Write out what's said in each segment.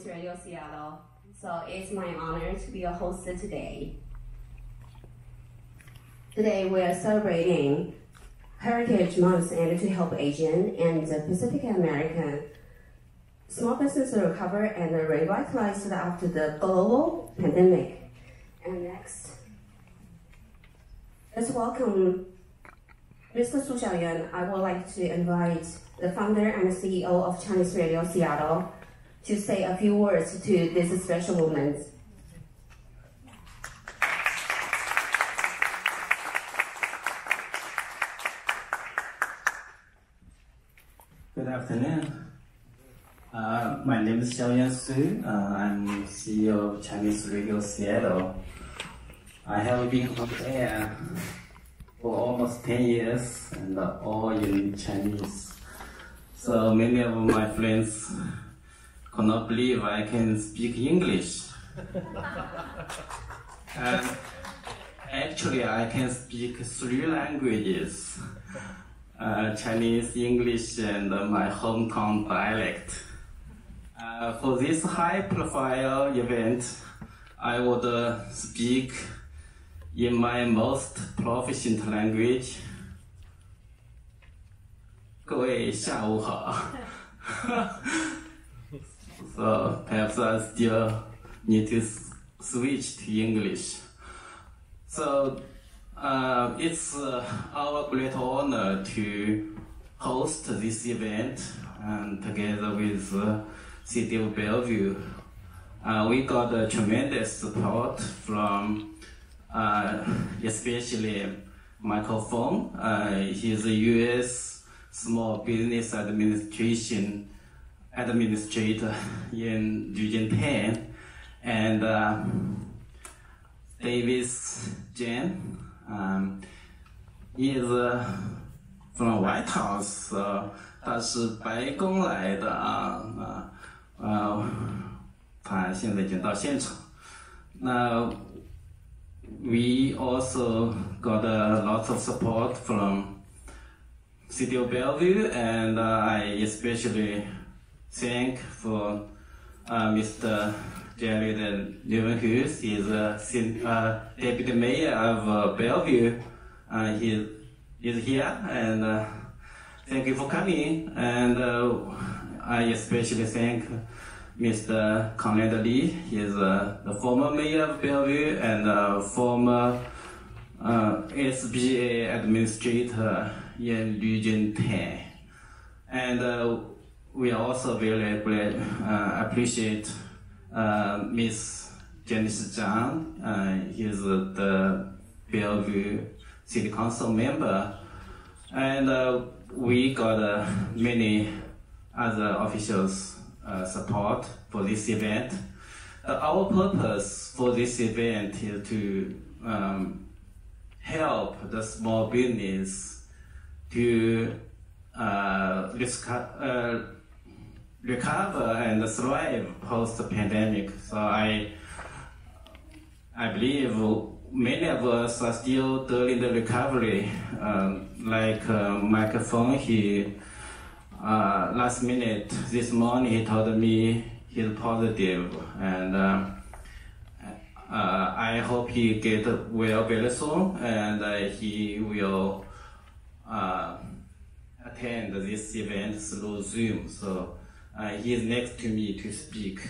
Radio Seattle. So it's my honor to be your host today. Today we are celebrating Heritage Month and to help Asian and Pacific American small businesses recover and revitalize after the global pandemic. And next, let's welcome Mr. Xiaoyuan. I would like to invite the founder and CEO of Chinese Radio Seattle to say a few words to this special moment. Good afternoon. My name is Xiaoyuan. I'm CEO of Chinese Radio Seattle. I have been on air for almost 10 years and all in Chinese. So many of my friends could not believe I can speak English. And actually, I can speak 3 languages, Chinese, English, and my hometown dialect. For this high-profile event, I would speak in my most proficient language. 各位下午好。So perhaps I still need to switch to English. So it's our great honor to host this event together with City of Bellevue. We got a tremendous support from especially Michael Fong. He's a US Small Business Administrator in Region X, and Zhen. He is from White House. 他是白宫来的他现在已经到现场。那 we also got lots of support from City of Bellevue, and I especially thank for Mr. Nieuwenhuis. He is deputy mayor of Bellevue. He is here, and thank you for coming. And I especially thank Mr. Conrad Lee. He is the former mayor of Bellevue and former SBA administrator in Region X. And we also very appreciate Miss Janice Zhang. He is the Bellevue City Council member. And we got many other officials' support for this event. Our purpose for this event is to help the small business to recover and thrive post-pandemic. So I believe many of us are still during the recovery. Like Michael Fong, he last minute this morning he told me he's positive, and I hope he get well very soon, and he will attend this event through Zoom. So he is next to me to speak.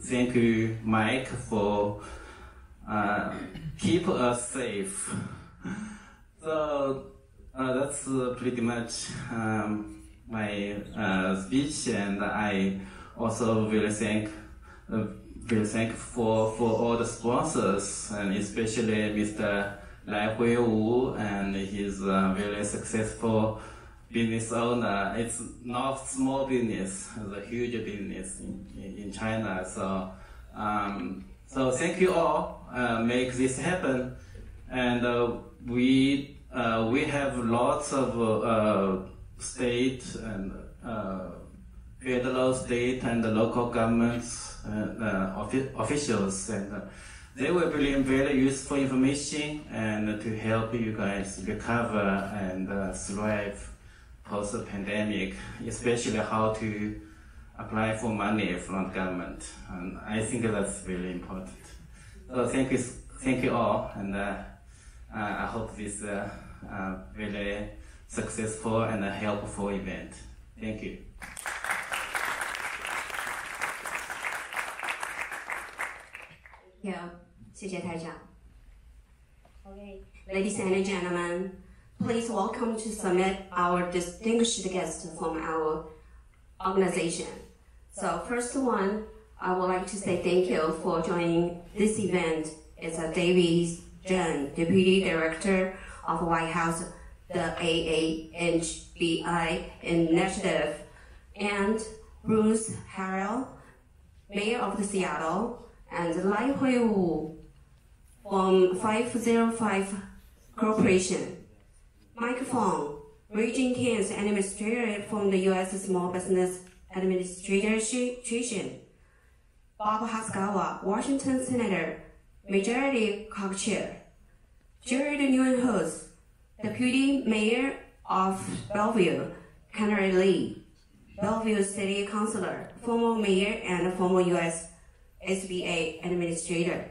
Thank you, Mike, for keep us safe. So that's pretty much my speech, and I also very thankful for all the sponsors, and especially Mr. Huiwu and his very successful business owner. It's not small business; it's a huge business in China. So, so thank you all. Make this happen, and we have lots of state and federal, state, and local governments officials, and they will bring very useful information and to help you guys recover and thrive post-pandemic, especially how to apply for money from government. And I think that's really important. So thank you all, and I hope this very successful and helpful event. Thank you. Yeah, 谢谢台长。Okay, ladies and gentlemen, please welcome to submit our distinguished guests from our organization. So first one, I would like to say thank you for joining this event. It's David Zhen, Deputy Director of White House, the AANHPI Initiative, and Bruce Harrell, Mayor of Seattle, and Lai Huiwu from 505 Corporation, Mike Fong, Region X Administrator from the US Small Business Administration, Bob Hasegawa, Washington Senator, Majority Co-Chair, Jared Nieuwenhuis, Deputy Mayor of Bellevue, Conrad Lee, Bellevue City Councilor, former Mayor and former US SBA Administrator.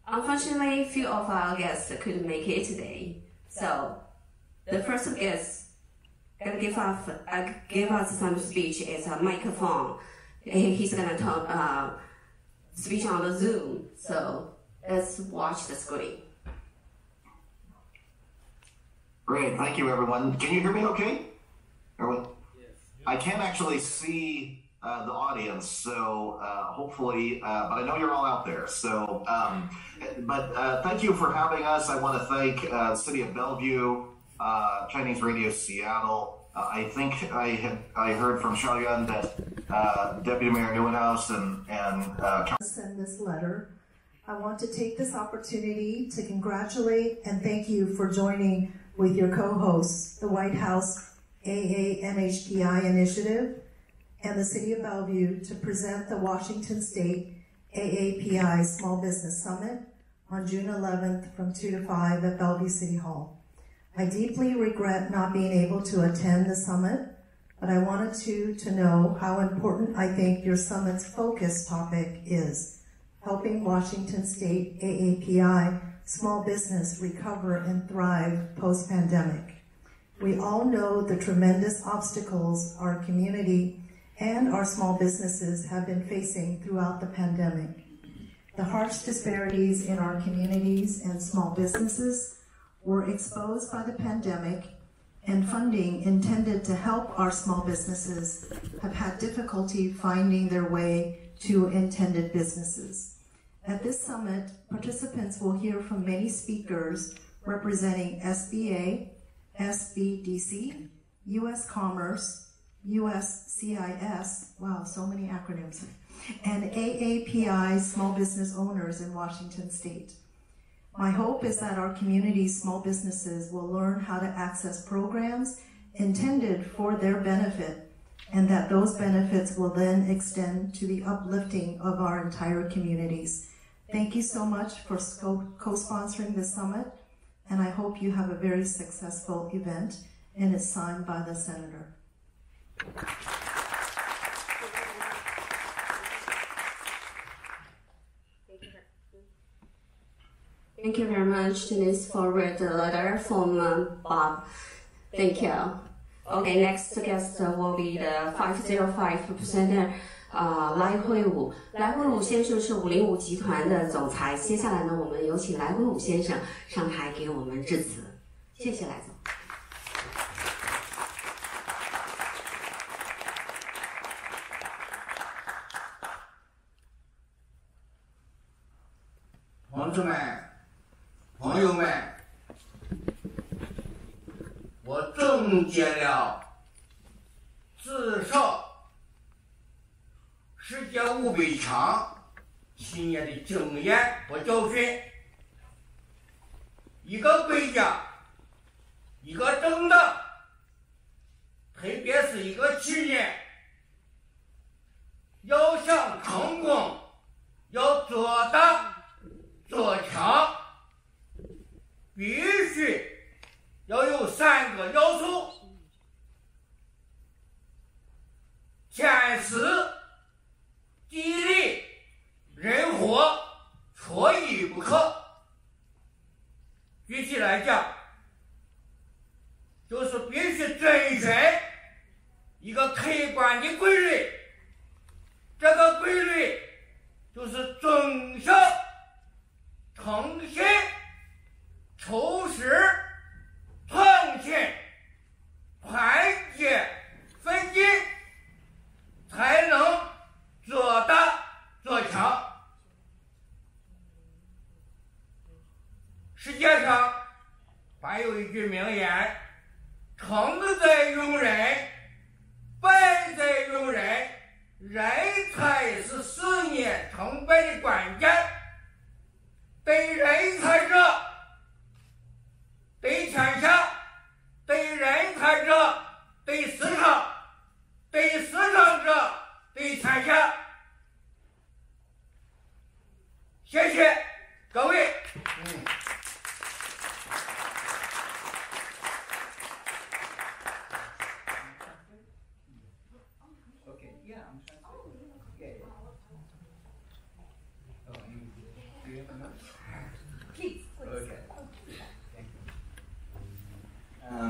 Unfortunately, few of our guests couldn't make it today. So, the first guest gonna give us some speech is Mike Fong. He's gonna talk speech on the Zoom. So let's watch the screen. Great, thank you, everyone. Can you hear me okay? Everyone? Yes. I can't actually see the audience, so hopefully, but I know you're all out there. So, thank you for having us. I want to thank the City of Bellevue, Chinese Radio Seattle. I think I heard from Xiaoyuan that Deputy Mayor Nieuwenhuis and send this letter. I want to take this opportunity to congratulate and thank you for joining with your co-hosts, the White House AANHPI Initiative and the City of Bellevue, to present the Washington State AAPI Small Business Summit on June 11th from 2 to 5 at Bellevue City Hall. I deeply regret not being able to attend the summit, but I wanted to know how important I think your summit's focus topic is: helping Washington State AAPI small business recover and thrive post-pandemic. We all know the tremendous obstacles our community and our small businesses have been facing throughout the pandemic. The harsh disparities in our communities and small businesses were exposed by the pandemic, and funding intended to help our small businesses have had difficulty finding their way to intended businesses. At this summit, participants will hear from many speakers representing SBA, SBDC, US Commerce, US CIS, wow, so many acronyms, and AAPI small business owners in Washington State. My hope is that our community's small businesses will learn how to access programs intended for their benefit, and that those benefits will then extend to the uplifting of our entire communities. Thank you so much for co-sponsoring this summit, and I hope you have a very successful event, and it's signed by the Senator. Thank you very much, Janice, for read the letter from Bob. Thank you. Okay, next guest will be the 505 presenter,来辉武。来辉武先生是505集团的总裁。接下来呢，我们有请来辉武先生上台给我们致辞。谢谢来总。同志们、朋友们，我总结了至少世界500强企业的经验和教训。一个国家、一个政党，特别是一个企业，要想成功，要做大做强，必须要有3个要素。才是事业成败的关键。对人才者，对天下；对人才者，对市场；对市场者，对天下。谢谢各位。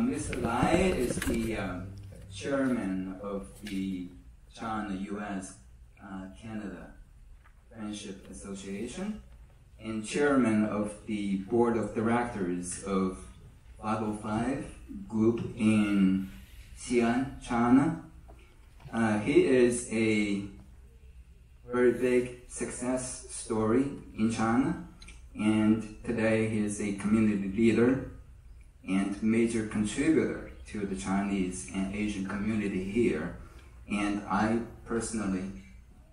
Mr. Lai is the chairman of the China-US Canada Friendship Association and chairman of the board of directors of 505 Group in Xi'an, China. He is a very big success story in China, and today he is a community leader and major contributor to the Chinese and Asian community here. And I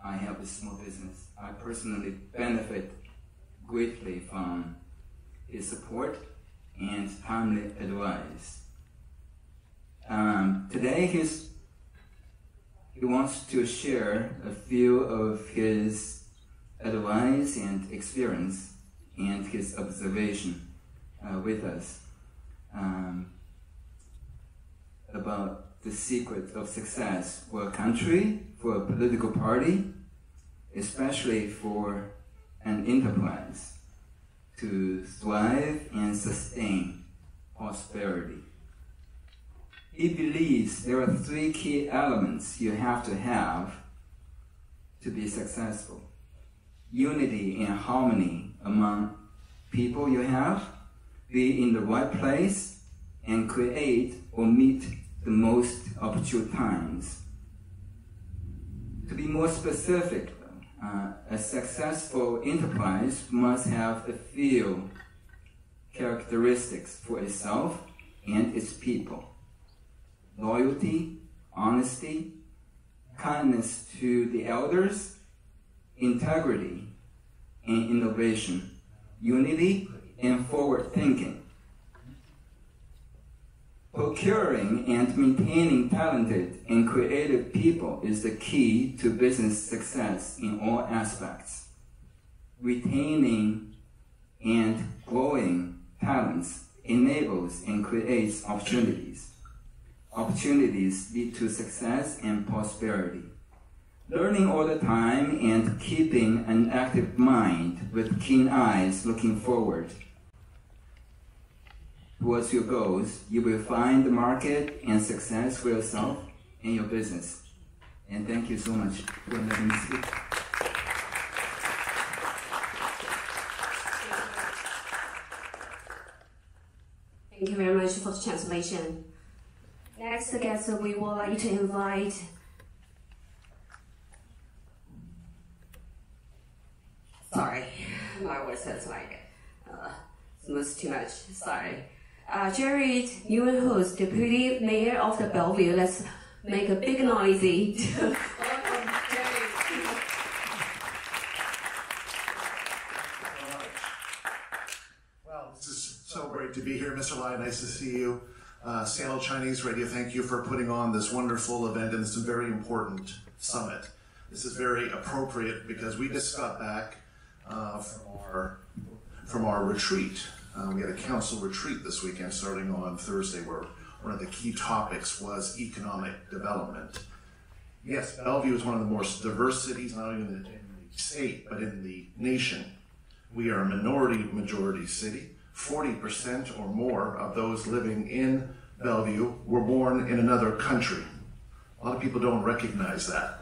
have a small business. I personally benefit greatly from his support and timely advice. Today he wants to share a few of his advice and experience and his observation with us. About the secret of success for a country, for a political party, especially for an enterprise to thrive and sustain prosperity. He believes there are 3 key elements you have to be successful. Unity and harmony among people you have, be in the right place, and create or meet the most opportune times. To be more specific, a successful enterprise must have a few characteristics for itself and its people: loyalty, honesty, kindness to the elders, integrity and innovation, unity and forward thinking. Procuring and maintaining talented and creative people is the key to business success in all aspects. Retaining and growing talents enables and creates opportunities. Opportunities lead to success and prosperity. Learning all the time and keeping an active mind with keen eyes looking forward towards your goals, you will find the market and success for yourself and your business. And thank you so much for letting me speak. Thank you very much for the translation. Next guest, we would like to invite sorry, my voice is like it's too much. Sorry. Jared Nieuwenhuis, Deputy Mayor of the Bellevue. Let's make a big noisy. Welcome, Jared. Well, this is so great to be here, Mr. Lai. Nice to see you. Seattle Chinese Radio, thank you for putting on this wonderful event and this very important summit. This is very appropriate because we just got back from our retreat. We had a council retreat this weekend starting on Thursday where one of the key topics was economic development. Yes, Bellevue is one of the most diverse cities, not only in the state, but in the nation. We are a majority city. 40% or more of those living in Bellevue were born in another country. A lot of people don't recognize that.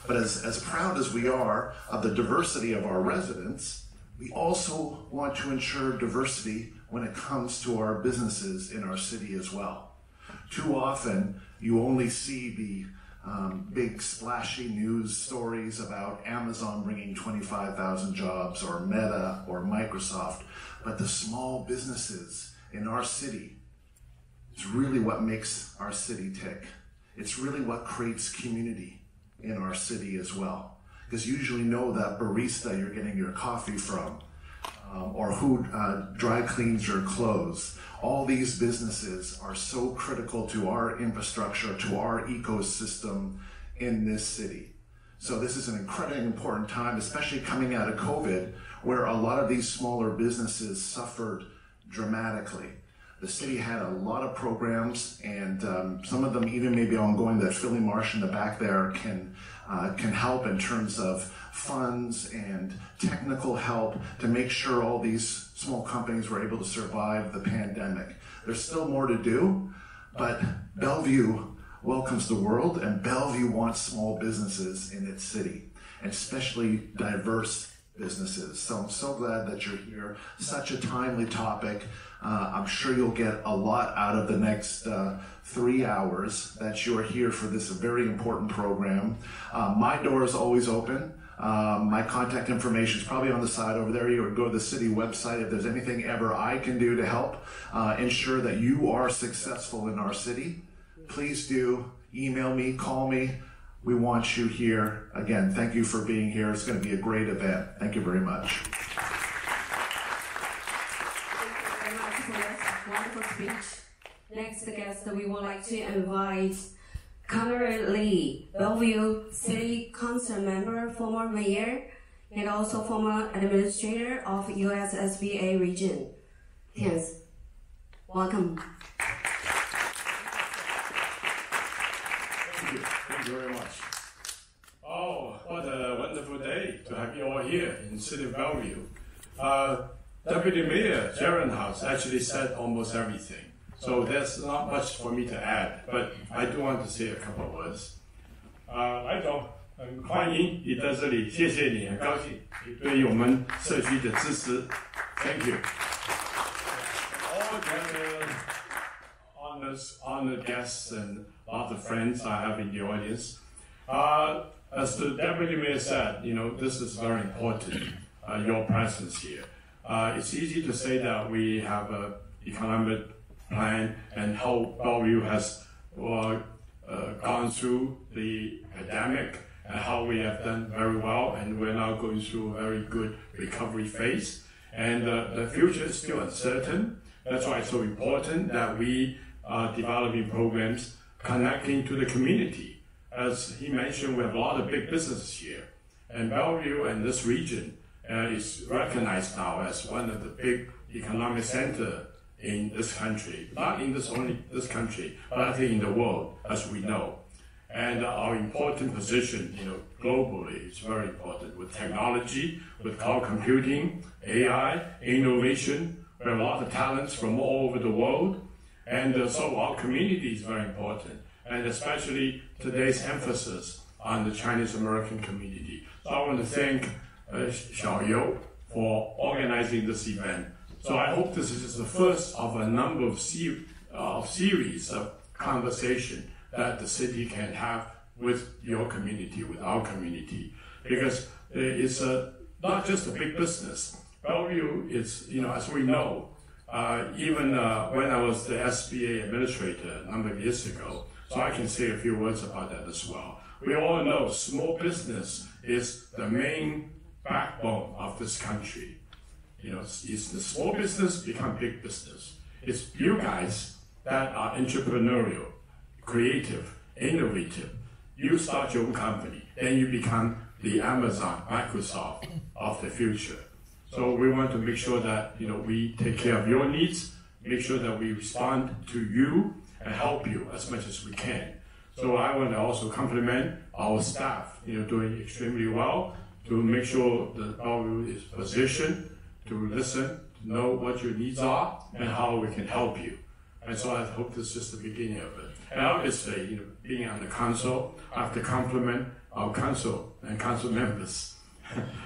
But as proud as we are of the diversity of our residents, we also want to ensure diversity when it comes to our businesses in our city as well. Too often, you only see the big splashy news stories about Amazon bringing 25,000 jobs, or Meta, or Microsoft, but the small businesses in our city is really what makes our city tick. It's really what creates community in our city as well. because you usually know that barista you're getting your coffee from, or who dry cleans your clothes. All these businesses are so critical to our infrastructure, to our ecosystem in this city. So this is an incredibly important time, especially coming out of COVID, where a lot of these smaller businesses suffered dramatically. The city had a lot of programs, and some of them even maybe ongoing. That Philly Marsh in the back there can help in terms of funds and technical help to make sure all these small companies were able to survive the pandemic. There's still more to do, but Bellevue welcomes the world, and Bellevue wants small businesses in its city, and especially diverse businesses. So I'm so glad that you're here. Such a timely topic. I'm sure you'll get a lot out of the next 3 hours that you are here for this very important program. My door is always open. My contact information is probably on the side over there. You would go to the city website. If there's anything ever I can do to help ensure that you are successful in our city, please do email me, call me. We want you here. Again, thank you for being here. It's going to be a great event. Thank you very much. Thank you very much for this wonderful speech. Next guest, we would like to invite Conrad Lee, Bellevue City Council member, former mayor, and also former administrator of US SBA Region X. Welcome. Thank you very much. Oh, what a wonderful day to have you all here in City of Bellevue. Deputy Mayor Nieuwenhuis actually said almost everything, so there's not much for me to add, but I do want to say a couple of words. 来总，很欢迎你在这里，谢谢你，很高兴你对于我们社区的支持 ，Thank you. All the honored guests and a lot of friends I have in the audience. As the Deputy Mayor said, you know, this is very important, your presence here. It's easy to say that we have an economic plan and how Bellevue has gone through the pandemic and how we have done very well, and we're now going through a very good recovery phase. And the future is still uncertain. That's why it's so important that we are developing programs connecting to the community. As he mentioned, we have a lot of big businesses here, and Bellevue and this region is recognized now as one of the big economic centers in this country, not in this country, but I think in the world, as we know. And our important position, you know, globally is very important with technology, with cloud computing, AI, innovation. We have a lot of talents from all over the world, and so our community is very important, and especially today's emphasis on the Chinese American community. So I want to thank Xiaoyuan for organizing this event. So I hope this is just the first of a number of series of conversation that the city can have with your community, with our community, because it's not just a big business. Bellevue is, you know, as we know, even when I was the SBA administrator a number of years ago, so I can say a few words about that as well. We all know small business is the main backbone of this country. You know, it's the small business become big business. It's you guys that are entrepreneurial, creative, innovative. You start your own company, then you become the Amazon, Microsoft of the future. So we want to make sure that, you know, we take care of your needs, make sure that we respond to you and help you as much as we can. So I want to also compliment our staff, you know, doing extremely well to make sure that Bellevue is positioned to listen, to know what your needs are and how we can help you. And so I hope this is just the beginning of it. And obviously, you know, being on the council, I have to compliment our council and council members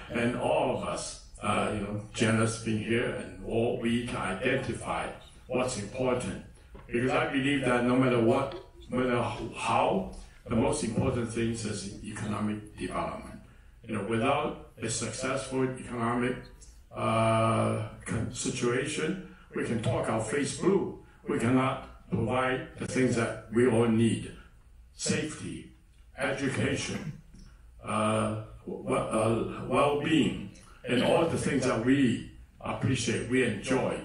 and all of us. You know, Janice being here, and all we can identify what's important. Because I believe that no matter what, no matter how, the most important thing is economic development. You know, without a successful economic situation, we can talk our face blue. We cannot provide the things that we all need: safety, education, well-being and all the things that we appreciate, we enjoy,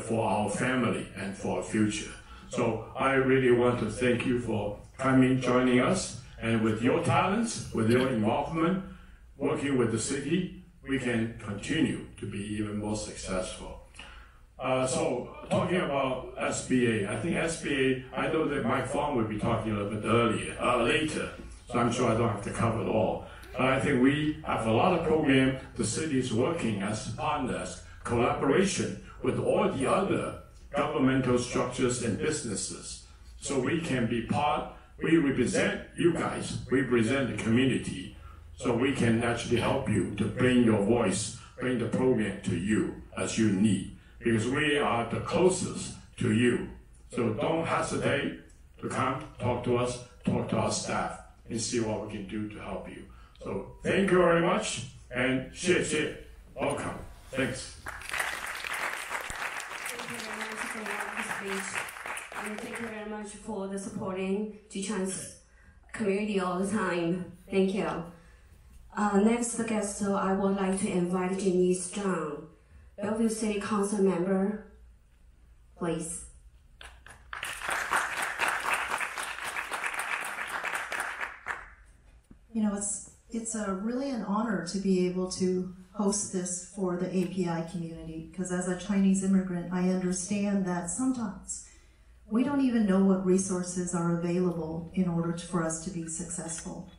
for our family and for our future. So I really want to thank you for coming, joining us, and with your talents, with your involvement, working with the city, we can continue to be even more successful. So talking about SBA, I think SBA, I know that Mike Fong will be talking a little bit later, so I'm sure I don't have to cover it all. I think we have a lot of programs, the city is working as partners, collaboration with all the other governmental structures and businesses. So we can be part, we represent you guys, we represent the community, so we can actually help you to bring your voice, bring the program to you as you need, because we are the closest to you. So don't hesitate to come, talk to us, talk to our staff, and see what we can do to help you. So thank you very much, and 谢谢, welcome, thanks. Thank you very much for your speech, and thank you very much for the supporting Zhen's community all the time. Thank you. Next guest, I would like to invite Janice Zhang, Bellevue City Council member, please. It's really an honor to be able to host this for the API community, because as a Chinese immigrant, I understand that sometimes we don't even know what resources are available in order for us to be successful.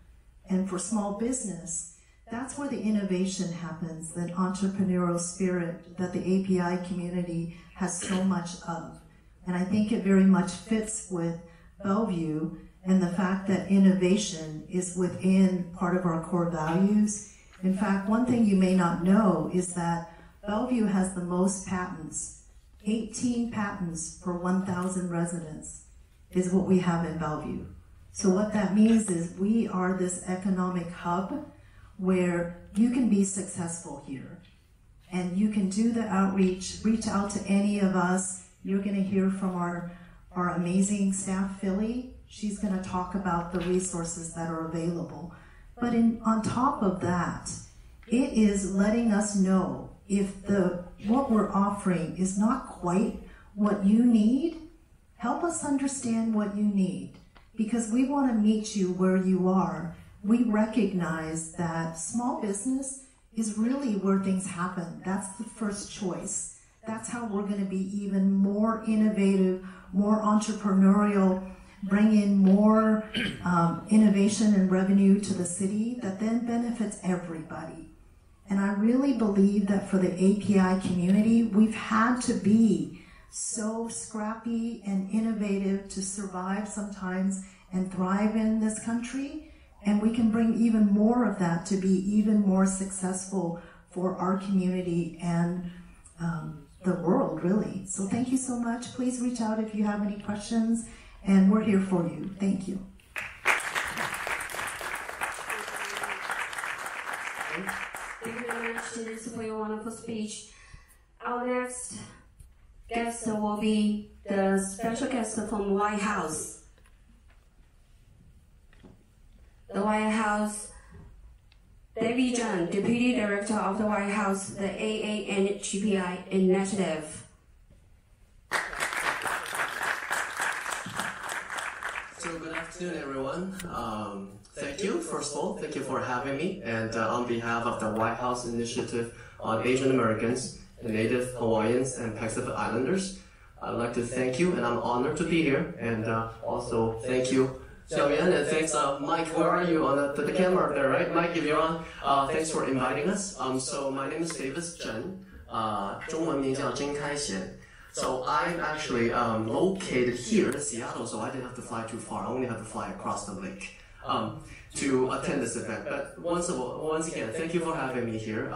And for small business, that's where the innovation happens, that entrepreneurial spirit that the API community has so much of. And I think it very much fits with Bellevue and the fact that innovation is within part of our core values. In fact, one thing you may not know is that Bellevue has the most patents. 18 patents per 1,000 residents is what we have in Bellevue. So what that means is we are this economic hub where you can be successful here. And you can do the outreach, reach out to any of us. You're gonna hear from our amazing staff, Philly. She's going to talk about the resources that are available. But on top of that, it is letting us know if what we're offering is not quite what you need, help us understand what you need. Because we want to meet you where you are. We recognize that small business is really where things happen. That's the first choice. That's how we're going to be even more innovative, more entrepreneurial, bring in more innovation and revenue to the city that then benefits everybody. And I really believe that for the API community, we've had to be so scrappy and innovative to survive sometimes and thrive in this country. And we can bring even more of that to be even more successful for our community and the world, really. So thank you so much. Please reach out if you have any questions. And we're here for you. Thank you. Thank you very much, Janice, for your wonderful speech. Our next guest will be the special guest from the White House. The White House, David Zhen, Deputy Director of the White House, the AANHPI initiative. So good afternoon, everyone. Thank you, first of all, thank you for having me. And on behalf of the White House Initiative on Asian Americans, Native Hawaiians, and Pacific Islanders, I'd like to thank you, and I'm honored to be here. And also thank you, Xiaoyuan, and thanks, Mike, where are you on the camera up there, right? Mike, if you're on, thanks for inviting us. So my name is David Zhen, 中文名叫真开贤. So I'm actually located here in Seattle, so I didn't have to fly too far. I only had to fly across the lake to attend this event. But once again, thank you for having me here.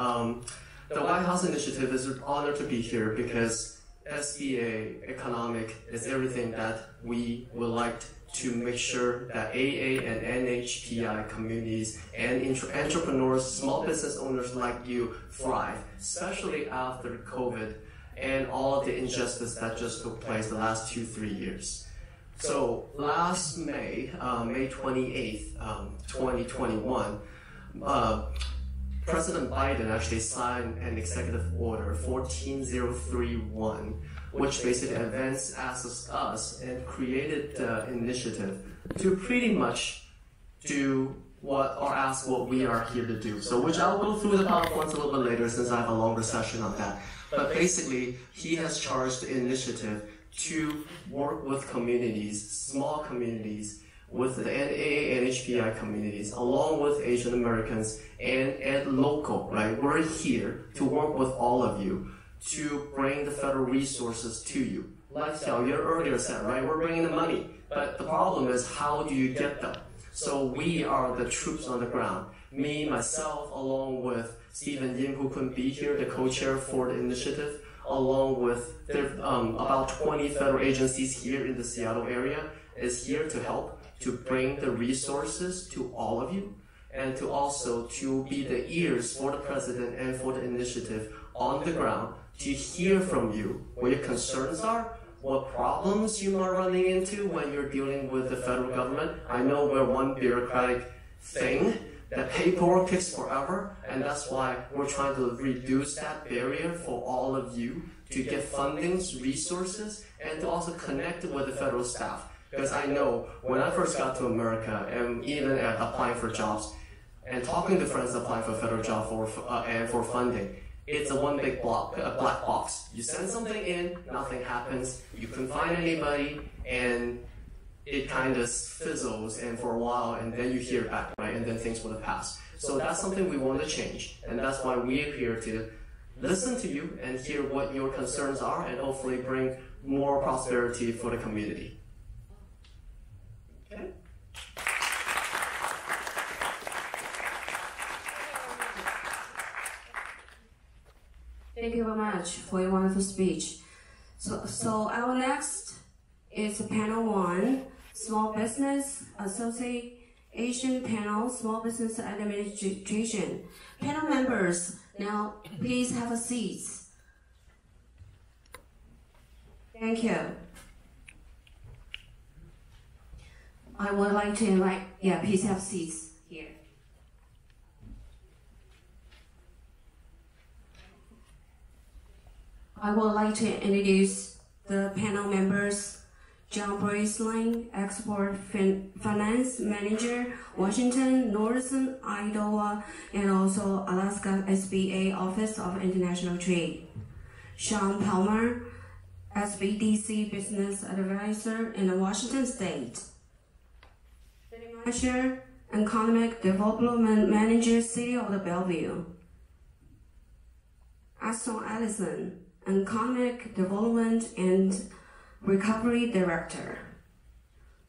The White House Initiative is an honor to be here because SBA economic is everything that we would like to make sure that AA and NHPI communities and entrepreneurs, small business owners like you thrive, especially after COVID and all of the injustice that just took place the last 2-3 years. So last May, May 28th, 2021, President Biden actually signed an executive order 14031, which basically advanced us and created the initiative to pretty much do ask what we are here to do. So which I'll go through the PowerPoints a little bit later since I have a longer session on that. But basically, he has charged the initiative to work with communities, small communities, with the AANHPI communities, along with Asian Americans and local, right? We're here to work with all of you to bring the federal resources to you. Like Xiaoyuan earlier said, right? We're bringing the money, but the problem is how do you get them? So we are the troops on the ground. Me, myself, along with Stephen Yim, who couldn't be here, the co-chair for the initiative, along with about 20 federal agencies here in the Seattle area, is here to help to bring the resources to all of you, and to also to be the ears for the president and for the initiative on the ground to hear from you what your concerns are, what problems you are running into when you're dealing with the federal government. I know we're one bureaucratic thing, that paperwork takes forever, and that's why we're trying to reduce that barrier for all of you to get fundings, resources, and to also connect with the federal staff. Because I know when I first got to America, and even at applying for jobs, and talking to friends applying for federal job and for funding, it's a one big black box. You send something in, nothing happens, you couldn't find anybody, and it kind of fizzles and for a while, and then you hear back, right? And then things would have passed. So that's something we want to change, and that's why we are here to listen to you and hear what your concerns are, and hopefully bring more prosperity for the community. Okay. Thank you very much for your wonderful speech. So our next is panel 1, Small Business Association panel, Small Business Administration. Panel members, now please have a seat. Thank you. I would like to invite, please have seats here. I would like to introduce the panel members. John Braceline, Export Finance Manager, Washington, Northern Idaho, and also Alaska SBA Office of International Trade. Sean Palmer, SBDC Business Advisor in Washington State. Manager, Economic Development Manager, City of the Bellevue. Aston Allison, Economic Development and Recovery Director.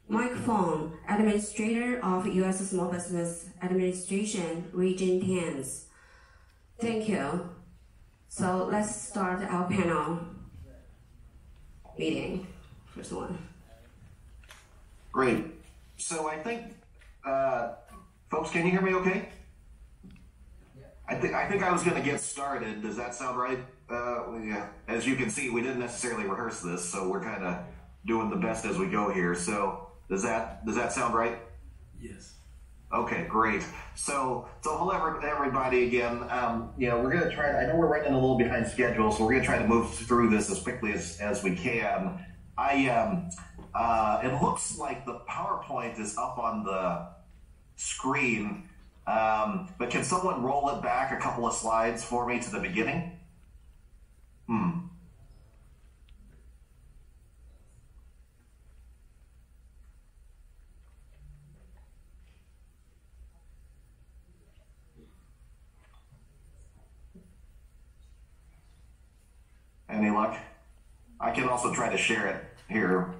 Mike Fong, Administrator of US Small Business Administration, Region X. Thank you. So let's start our panel meeting. First one. Great. So I think, folks, can you hear me okay? I think I was going to get started. Does that sound right? Yeah. As you can see, we didn't necessarily rehearse this, so we're kind of doing the best as we go here. So does that sound right? Yes. Okay, great. So hello everybody again. We're going to try. I know we're running a little behind schedule, so we're going to try to move through this as quickly as we can. It looks like the PowerPoint is up on the screen, but can someone roll it back a couple of slides for me to the beginning? Any luck? I can also try to share it here.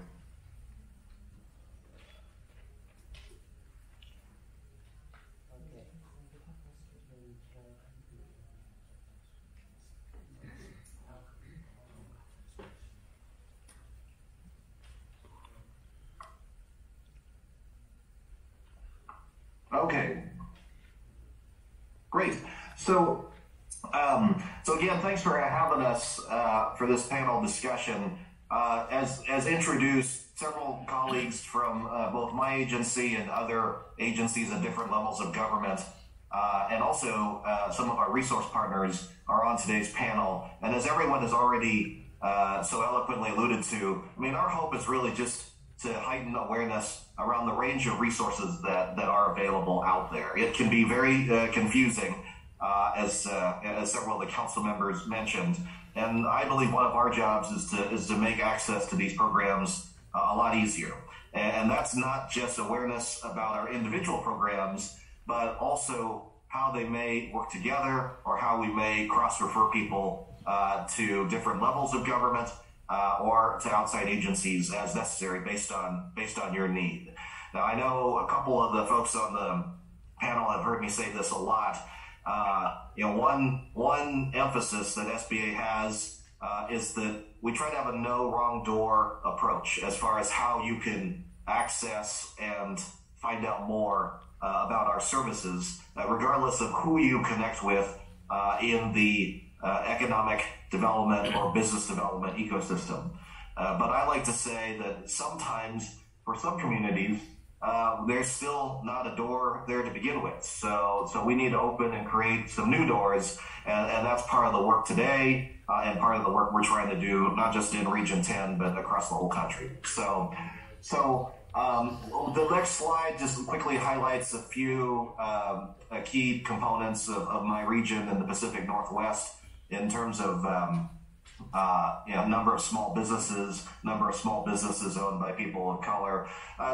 Okay, great. So again, thanks for having us for this panel discussion. As introduced, several colleagues from both my agency and other agencies at different levels of government and also some of our resource partners are on today's panel. And as everyone has already so eloquently alluded to, I mean, our hope is really just to heighten awareness around the range of resources that are available out there. It can be very confusing, as several of the council members mentioned. And I believe one of our jobs is to make access to these programs a lot easier. And that's not just awareness about our individual programs, but also how they may work together or how we may cross-refer people to different levels of government or to outside agencies as necessary based on your need. Now, I know a couple of the folks on the panel have heard me say this a lot. One emphasis that SBA has is that we try to have a no wrong door approach as far as how you can access and find out more about our services, regardless of who you connect with in the economic development or business development ecosystem. But I like to say that sometimes for some communities, there's still not a door there to begin with. So we need to open and create some new doors, and that's part of the work today and part of the work we're trying to do, not just in Region 10, but across the whole country. So the next slide just quickly highlights a few key components of my region in the Pacific Northwest in terms of number of small businesses owned by people of color.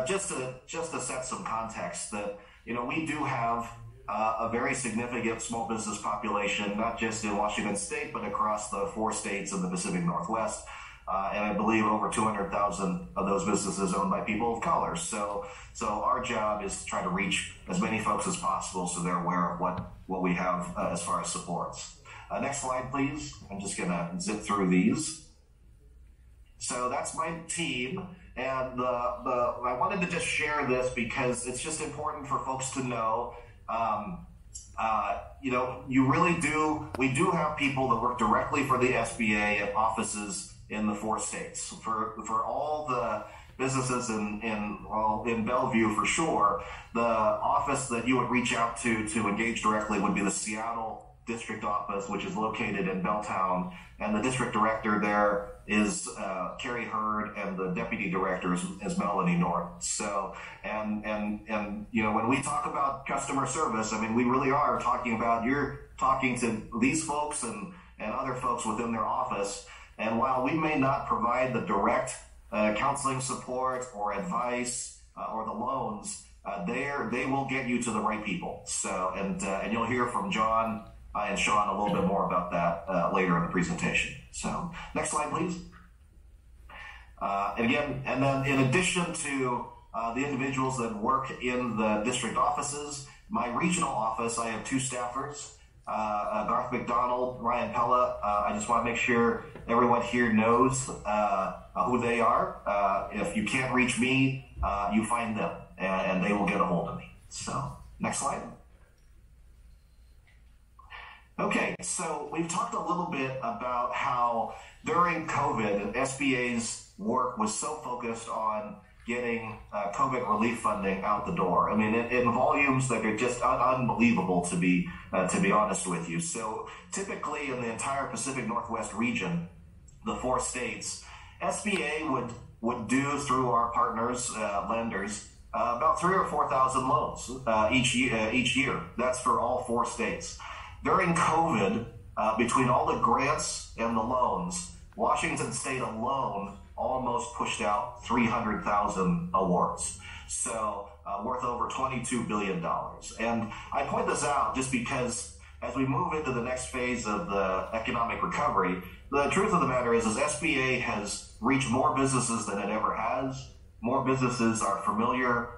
Just to set some context, that we do have a very significant small business population, not just in Washington State, but across the 4 states in the Pacific Northwest. And I believe over 200,000 of those businesses owned by people of color. So our job is to try to reach as many folks as possible so they're aware of what we have as far as supports. Next slide, please. I'm just going to zip through these. So that's my team. And I wanted to just share this because it's just important for folks to know. We do have people that work directly for the SBA at offices in the 4 states. For all the businesses in Bellevue, for sure, the office that you would reach out to engage directly would be the Seattle district office, which is located in Belltown, and the district director there is Carrie Hurd, and the deputy director is Melanie North. So, and when we talk about customer service, I mean, we really are talking about, you're talking to these folks and other folks within their office. And while we may not provide the direct counseling support or advice or the loans, they will get you to the right people. So, and you'll hear from John and Sean a little bit more about that later in the presentation. So, next slide, please. And then in addition to the individuals that work in the district offices, my regional office, I have 2 staffers, Garth McDonald, Ryan Pella. I just want to make sure everyone here knows who they are. If you can't reach me, you find them, and they will get a hold of me. So, next slide. Okay, so we've talked a little bit about how during COVID, SBA's work was so focused on getting COVID relief funding out the door. I mean, in volumes that are just unbelievable, to be honest with you. So typically in the entire Pacific Northwest region, the 4 states, SBA would do through our partners, lenders, about 3,000 or 4,000 loans each year. That's for all 4 states. During COVID, between all the grants and the loans, Washington State alone almost pushed out 300,000 awards. So worth over $22 billion. And I point this out just because as we move into the next phase of the economic recovery, the truth of the matter is SBA has reached more businesses than it ever has. More businesses are familiar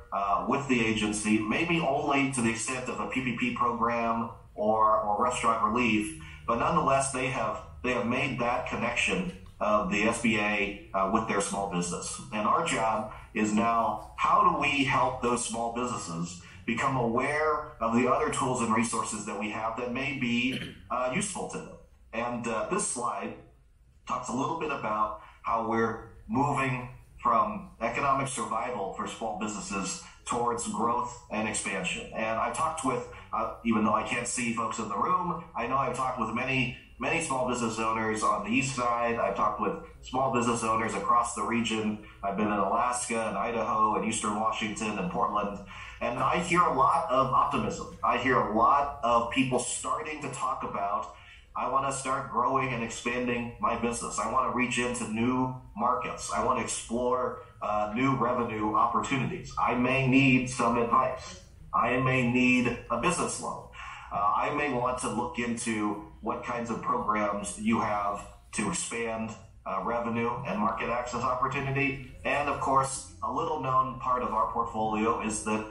with the agency, maybe only to the extent of a PPP program or restaurant relief, but nonetheless they have made that connection of the SBA with their small business. And our job is now, how do we help those small businesses become aware of the other tools and resources that we have that may be useful to them? And this slide talks a little bit about how we're moving from economic survival for small businesses towards growth and expansion. And I talked with even though I can't see folks in the room, I know I've talked with many small business owners on the east side. I've talked with small business owners across the region. I've been in Alaska and Idaho and Eastern Washington and Portland. And I hear a lot of optimism. I hear a lot of people starting to talk about, I want to start growing and expanding my business. I want to reach into new markets. I want to explore new revenue opportunities. I may need some advice. I may need a business loan. I may want to look into what kinds of programs you have to expand revenue and market access opportunity. And of course, a little known part of our portfolio is that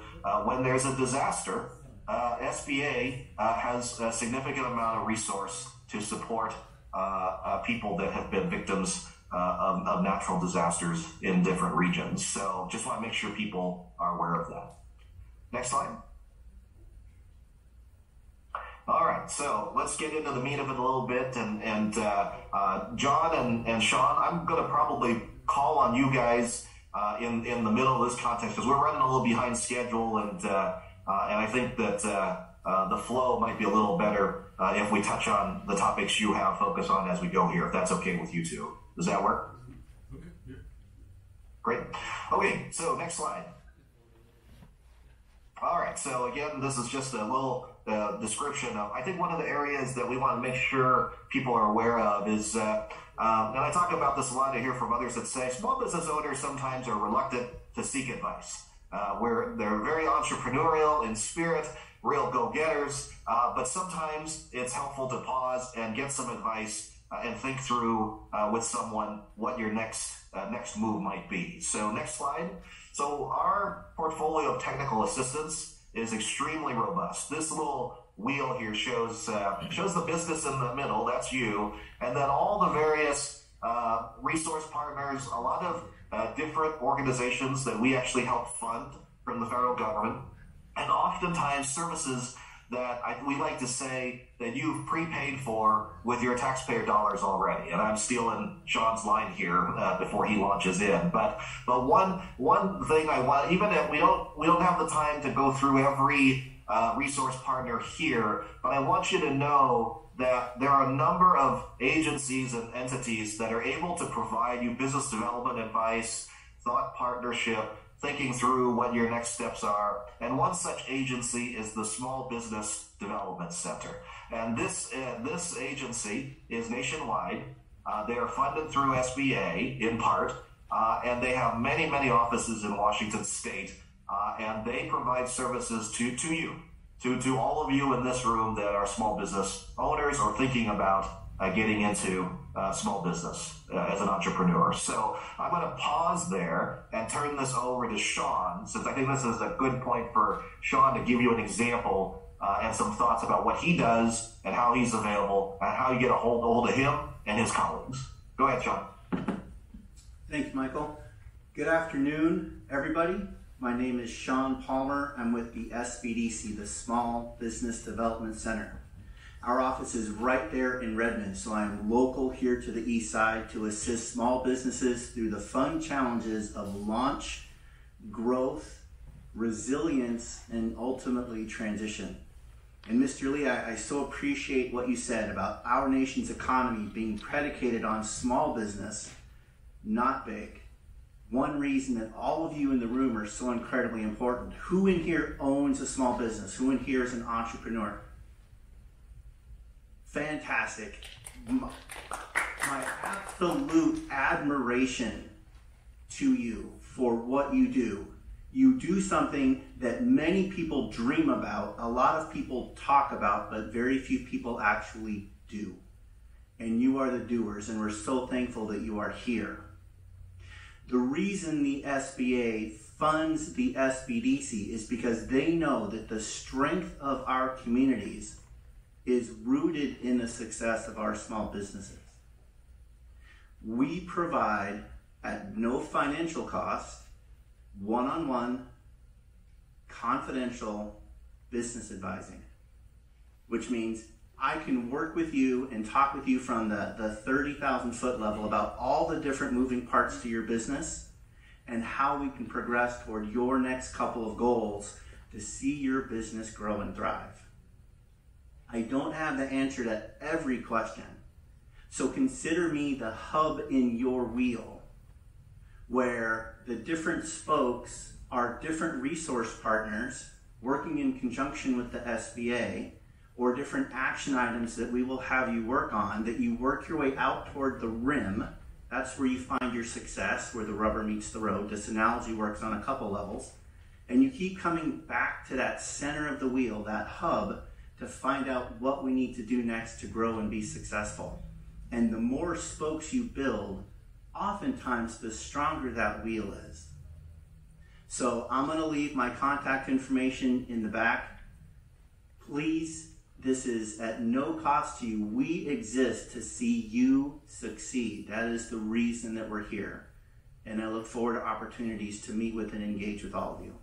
when there's a disaster, SBA has a significant amount of resource to support people that have been victims of natural disasters in different regions. So just want to make sure people are aware of that. Next slide. All right, so let's get into the meat of it a little bit. And John and Sean, I'm going to probably call on you guys in the middle of this context because we're running a little behind schedule, and I think that the flow might be a little better if we touch on the topics you have focus on as we go here, if that's okay with you two. Does that work? Okay. Yeah. Great. Okay, so next slide. All right, so again, this is just a little description of, I think one of the areas that we want to make sure people are aware of is, and I talk about this a lot, I hear from others that say small business owners sometimes are reluctant to seek advice. Where they're very entrepreneurial in spirit, real go-getters, but sometimes it's helpful to pause and get some advice and think through with someone what your next move might be. So next slide. So our portfolio of technical assistance is extremely robust. This little wheel here shows the business in the middle, that's you, and then all the various resource partners, a lot of different organizations that we actually help fund from the federal government, and oftentimes services that we like to say that you've prepaid for with your taxpayer dollars already. And I'm stealing Sean's line here before he launches in. But one thing I want, even if we don't have the time to go through every resource partner here, but I want you to know that there are a number of agencies and entities that are able to provide you business development advice, thought partnership, thinking through what your next steps are. And one such agency is the Small Business Development Center. And this agency is nationwide. They are funded through SBA in part, and they have many, many offices in Washington State, and they provide services to you, to all of you in this room that are small business owners or thinking about getting into small business as an entrepreneur. So I'm going to pause there and turn this over to Sean, since I think this is a good point for Sean to give you an example and some thoughts about what he does and how he's available and how you get a hold of him and his colleagues. Go ahead, Sean. Thanks, Michael. Good afternoon, everybody. My name is Sean Palmer. I'm with the SBDC, the Small Business Development Center. Our office is right there in Redmond, so I'm local here to the east side to assist small businesses through the fun challenges of launch, growth, resilience, and ultimately transition. And Mr. Lee, I so appreciate what you said about our nation's economy being predicated on small business, not big. One reason that all of you in the room are so incredibly important. Who in here owns a small business? Who in here is an entrepreneur? Fantastic. My absolute admiration to you for what you do. You do something that many people dream about, a lot of people talk about, but very few people actually do. And you are the doers, and we're so thankful that you are here. The reason the SBA funds the SBDC is because they know that the strength of our communities is rooted in the success of our small businesses. We provide, at no financial cost, one-on-one, confidential business advising, which means I can work with you and talk with you from the 30,000 foot level about all the different moving parts to your business and how we can progress toward your next couple of goals to see your business grow and thrive. I don't have the answer to every question. So consider me the hub in your wheel, where the different spokes are different resource partners working in conjunction with the SBA, or different action items that we will have you work on, that you work your way out toward the rim. That's where you find your success, where the rubber meets the road. This analogy works on a couple levels. And you keep coming back to that center of the wheel, that hub, to find out what we need to do next to grow and be successful. And the more spokes you build, oftentimes the stronger that wheel is. So I'm going to leave my contact information in the back. Please, this is at no cost to you. We exist to see you succeed. That is the reason that we're here. And I look forward to opportunities to meet with and engage with all of you.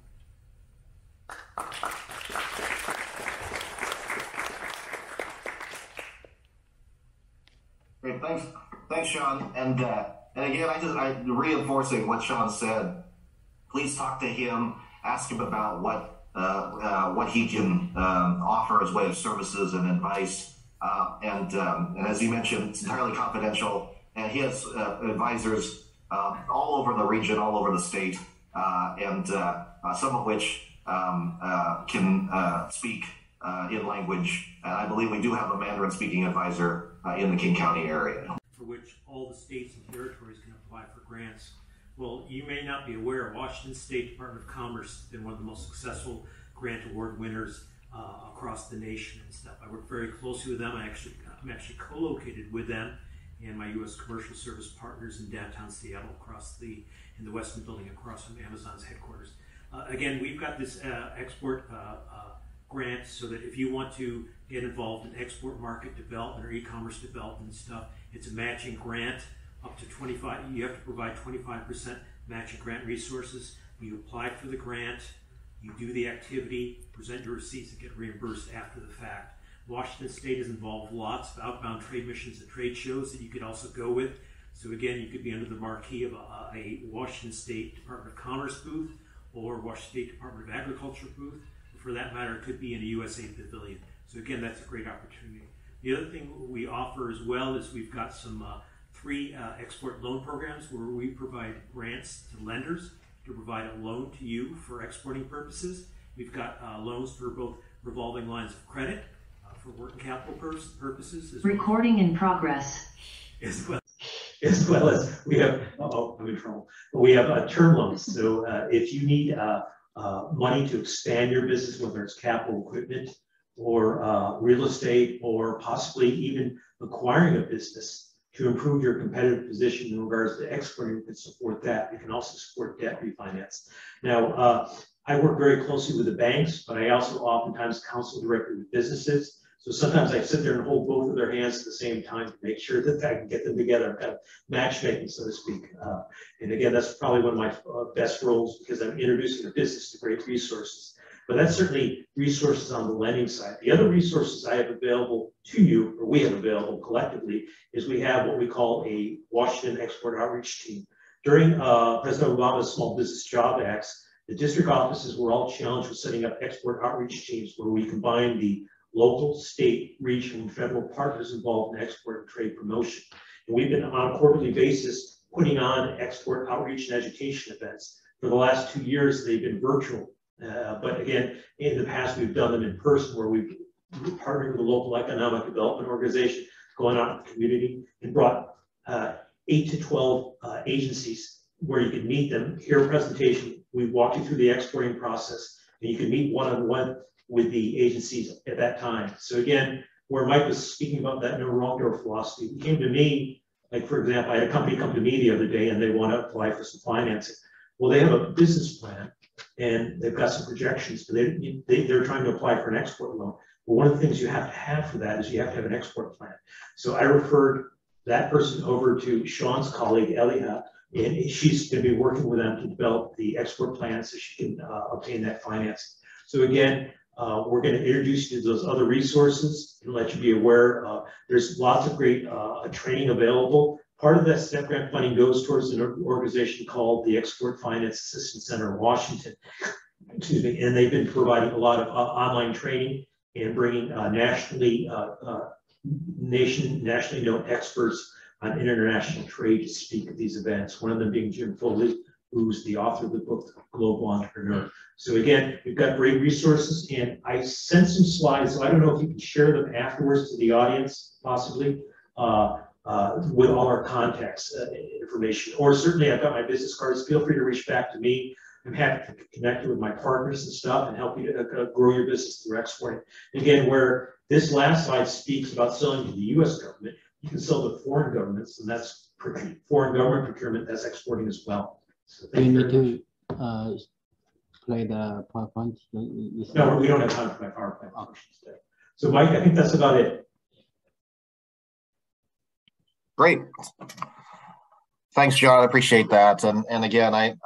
Great, thanks, Sean. And again, I reinforcing what Sean said. Please talk to him. Ask him about what he can offer as way of services and advice. And as he mentioned, it's entirely confidential. And he has advisors all over the region, all over the state, and some of which can speak in language. And I believe we do have a Mandarin-speaking advisor in the King County area. For which all the states and territories can apply for grants. Well, you may not be aware, Washington State Department of Commerce has been one of the most successful grant award winners across the nation and stuff. I work very closely with them. I'm actually co-located with them and my U.S. commercial service partners in downtown Seattle, in the Westin building across from Amazon's headquarters. Again, we've got this export grant, so that if you want to get involved in export market development or e-commerce development and stuff, it's a matching grant up to 25. You have to provide 25% matching grant resources. You apply for the grant, you do the activity, present your receipts, and get reimbursed after the fact. Washington State is involved with lots of outbound trade missions and trade shows that you could also go with. So again, you could be under the marquee of a Washington State Department of Commerce booth or Washington State Department of Agriculture booth. For that matter, it could be in a USA pavilion. So again, that's a great opportunity. The other thing we offer as well is we've got some 3 export loan programs where we provide grants to lenders to provide a loan to you for exporting purposes. We've got loans for both revolving lines of credit for working capital purposes. Recording in progress. As well as we have, I'm in trouble. We have term loans. So if you need money to expand your business, whether it's capital equipment or real estate, or possibly even acquiring a business to improve your competitive position in regards to exporting, you can support that. You can also support debt refinance. Now, I work very closely with the banks, but I also oftentimes counsel directly with businesses. So sometimes I sit there and hold both of their hands at the same time to make sure that I can get them together, kind of matchmaking, so to speak. And again, that's probably one of my best roles, because I'm introducing the business to great resources. But that's certainly resources on the lending side. The other resources I have available to you, or we have available collectively, is we have what we call a Washington Export Outreach Team. During President Obama's Small Business Job Acts, the district offices were all challenged with setting up export outreach teams where we combine the local, state, regional, and federal partners involved in export and trade promotion. And we've been on a quarterly basis putting on export outreach and education events. For the last 2 years, they've been virtual. But again, in the past, we've done them in person, where we've partnered with a local economic development organization, going out in the community, and brought 8 to 12 agencies where you can meet them, hear a presentation. We walk you through the exporting process, and you can meet one-on-one with the agencies at that time. So again, where Mike was speaking about that no wrong door philosophy, he came to me, like for example, I had a company come to me the other day and they want to apply for some financing. Well, they have a business plan and they've got some projections, but they're trying to apply for an export loan. But one of the things you have to have for that is you have to have an export plan. So I referred that person over to Sean's colleague, Elia, and she's going to be working with them to develop the export plan so she can obtain that financing. So again, we're going to introduce you to those other resources and let you be aware. There's lots of great training available. Part of that STEP grant funding goes towards an organization called the Export Finance Assistance Center in Washington. Excuse me, and they've been providing a lot of online training. and bringing nationally known experts on international trade to speak at these events. One of them being Jim Foley, who's the author of the book, Global Entrepreneur. So again, we've got great resources, and I sent some slides, so I don't know if you can share them afterwards to the audience, possibly, with all our contacts information. Or certainly I've got my business cards. Feel free to reach back to me. I'm happy to connect you with my partners and stuff and help you to grow your business through exporting. Again, where this last slide speaks about selling to the US government, you can sell to foreign governments, and that's foreign government procurement, that's exporting as well. So do you need to play the PowerPoint? No, we don't have time for my PowerPoint functions today. So Mike, I think that's about it. Great. Thanks, John. I appreciate that. And again,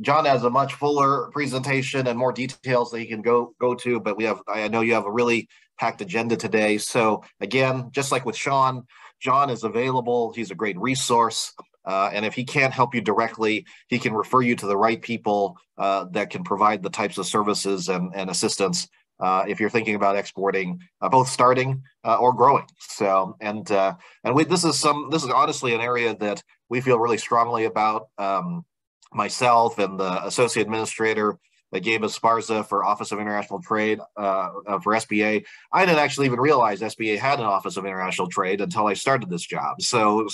John has a much fuller presentation and more details that he can go to, but I know you have a really packed agenda today. So again, just like with Sean, John is available. He's a great resource. And if he can't help you directly, he can refer you to the right people that can provide the types of services and assistance if you're thinking about exporting, both starting or growing. So, this is honestly an area that we feel really strongly about. Myself and the associate administrator, Gabe Esparza for Office of International Trade for SBA. I didn't actually even realize SBA had an Office of International Trade until I started this job. So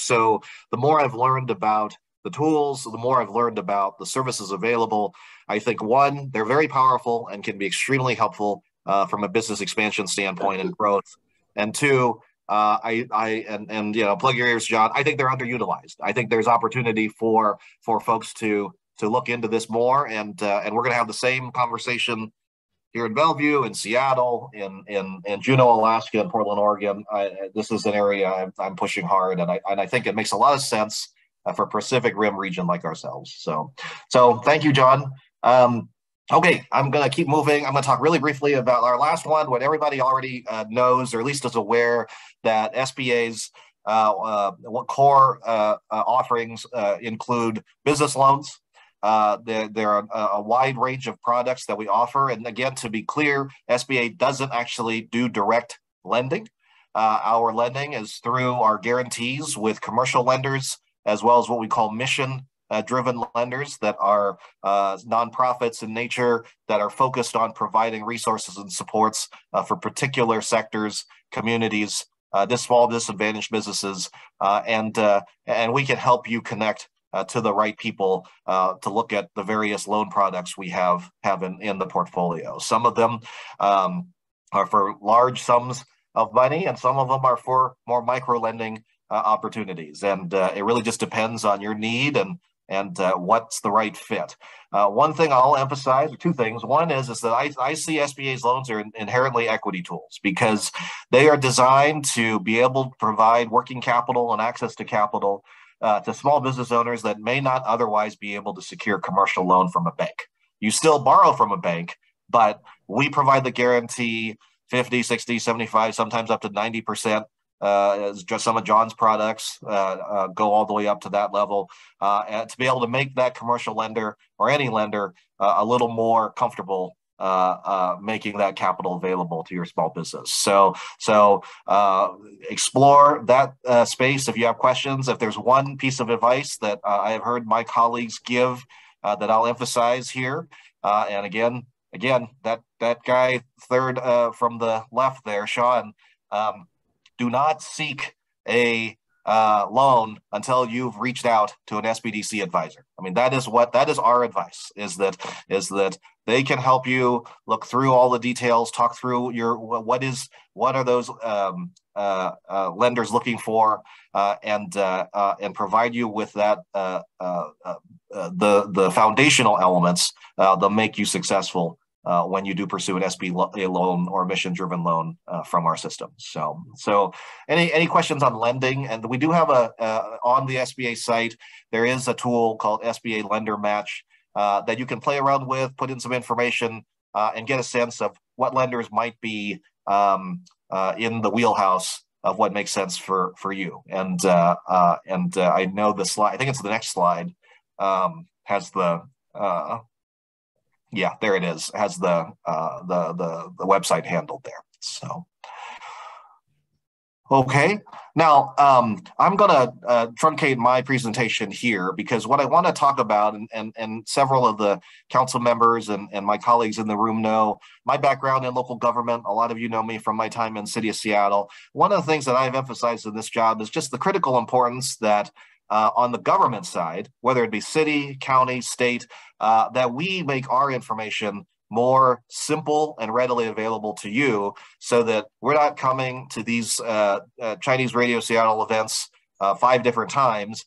the more I've learned about the tools, the more I've learned about the services available. I think one, they're very powerful and can be extremely helpful from a business expansion standpoint and growth. And two, plug your ears, John. I think they're underutilized. I think there's opportunity for folks to look into this more, and we're going to have the same conversation here in Bellevue, in Seattle, in Juneau, Alaska, and Portland, Oregon. This is an area I'm pushing hard, and I think it makes a lot of sense for a Pacific Rim region like ourselves. So thank you, John. Okay, I'm going to keep moving. I'm going to talk really briefly about our last one, what everybody already knows, or at least is aware, that SBA's core offerings include business loans. There are a wide range of products that we offer. And again, to be clear, SBA doesn't actually do direct lending. Our lending is through our guarantees with commercial lenders, as well as what we call mission-driven lenders that are nonprofits in nature that are focused on providing resources and supports for particular sectors, communities, small disadvantaged businesses, and we can help you connect to the right people to look at the various loan products we have in the portfolio. Some of them are for large sums of money, and some of them are for more micro lending opportunities. And it really just depends on your need and what's the right fit. One thing I'll emphasize, or two things. One is that I see SBA's loans are inherently equity tools because they are designed to be able to provide working capital and access to capital to small business owners that may not otherwise be able to secure commercial loan from a bank. You still borrow from a bank, but we provide the guarantee 50, 60, 75, sometimes up to 90%. Just some of John's products go all the way up to that level, and to be able to make that commercial lender or any lender a little more comfortable making that capital available to your small business. So explore that space if you have questions. If there's one piece of advice that I have heard my colleagues give that I'll emphasize here, and again, that guy third from the left there, Sean, do not seek a loan until you've reached out to an SBDC advisor. I mean, that is our advice, is that they can help you look through all the details, talk through what are those lenders looking for, and provide you with that the foundational elements that make you successful when you do pursue an SBA loan or a mission-driven loan from our system. So any questions on lending? And we do have on the SBA site, there is a tool called SBA Lender Match that you can play around with, put in some information, and get a sense of what lenders might be in the wheelhouse of what makes sense for you. And I know the slide, I think it's the next slide, has the Yeah, there it is. It has the website handled there. So, okay. Now, I'm going to truncate my presentation here because what I want to talk about, and several of the council members and my colleagues in the room know, my background in local government, a lot of you know me from my time in the city of Seattle. One of the things that I've emphasized in this job is just the critical importance that on the government side, whether it be city, county, state, that we make our information more simple and readily available to you so that we're not coming to these Chinese Radio Seattle events 5 different times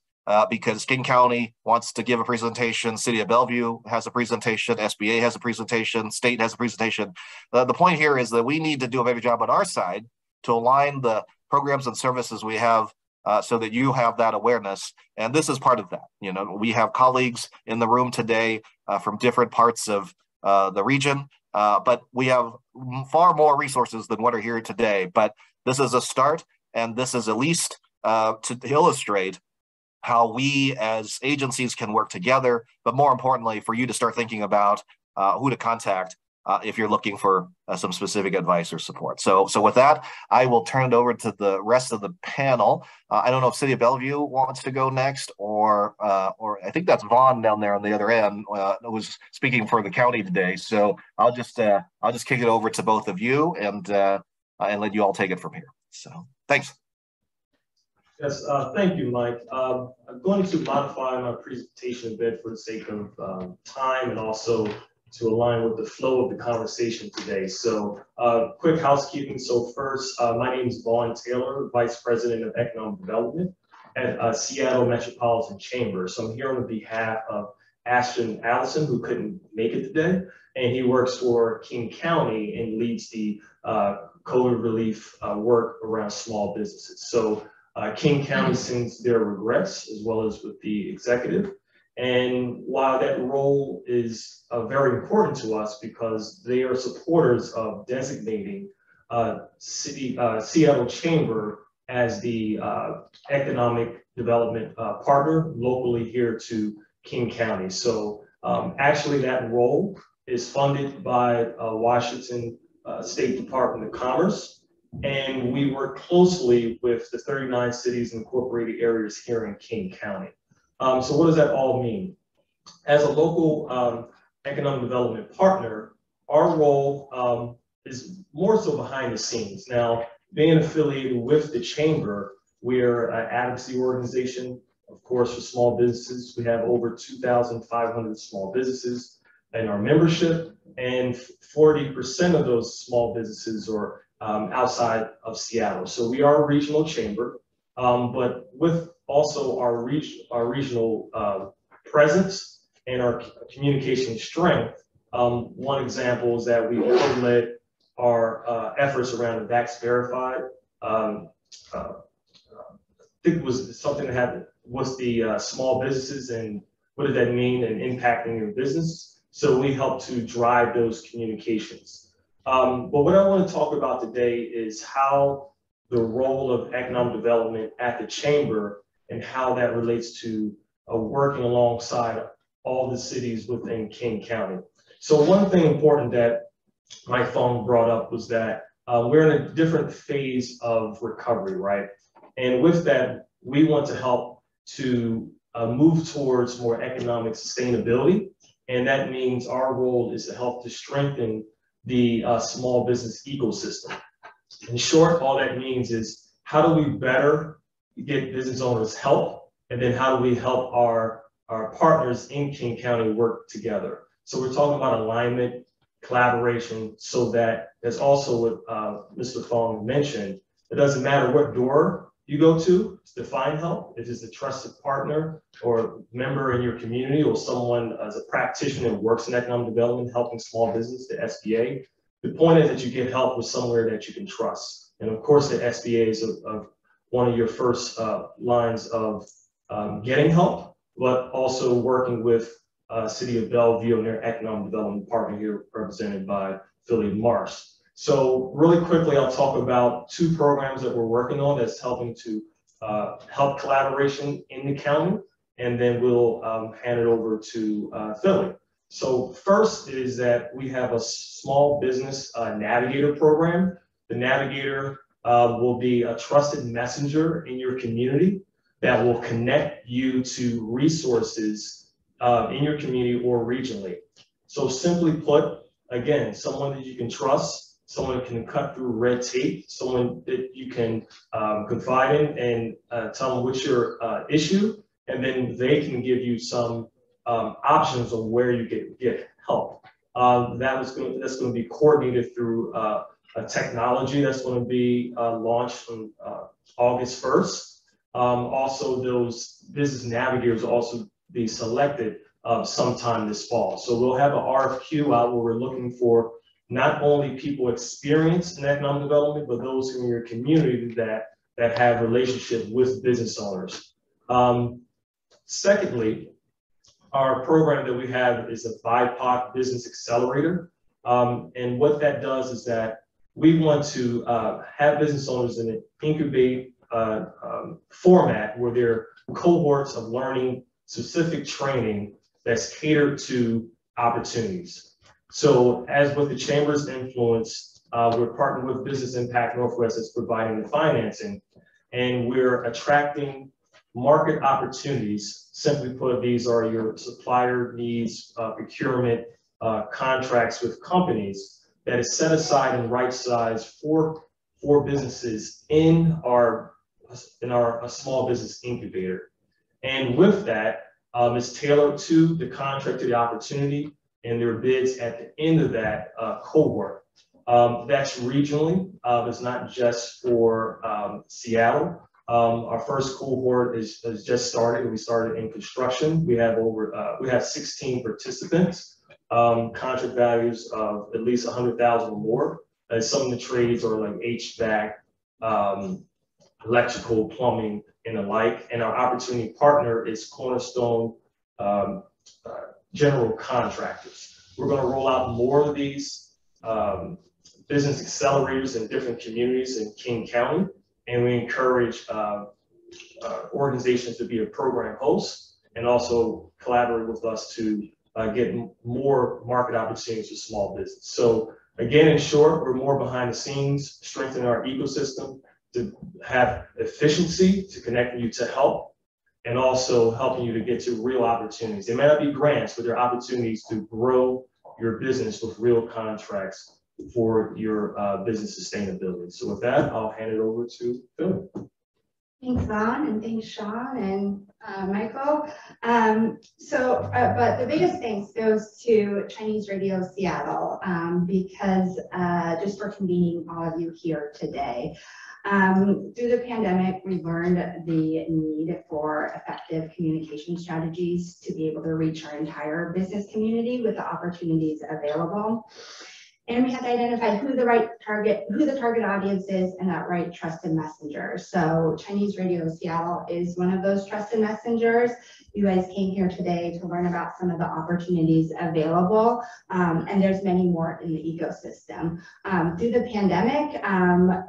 because King County wants to give a presentation, City of Bellevue has a presentation, SBA has a presentation, state has a presentation. The point here is that we need to do a better job on our side to align the programs and services we have so that you have that awareness. And this is part of that. You know, we have colleagues in the room today from different parts of the region, but we have far more resources than what are here today. But this is a start, and this is at least to illustrate how we as agencies can work together, but more importantly, for you to start thinking about who to contact if you're looking for some specific advice or support. So with that, I will turn it over to the rest of the panel. I don't know if City of Bellevue wants to go next, or I think that's Vaughn down there on the other end was speaking for the county today. So I'll just kick it over to both of you and let you all take it from here. So thanks. Yes, thank you, Mike. I'm going to modify my presentation a bit for the sake of time and also to align with the flow of the conversation today. So quick housekeeping. So first, my name is Vaughn Taylor, Vice President of Economic Development at Seattle Metropolitan Chamber. So I'm here on behalf of Ashton Allison, who couldn't make it today, and he works for King County and leads the COVID relief work around small businesses. So King County sends their regrets as well as with the executive. And while that role is very important to us because they are supporters of designating Seattle Chamber as the economic development partner locally here to King County. So actually that role is funded by Washington State Department of Commerce. And we work closely with the 39 cities and incorporated areas here in King County. So what does that all mean? As a local economic development partner, our role is more so behind the scenes. Now, being affiliated with the Chamber, we're an advocacy organization, of course, for small businesses. We have over 2,500 small businesses in our membership, and 40% of those small businesses are outside of Seattle. So we are a regional chamber, but with also our regional presence and our communication strength. One example is that we led our efforts around the Vax Verified. I think it was something that happened with the small businesses and what did that mean in impacting your business. So we help to drive those communications. But what I want to talk about today is how the role of economic development at the Chamber and how that relates to working alongside all the cities within King County. So one thing important that my phone brought up was that we're in a different phase of recovery, right? And with that, we want to help to move towards more economic sustainability. And that means our role is to help to strengthen the small business ecosystem. In short, all that means is how do we better get business owners help, and then how do we help our partners in King County work together? So we're talking about alignment, collaboration, so that there's also what Mr. Fong mentioned. It doesn't matter what door you go to find help, if it's a trusted partner or member in your community or someone as a practitioner who works in economic development, helping small business, the SBA. The point is that you get help with somewhere that you can trust. And of course, the SBA is one of your first lines of getting help, but also working with City of Bellevue and their economic development partner here represented by Philly Marsh. So really quickly, I'll talk about 2 programs that we're working on that's helping to help collaboration in the county, and then we'll hand it over to Philly. So first is that we have a small business navigator program. The navigator will be a trusted messenger in your community that will connect you to resources in your community or regionally. So simply put, again, someone that you can trust, someone that can cut through red tape, someone that you can confide in and tell them what's your issue, and then they can give you some options of where you get help. That's going to be coordinated through a technology that's going to be launched on August 1st. Also, those business navigators will also be selected sometime this fall. So we'll have an RFQ out where we're looking for not only people experienced in economic development, but those in your community that have relationship with business owners. Secondly, our program that we have is a BIPOC Business Accelerator. And what that does is that we want to have business owners in an incubate format where there are cohorts of learning specific training that's catered to opportunities. So as with the Chamber's influence, we're partnering with Business Impact Northwest that's providing the financing, and we're attracting market opportunities. Simply put, these are your supplier needs, procurement, contracts with companies that is set aside and right-sized for businesses in our small business incubator. And with that, it's tailored to the contract, to the opportunity, and their bids at the end of that cohort. That's regionally. It's not just for Seattle. Our first cohort is just started. We started in construction. We have 16 participants. Contract values of at least 100,000 or more. Some of the trades are like HVAC, electrical, plumbing, and the like. And our opportunity partner is Cornerstone General Contractors. We're going to roll out more of these business accelerators in different communities in King County, and we encourage organizations to be a program host and also collaborate with us to get more market opportunities for small business. So again, in short, we're more behind the scenes, strengthening our ecosystem to have efficiency, to connect you to help, and also helping you to get to real opportunities. They may not be grants, but they're opportunities to grow your business with real contracts for your business sustainability. So with that, I'll hand it over to Phil. Thanks, Zahn, and thanks, Sean and Michael. But the biggest thanks goes to Chinese Radio Seattle because just for convening all of you here today. Through the pandemic, we learned the need for effective communication strategies to be able to reach our entire business community with the opportunities available. And we had to identify who the target audience is and that right trusted messenger. So Chinese Radio Seattle is one of those trusted messengers. You guys came here today to learn about some of the opportunities available, and there's many more in the ecosystem. Through the pandemic,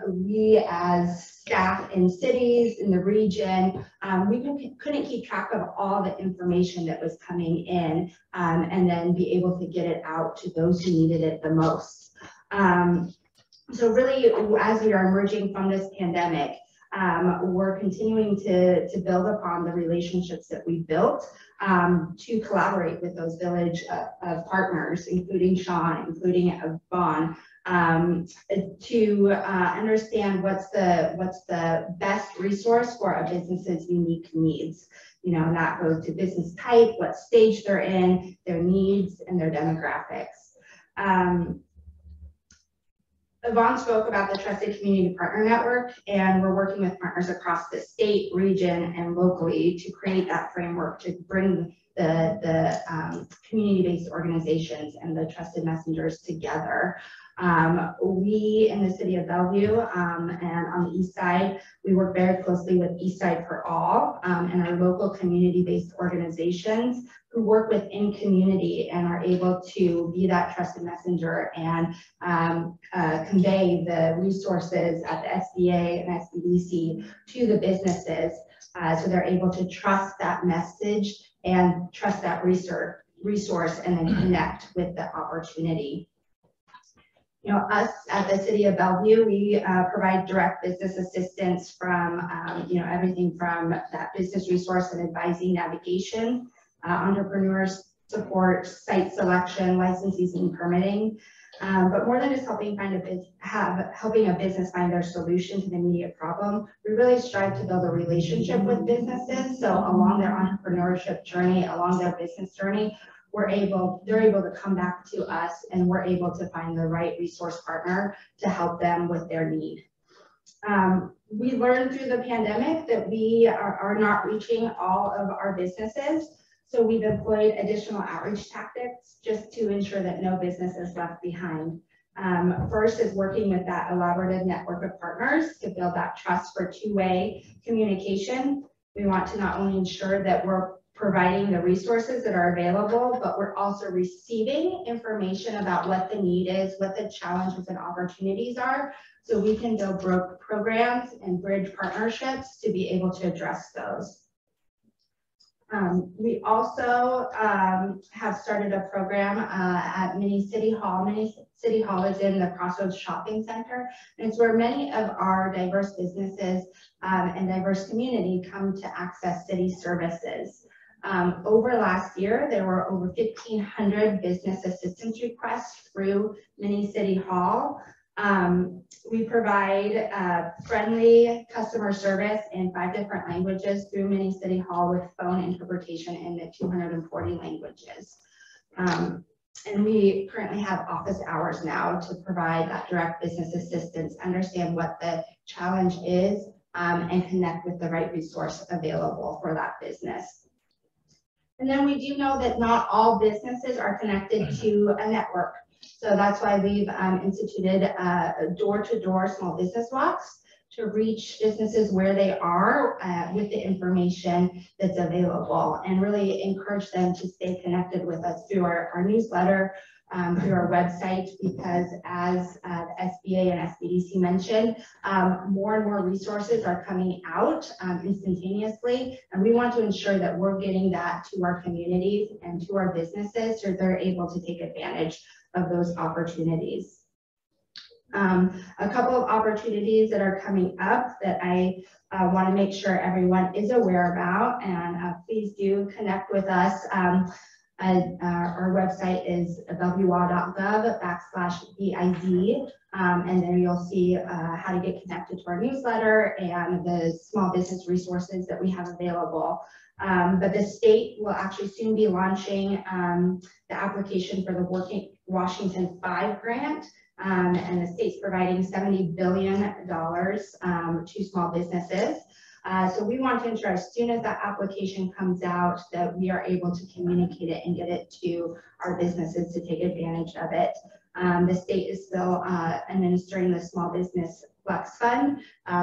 we as staff in cities, in the region, we couldn't keep track of all the information that was coming in and then be able to get it out to those who needed it the most. So really, as we are emerging from this pandemic, we're continuing to build upon the relationships that we built to collaborate with those village of partners, including Sean, including Vaughn, to understand what's the best resource for a business's unique needs. You know, and that goes to business type, what stage they're in, their needs, and their demographics. Vaughn spoke about the Trusted Community Partner Network, and we're working with partners across the state, region, and locally to create that framework to bring the community-based organizations and the trusted messengers together. We in the city of Bellevue and on the east side, we work very closely with East Side for All and our local community-based organizations who work within community and are able to be that trusted messenger and convey the resources at the SBA and SBDC to the businesses so they're able to trust that message and trust that research resource and then connect with the opportunity. You know, us at the City of Bellevue, we provide direct business assistance from, you know, everything from that business resource and advising navigation, entrepreneurs support, site selection, licenses and permitting. But more than just helping helping a business find their solution to the immediate problem, we really strive to build a relationship with businesses. So along their entrepreneurship journey, along their business journey, they're able to come back to us and we're able to find the right resource partner to help them with their need. We learned through the pandemic that we are not reaching all of our businesses. So we've employed additional outreach tactics just to ensure that no business is left behind. First is working with that elaborative network of partners to build that trust for two-way communication. We want to not only ensure that we're providing the resources that are available, but we're also receiving information about what the need is, what the challenges and opportunities are, so we can build programs and bridge partnerships to be able to address those. We also have started a program at Mini City Hall. Mini City Hall is in the Crossroads Shopping Center, and it's where many of our diverse businesses and diverse community come to access city services. Over last year, there were over 1,500 business assistance requests through Mini City Hall. We provide friendly customer service in 5 different languages through Mini City Hall with phone interpretation in the 240 languages. And we currently have office hours now to provide that direct business assistance, understand what the challenge is, and connect with the right resource available for that business. And then we do know that not all businesses are connected to a network. So that's why we've instituted door-to-door small business walks to reach businesses where they are with the information that's available, and really encourage them to stay connected with us through our newsletter, through our website, because as the SBA and SBDC mentioned, more and more resources are coming out instantaneously, and we want to ensure that we're getting that to our communities and to our businesses so they're able to take advantage of those opportunities. A couple of opportunities that are coming up that I want to make sure everyone is aware about, and please do connect with us. Our website is bellevuelaw.gov/BID, and there you'll see how to get connected to our newsletter and the small business resources that we have available. But the state will actually soon be launching the application for the Washington 5 grant, and the state's providing $70 billion to small businesses. So we want to ensure as soon as that application comes out that we are able to communicate it and get it to our businesses to take advantage of it. The state is still administering the Small Business Flex Fund.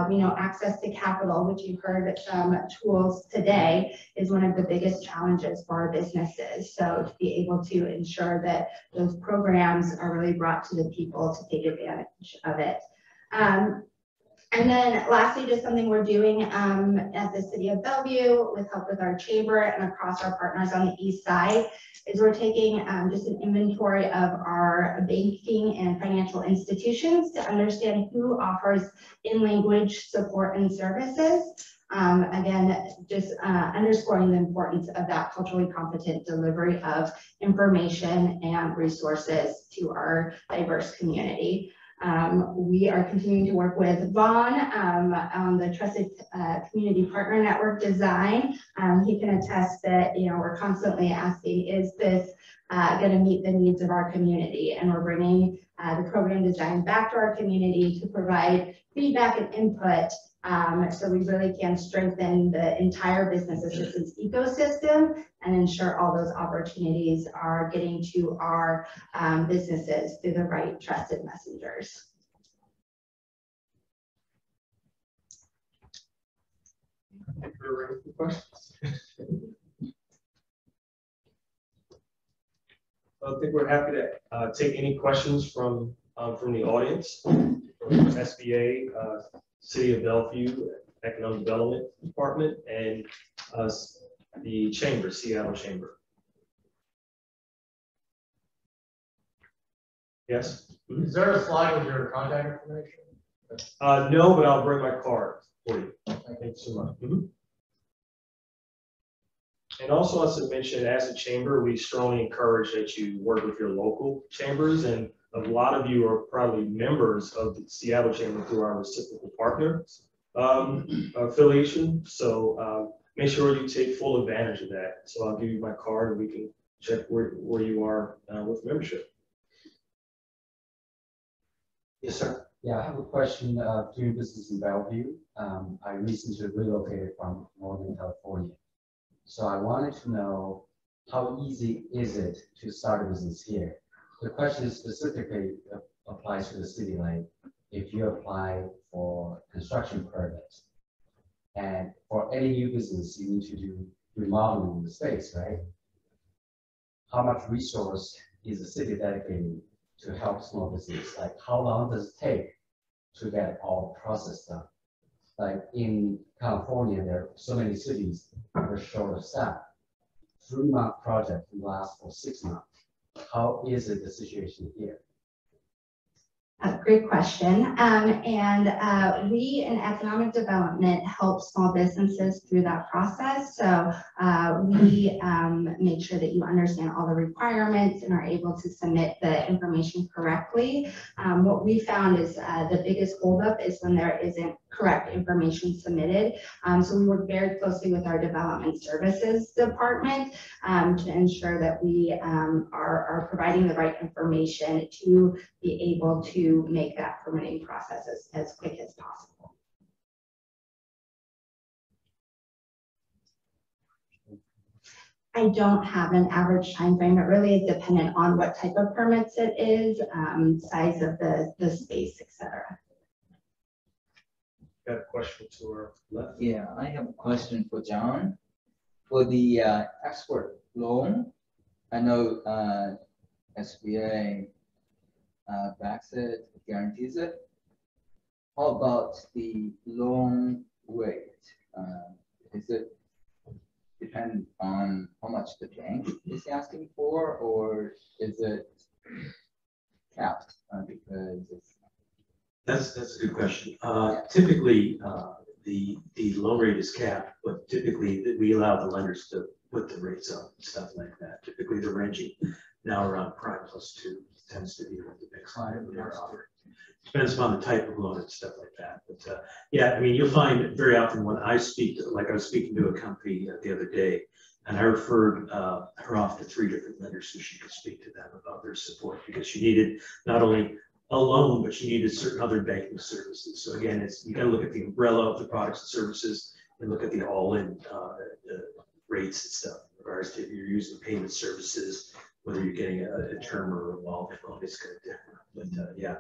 We know access to capital, which you heard some tools today, is one of the biggest challenges for our businesses. So to be able to ensure that those programs are really brought to the people to take advantage of it. And then lastly, just something we're doing at the City of Bellevue with help with our chamber and across our partners on the east side is we're taking just an inventory of our banking and financial institutions to understand who offers in-language support and services. Again, just underscoring the importance of that culturally competent delivery of information and resources to our diverse community. We are continuing to work with Vaughn on the Trusted Community Partner Network design. He can attest that, you know, we're constantly asking, is this going to meet the needs of our community? And we're bringing the program design back to our community to provide feedback and input so we really can strengthen the entire business assistance ecosystem and ensure all those opportunities are getting to our businesses through the right trusted messengers. I think we're ready for questions. I think we're happy to take any questions from the audience, from SBA, City of Bellevue, Economic Development Department, and the Chamber, Seattle Chamber. Yes? Is there a slide with your contact information? No, but I'll bring my card for you. Thank you so much. And also, as I mentioned, as a chamber, we strongly encourage that you work with your local chambers, and a lot of you are probably members of the Seattle Chamber through our reciprocal partners affiliation. So make sure you take full advantage of that. So I'll give you my card and we can check where you are with membership. Yes, sir. Yeah, I have a question. Doing business in Bellevue, I recently relocated from Northern California. So I wanted to know how easy is it to start a business here? The question specifically applies to the city, like if you apply for construction permit, and for any new business, you need to do remodeling the space, right? How much resource is the city dedicating to help small business? Like how long does it take to get all the process done? Like in California, there are so many cities that are short of staff. 3-month project can last for 6 months. How is it the situation here? Great question. We in economic development help small businesses through that process. So we make sure that you understand all the requirements and are able to submit the information correctly. What we found is the biggest holdup is when there isn't correct information submitted. So we work very closely with our development services department to ensure that we are providing the right information to be able to make that permitting process as quick as possible. I don't have an average time frame. It really is dependent on what type of permits it is, size of the space, etc. Got a question to our left? Yeah, I have a question for John. For the export loan, I know SBA backs it, guarantees it. How about the loan rate? Is it depend on how much the bank is asking for, or is it capped because it's... That's a good question. Typically, the loan rate is capped, but typically we allow the lenders to put the rates up and stuff like that. Typically, they're ranging now around prime +2 tends to be what the banks offer. Depends upon the type of loan and stuff like that. But yeah, I mean, you'll find very often when I speak, like I was speaking to a company the other day, and I referred her off to 3 different lenders so she could speak to them about their support, because she needed not only a loan, but she needed certain other banking services. So again, you got to look at the umbrella of the products and services and look at the all-in rates and stuff in regards to if you're using payment services, whether you're getting a term or a revolving loan, it's kind of different. But yeah,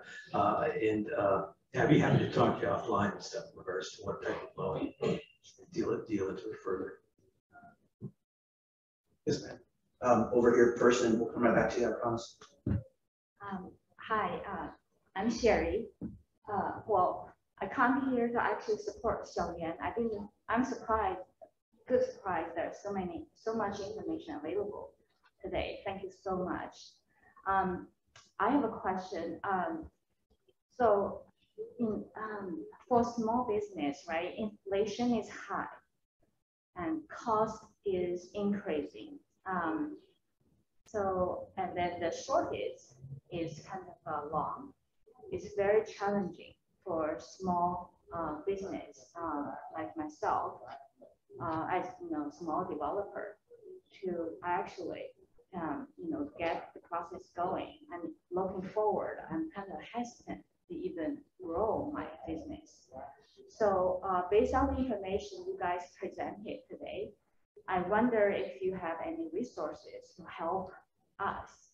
I'd be happy to talk to you offline and stuff in regards to what type of loan, deal into it further. Yes, ma'am. Over here first, and we'll come right back to you, I promise. Hi, I'm Sherry. Well, I come here to actually support Xiaoyuan. I'm surprised, good surprise, there's so much information available today. Thank you so much. I have a question. So for small business, right, inflation is high and cost is increasing. And then the shortage is kind of long. It's very challenging for small business like myself, as small developer, to actually get the process going. And looking forward, I'm kind of hesitant to even grow my business. So based on the information you guys presented today, I wonder if you have any resources to help us,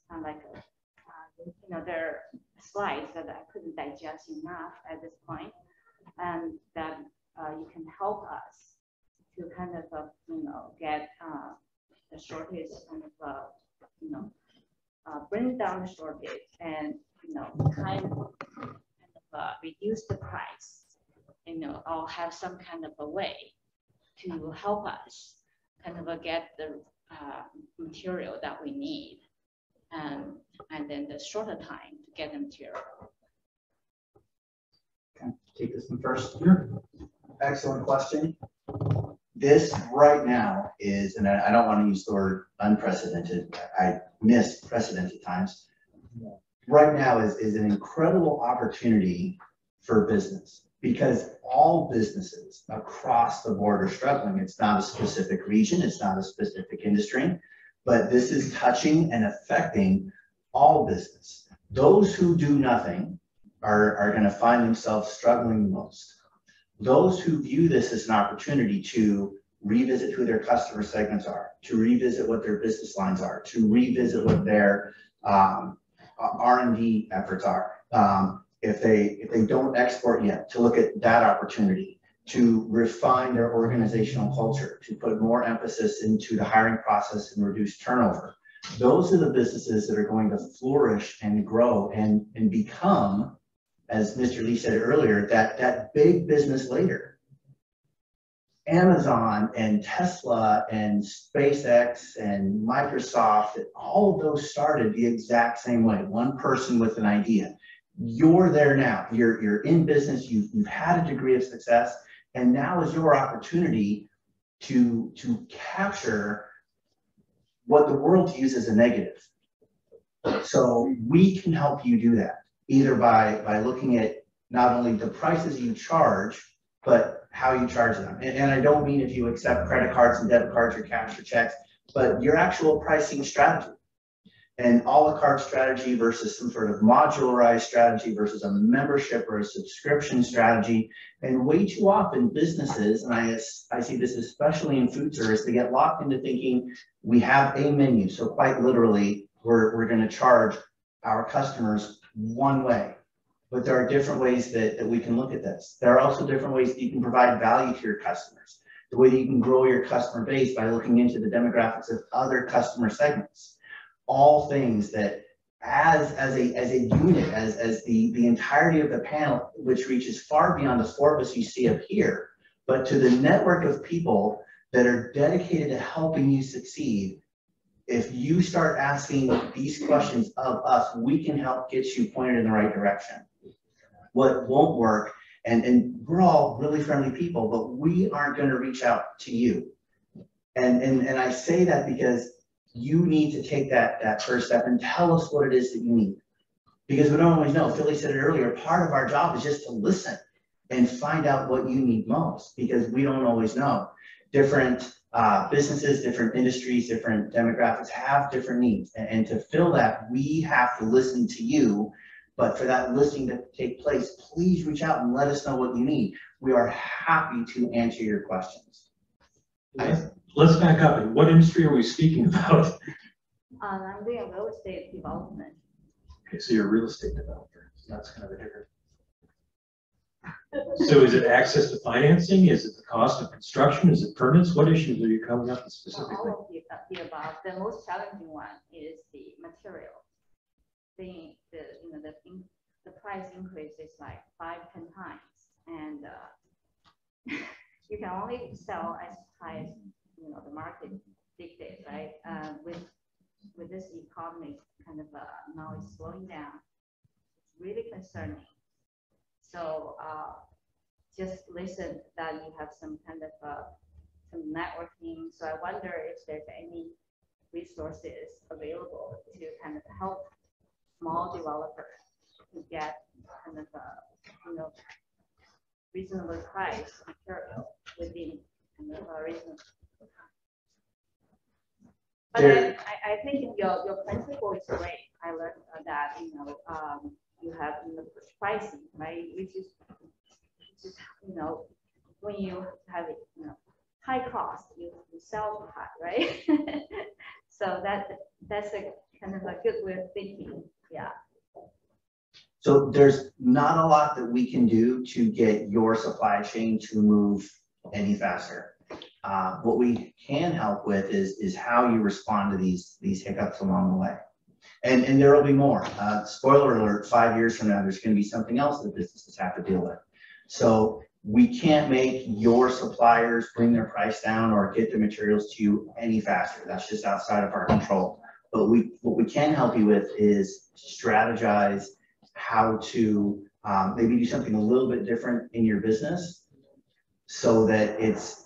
there are slides that I couldn't digest enough at this point, and that you can help us to kind of, get the shortage kind of, bring down the shortage and, kind of reduce the price, or have some kind of a way to help us kind of get the material that we need. and then the shorter time to get the material. Okay, take this one first. Sure. Excellent question. This right now is, and I don't want to use the word unprecedented, I miss precedented times. Right now is an incredible opportunity for business because all businesses across the board are struggling. It's not a specific region, it's not a specific industry, but this is touching and affecting all business. Those who do nothing are going to find themselves struggling the most. Those who view this as an opportunity to revisit who their customer segments are, to revisit what their business lines are, to revisit what their R&D efforts are. If they don't export yet, to look at that opportunity, to refine their organizational culture, to put more emphasis into the hiring process and reduce turnover. Those are the businesses that are going to flourish and grow and become, as Mr. Lee said earlier, that big business later. Amazon and Tesla and SpaceX and Microsoft, all of those started the exact same way. One person with an idea. You're there now. You're in business. You've had a degree of success, and now is your opportunity to capture what the world views as a negative. So we can help you do that, either by looking at not only the prices you charge, but how you charge them. And I don't mean if you accept credit cards and debit cards or cash or checks, but your actual pricing strategy. An a la carte strategy versus some sort of modularized strategy versus a membership or a subscription strategy. And way too often businesses, and I see this especially in food service, they get locked into thinking we have a menu. So quite literally, we're going to charge our customers one way. But there are different ways that we can look at this. There are also different ways that you can provide value to your customers. The way that you can grow your customer base by looking into the demographics of other customer segments. All things that as a unit, as the entirety of the panel, which reaches far beyond the four of us you see up here, but to the network of people that are dedicated to helping you succeed. If you start asking these questions of us, we can help get you pointed in the right direction. What won't work, and we're all really friendly people, but we aren't going to reach out to you. And I say that because you need to take that first step and tell us what it is that you need. Because we don't always know. Philly said it earlier, part of our job is just to listen and find out what you need most, because we don't always know. Different businesses, different industries, different demographics have different needs. And to fill that, we have to listen to you. But for that listening to take place, please reach out and let us know what you need. We are happy to answer your questions. Let's back up. In what industry are we speaking about? I'm doing real estate development. Okay, so you're a real estate developer. So that's kind of a different. So is it access to financing? Is it the cost of construction? Is it permits? What issues are you coming up with specifically? All of the above. The most challenging one is the material. The price increase is like 5-10 times, and you can only sell as high as the market dictates, right? With this economy kind of now it's slowing down, it's really concerning. So just listen that you have some kind of some networking. So I wonder if there's any resources available to kind of help small developers to get kind of reasonable price material within kind of a reasonable. But then I think your principle is great. I learned that you have pricing, right? Which is when you have high cost, you sell high, right? So that's a kind of a good way of thinking. Yeah. So there's not a lot that we can do to get your supply chain to move any faster. What we can help with is how you respond to these hiccups along the way. And there will be more. Spoiler alert, 5 years from now, there's going to be something else that businesses have to deal with. So we can't make your suppliers bring their price down or get the materials to you any faster. That's just outside of our control. But what we can help you with is strategize how to maybe do something a little bit different in your business so that it's,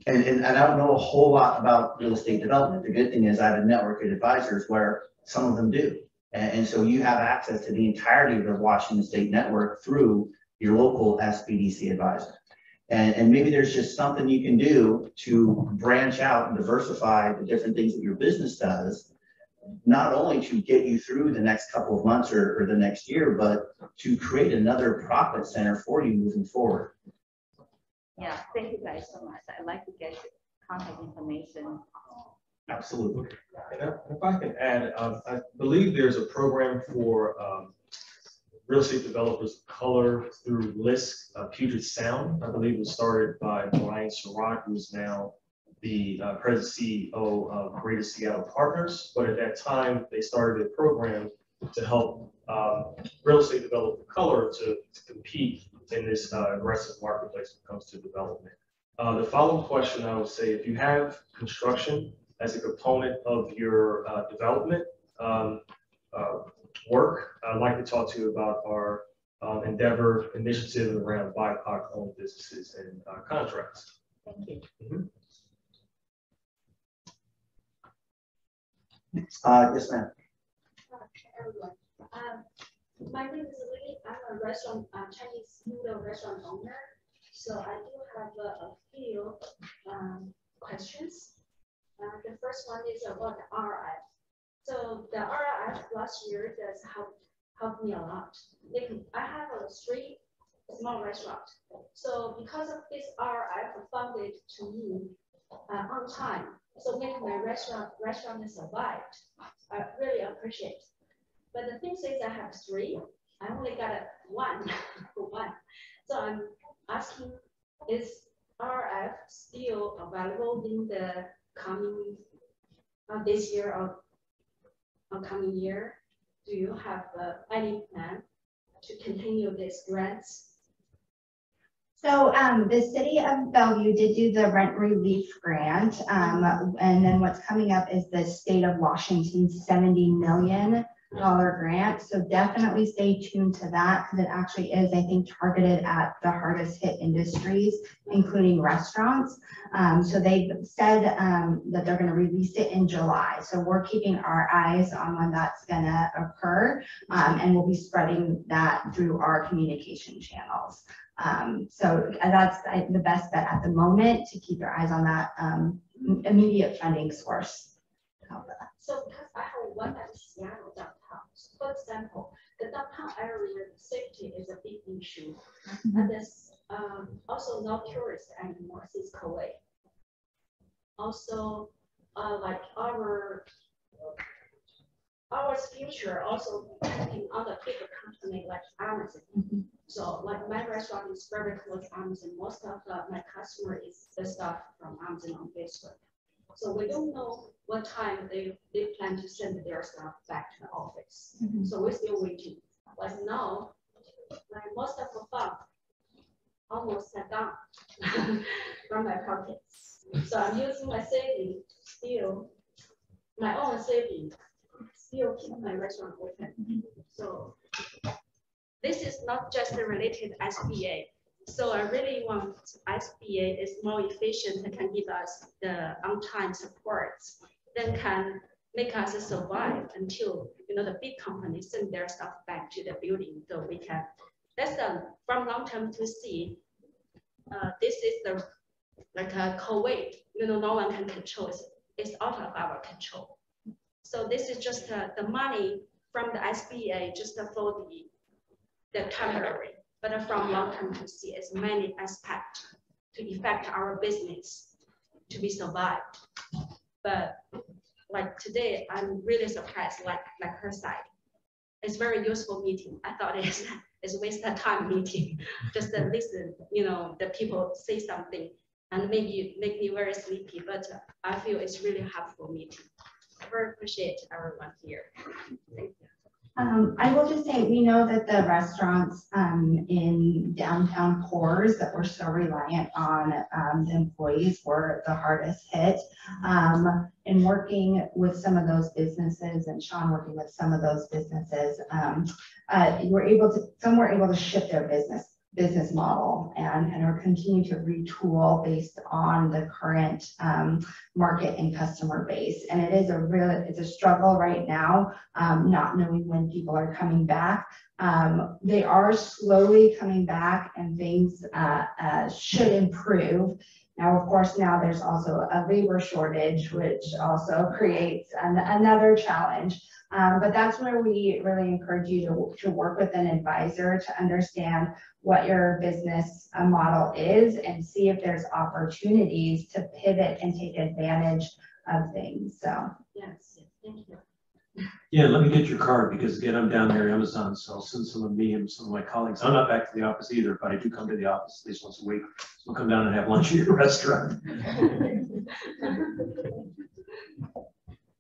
and I don't know a whole lot about real estate development. The good thing is I have a network of advisors where some of them do. And so you have access to the entirety of the Washington State network through your local SBDC advisor. And maybe there's just something you can do to branch out and diversify the different things that your business does, not only to get you through the next couple of months or the next year, but to create another profit center for you moving forward. Yeah, thank you guys so much. I'd like to get contact information. Absolutely. And if I can add, I believe there's a program for real estate developers of color through LISC, Puget Sound. I believe it was started by Brian Surratt, who's now the president CEO of Greater Seattle Partners. But at that time, they started a program to help real estate developers of color to compete in this aggressive marketplace when it comes to development. The follow-up question, I would say, if you have construction as a component of your development work, I'd like to talk to you about our Endeavor initiative around BIPOC-owned businesses and contracts. Thank you. Yes, ma'am. Everyone. My name is Lee. I'm a restaurant, Chinese noodle restaurant owner. So I do have a few questions. The first one is about the RF. So the RF last year does help me a lot. Like I have 3 small restaurants. So because of this RF funded to me on time, so making my restaurant survived. I really appreciate. But the thing is I have 3. I only got 1 for 1. So I'm asking, is RF still available in the coming this year or coming year? Do you have any plan to continue these grants? So the city of Bellevue did do the rent relief grant. And then what's coming up is the state of Washington's $70 million grant. So definitely stay tuned to that because it actually is, I think, targeted at the hardest hit industries, including restaurants. So they've said that they're going to release it in July. So we're keeping our eyes on when that's going to occur. And we'll be spreading that through our communication channels. So that's the best bet at the moment to keep your eyes on that immediate funding source. So because I have one at Seattle downtown. So for example, the downtown area safety is a big issue. And there's also no tourists anymore since COVID. Also, like our future also depending on the bigger company like Amazon. So like my restaurant is very close to Amazon. Most of my customer is the stuff from Amazon on Facebook. So we don't know what time they plan to send their stuff back to the office. So we're still waiting. But now, like most of the fund almost gone from my pockets. So I'm using my savings still, my own savings, still keep my restaurant open. So this is not just related to SBA. So I really want SBA is more efficient and can give us the on-time support, then can make us survive until the big companies send their stuff back to the building, so we can. That's from long term to see. This is the like a COVID. No one can control it. It's out of our control. So this is just the money from the SBA just for the temporary. But from long term to see as many aspects to affect our business to be survived. But like today, I'm really surprised like her side. It's very useful meeting. I thought it's waste of time meeting. Just to listen, the people say something and maybe make me very sleepy, but I feel it's really helpful meeting. I very appreciate everyone here. Thank you. I will just say, we know that the restaurants in downtown cores that were so reliant on the employees were the hardest hit. In working with some of those businesses, and Sean working with some of those businesses, some were able to shift their business model and are continuing to retool based on the current market and customer base. And it is it's a struggle right now, not knowing when people are coming back. They are slowly coming back, and things should improve. Now, of course, now there's also a labor shortage, which also creates another challenge. But that's where we really encourage you to work with an advisor to understand what your business model is and see if there's opportunities to pivot and take advantage of things. So, yes, thank you. Yeah, let me get your card, because again, I'm down there at Amazon, so I'll send some of me and some of my colleagues. I'm not back to the office either, but I do come to the office at least once a week. So we'll come down and have lunch at your restaurant.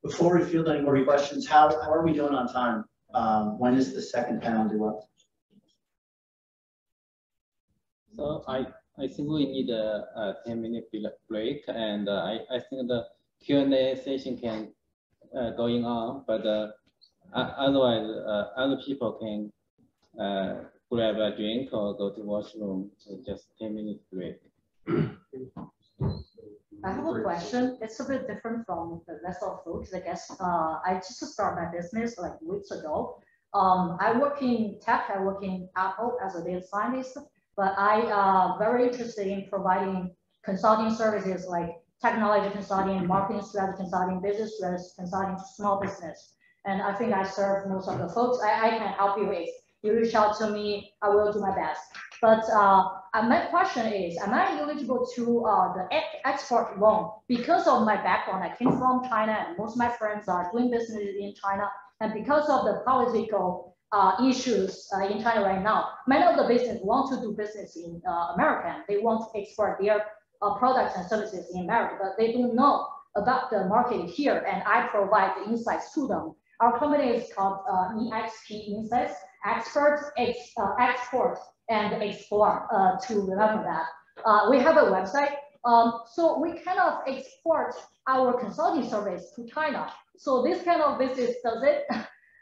Before we field any more questions, how are we doing on time? When is the second panel due up? So I think we need a 10-minute break, and I think the Q&A session can going on, but otherwise other people can grab a drink or go to washroom. So just 10-minute break. I have a question. It's a bit different from the rest of folks. I guess I just started my business like weeks ago. I work in tech. I work in Apple as a data scientist, but I very interested in providing consulting services like technology consulting, marketing strategy consulting, business strategy consulting to small business. And I think I serve most of the folks I can help you with. You reach out to me, I will do my best. But my question is, am I eligible to the export loan? Because of my background, I came from China, and most of my friends are doing business in China. And because of the political issues in China right now, many of the businesses want to do business in America. They want to export their products and services in America, but they don't know about the market here, and I provide the insights to them. Our company is called EXP Insights, Export, and Explore, to remember that. We have a website, so we kind of export our consulting service to China. So this kind of business, does it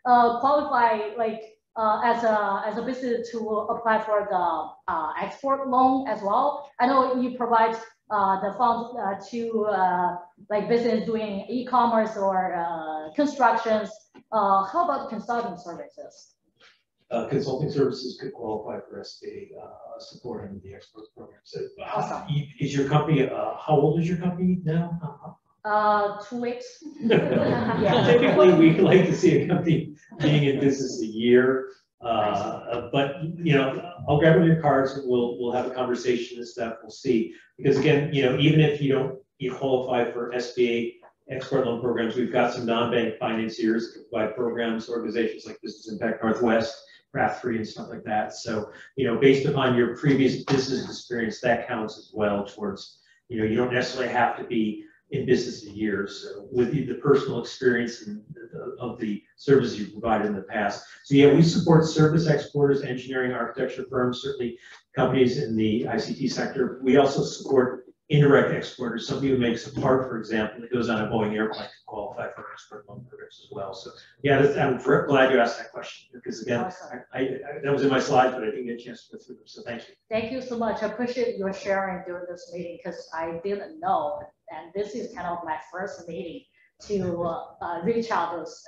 qualify like as a business to apply for the export loan as well? I know you provide the funds to like business doing e-commerce or constructions. How about consulting services? Consulting services could qualify for SBA support under the export program. So, awesome. Is your company? How old is your company now? 2 weeks. Yeah. Typically, we like to see a company being in business a year. But you know, I'll grab one of your cards and we'll have a conversation and stuff. We'll see, because again, you know, even if you qualify for SBA export loan programs, we've got some non-bank financiers that provide programs, organizations like Business Impact Northwest, RAF3, and stuff like that. So, you know, based upon your previous business experience, that counts as well towards, you know, you don't necessarily have to be in business a year. So with the personal experience and of the services you provided in the past. So yeah, we support service exporters, engineering, architecture firms, certainly companies in the ICT sector. We also support indirect exporters. Somebody who makes a part, for example, that goes on a Boeing airplane can qualify for export loan programs as well. So yeah, I'm glad you asked that question, because again, awesome. That was in my slides, but I didn't get a chance to go through them. So thank you. Thank you so much. I appreciate your sharing during this meeting, because I didn't know, and this is kind of my first meeting to reach out those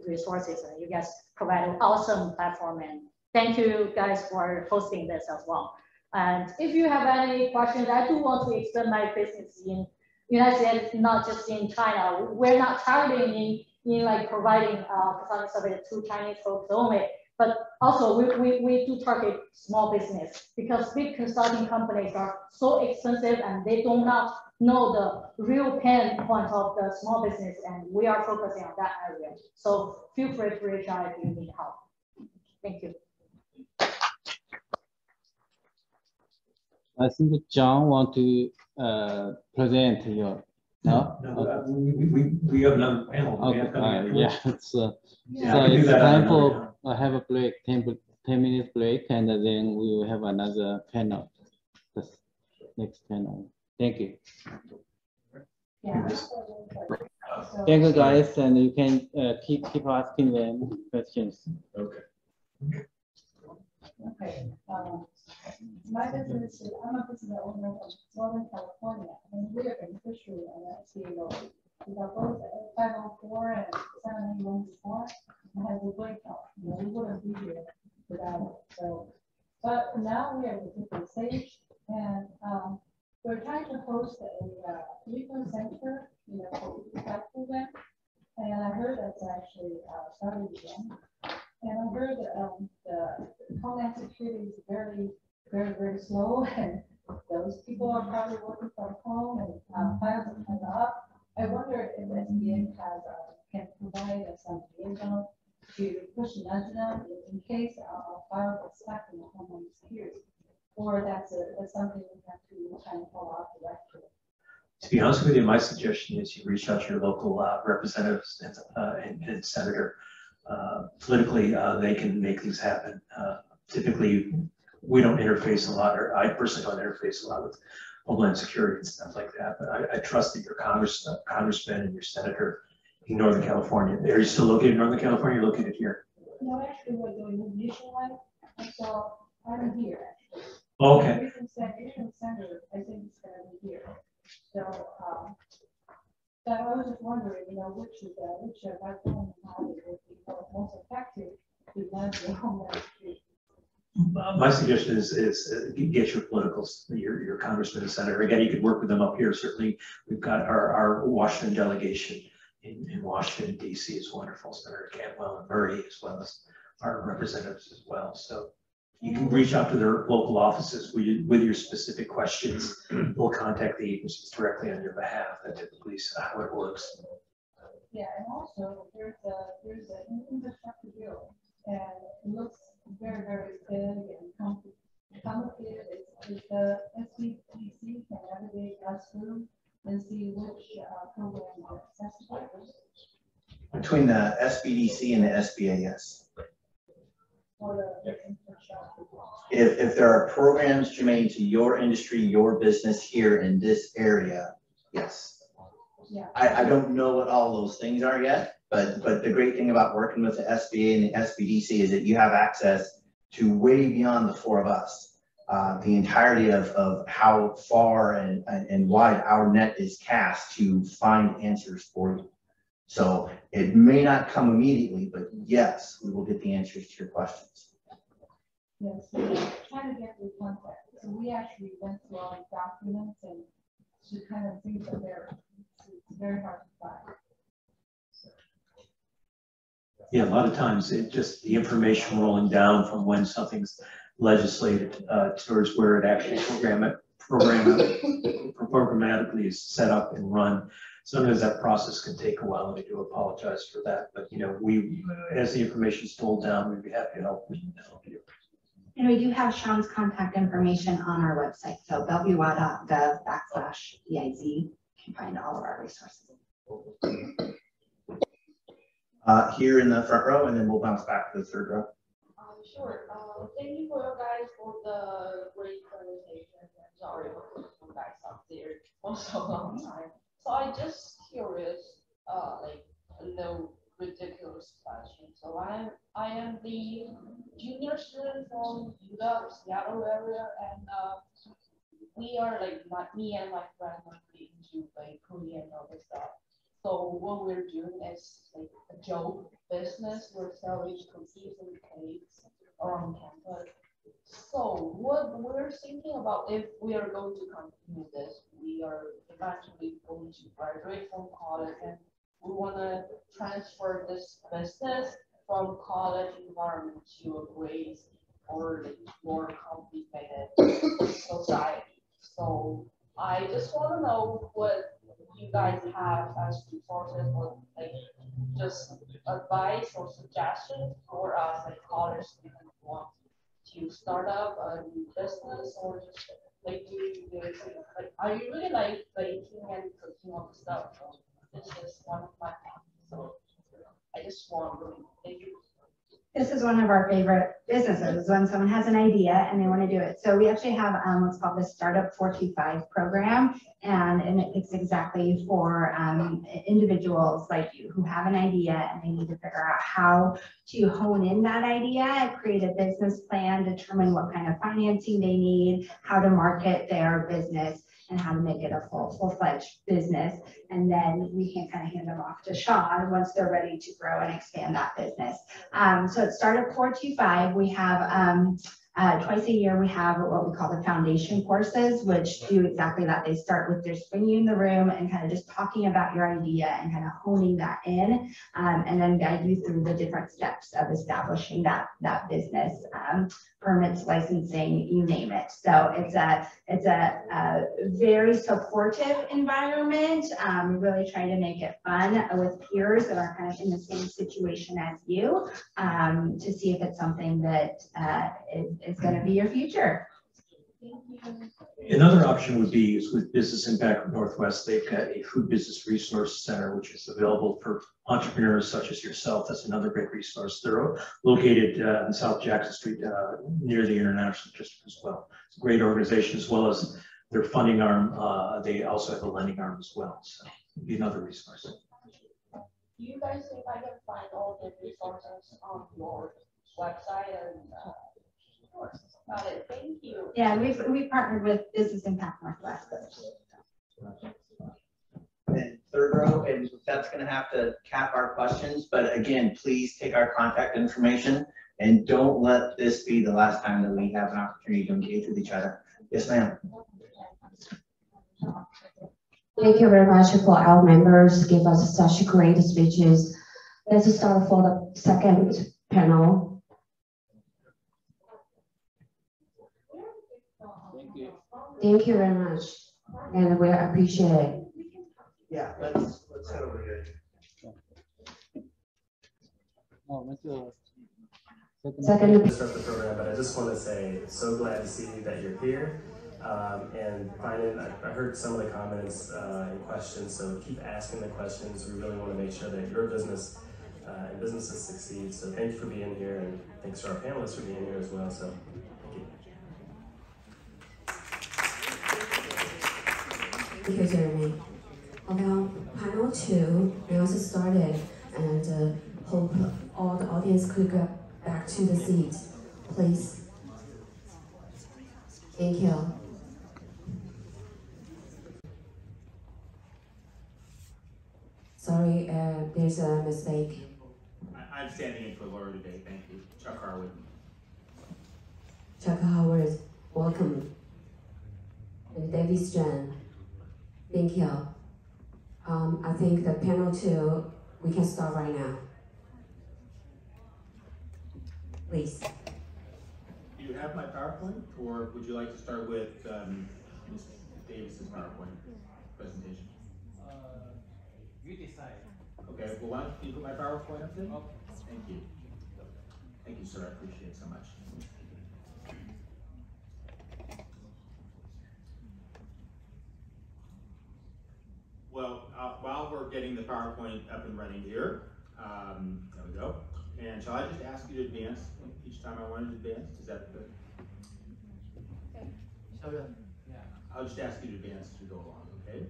resources, and you guys provide an awesome platform, and thank you guys for hosting this as well. And if you have any questions, I do want to expand my business in United States, not just in China. We're not targeting in like providing consulting service to Chinese folks only, but also we do target small business, because big consulting companies are so expensive and they do not know the real pain point of the small business, and we are focusing on that area. So feel free to reach out if you need help. Thank you. I think John want to present your No? We have another panel. Okay, yeah, it's, yeah, so it's time for have a break, 10 minutes break, and then we will have another panel, the next panel. Thank you. Thank you, guys, and you can keep asking them questions. Okay. Okay. My business is, I'm a business owner of Southern California, and we are beneficiary of that SBA loan. We got both 504 and 781 and has a breakout. You know, we wouldn't be here without it. So, but now we are at a different stage, and we're trying to host a treatment center, you know, for that program. And I heard that's actually started again. And I heard the Homeland Security is very slow, and those people are probably working from home and files are kind of up. I wonder if SBA has can provide some liaison to push nudge them in case file gets stuck in the Homeland Security, or that's something we have to kind of follow up directly. To be honest with you, my suggestion is you reach out to your local representatives and senator. Politically, they can make things happen. Typically, we don't interface a lot, or I personally don't interface a lot with Homeland Security and stuff like that. But I trust that your congressman and your senator in Northern California. Are you still located in Northern California? You're located here. No, actually, we're doing nationwide, so I'm here. Oh, okay. Region Center, I think it's going to be here. So, but I was just wondering, you know, which platform would be most effective to manage the Homeland Security. My suggestion is get your politicals, your congressman and senator. Again, you could work with them up here. Certainly, we've got our Washington delegation in Washington, D.C. is wonderful. Senator Cantwell and Murray, as well as our representatives as well. So you can reach out to their local offices with your specific questions. They'll contact the agencies directly on your behalf. That typically is how it works. Yeah, and also there's an infrastructure bill, and it looks very big and complicated. If the SBDC can navigate us through and see which program are accessible. Between the SBDC and the SBA, yes. If there are programs germane to your industry, your business here in this area, yes. Yeah. I don't know what all those things are yet, but the great thing about working with the SBA and the SBDC is that you have access to way beyond the four of us. The entirety of how far and wide our net is cast to find answers for you. So it may not come immediately, but yes, we will get the answers to your questions. Yes, we're trying to get through contact. So we actually went through all the documents and to kind of things are there. It's very hard to find. Yeah, a lot of times it just the information rolling down from when something's legislated towards where it actually programmatically is set up and run. Sometimes that process can take a while, and I do apologize for that. But you know, we as the information is told down, we'd be happy to help you. And we do have Sean's contact information on our website. So bellevue.gov/EIZ. You can find all of our resources. Here in the front row, and then we'll bounce back to the third row. Sure. Thank you for you guys for the great presentation. Sorry for you guys up there for so long time. So I just curious, like no ridiculous question. So I am the junior student from the Seattle area, and we are like me and my friend are really into like Korean and all this stuff. So what we're doing is like a joke business. We're selling cookies and cakes around campus. So what we're thinking about, if we are going to continue this, we are eventually going to graduate from college, and we want to transfer this business from college environment to a great or more complicated society. So I just want to know what you guys have as resources, or like just advice or suggestions for us, like college students who want to start up a new business, or just like do this. Like, are you really like baking and cooking all the stuff? This is one of our favorite businesses, when someone has an idea and they want to do it. So we actually have what's called the Startup 425 program, and it's exactly for individuals like you who have an idea and they need to figure out how to hone in that idea, create a business plan, determine what kind of financing they need, how to market their business, and how to make it a full-fledged business. And then we can kind of hand them off to Sean once they're ready to grow and expand that business. So at Startup 425, we have twice a year, we have what we call the foundation courses, which do exactly that. They start with just bringing you in the room and kind of just talking about your idea and kind of honing that in, and then guide you through the different steps of establishing that business, permits, licensing, you name it. So it's a very supportive environment. Really trying to make it fun with peers that are kind of in the same situation as you, to see if it's something that is going to be your future. Another option would be is with Business Impact Northwest. They've got a food business resource center, which is available for entrepreneurs such as yourself. That's another great resource. They're located in South Jackson Street near the International District as well. It's a great organization, as well as their funding arm. They also have a lending arm as well. So it'd be another resource. Do you guys think I can find all the resources on your website? And got it. Thank you. Yeah, we've partnered with Business Impact Northwest. And third row, and that's going to have to cap our questions. But again, please take our contact information and don't let this be the last time that we have an opportunity to engage with each other. Yes, ma'am. Thank you very much for our members give us such great speeches. Let's start for the second panel. Thank you very much, and we appreciate it. Yeah, let's head over here. Second. Start the program, but I just want to say, so glad to see that you're here. And Brian, I heard some of the comments and questions, so keep asking the questions. We really want to make sure that your business and businesses succeed. So thank you for being here, and thanks to our panelists for being here as well. So thank you. Thank you, Jeremy. Okay, panel 2 now started, and hope all the audience could go back to the seats, please. Thank you. Sorry, there's a mistake. I'm standing in for Laura today. Thank you. Chuck Harwood. Chuck Howard, welcome. And David Zhen, thank you. I think the panel 2, we can start right now. Please. Do you have my PowerPoint, or would you like to start with Ms. Davis's PowerPoint presentation? You decide. Okay, well, why don't you put my PowerPoint up there? Okay. Thank you. Thank you, sir. I appreciate it so much. Well, while we're getting the PowerPoint up and running here, there we go. And shall I just ask you to advance each time I wanted to advance? Is that good? Okay. Xiaoyuan. Yeah. I'll just ask you to advance as we go along, okay?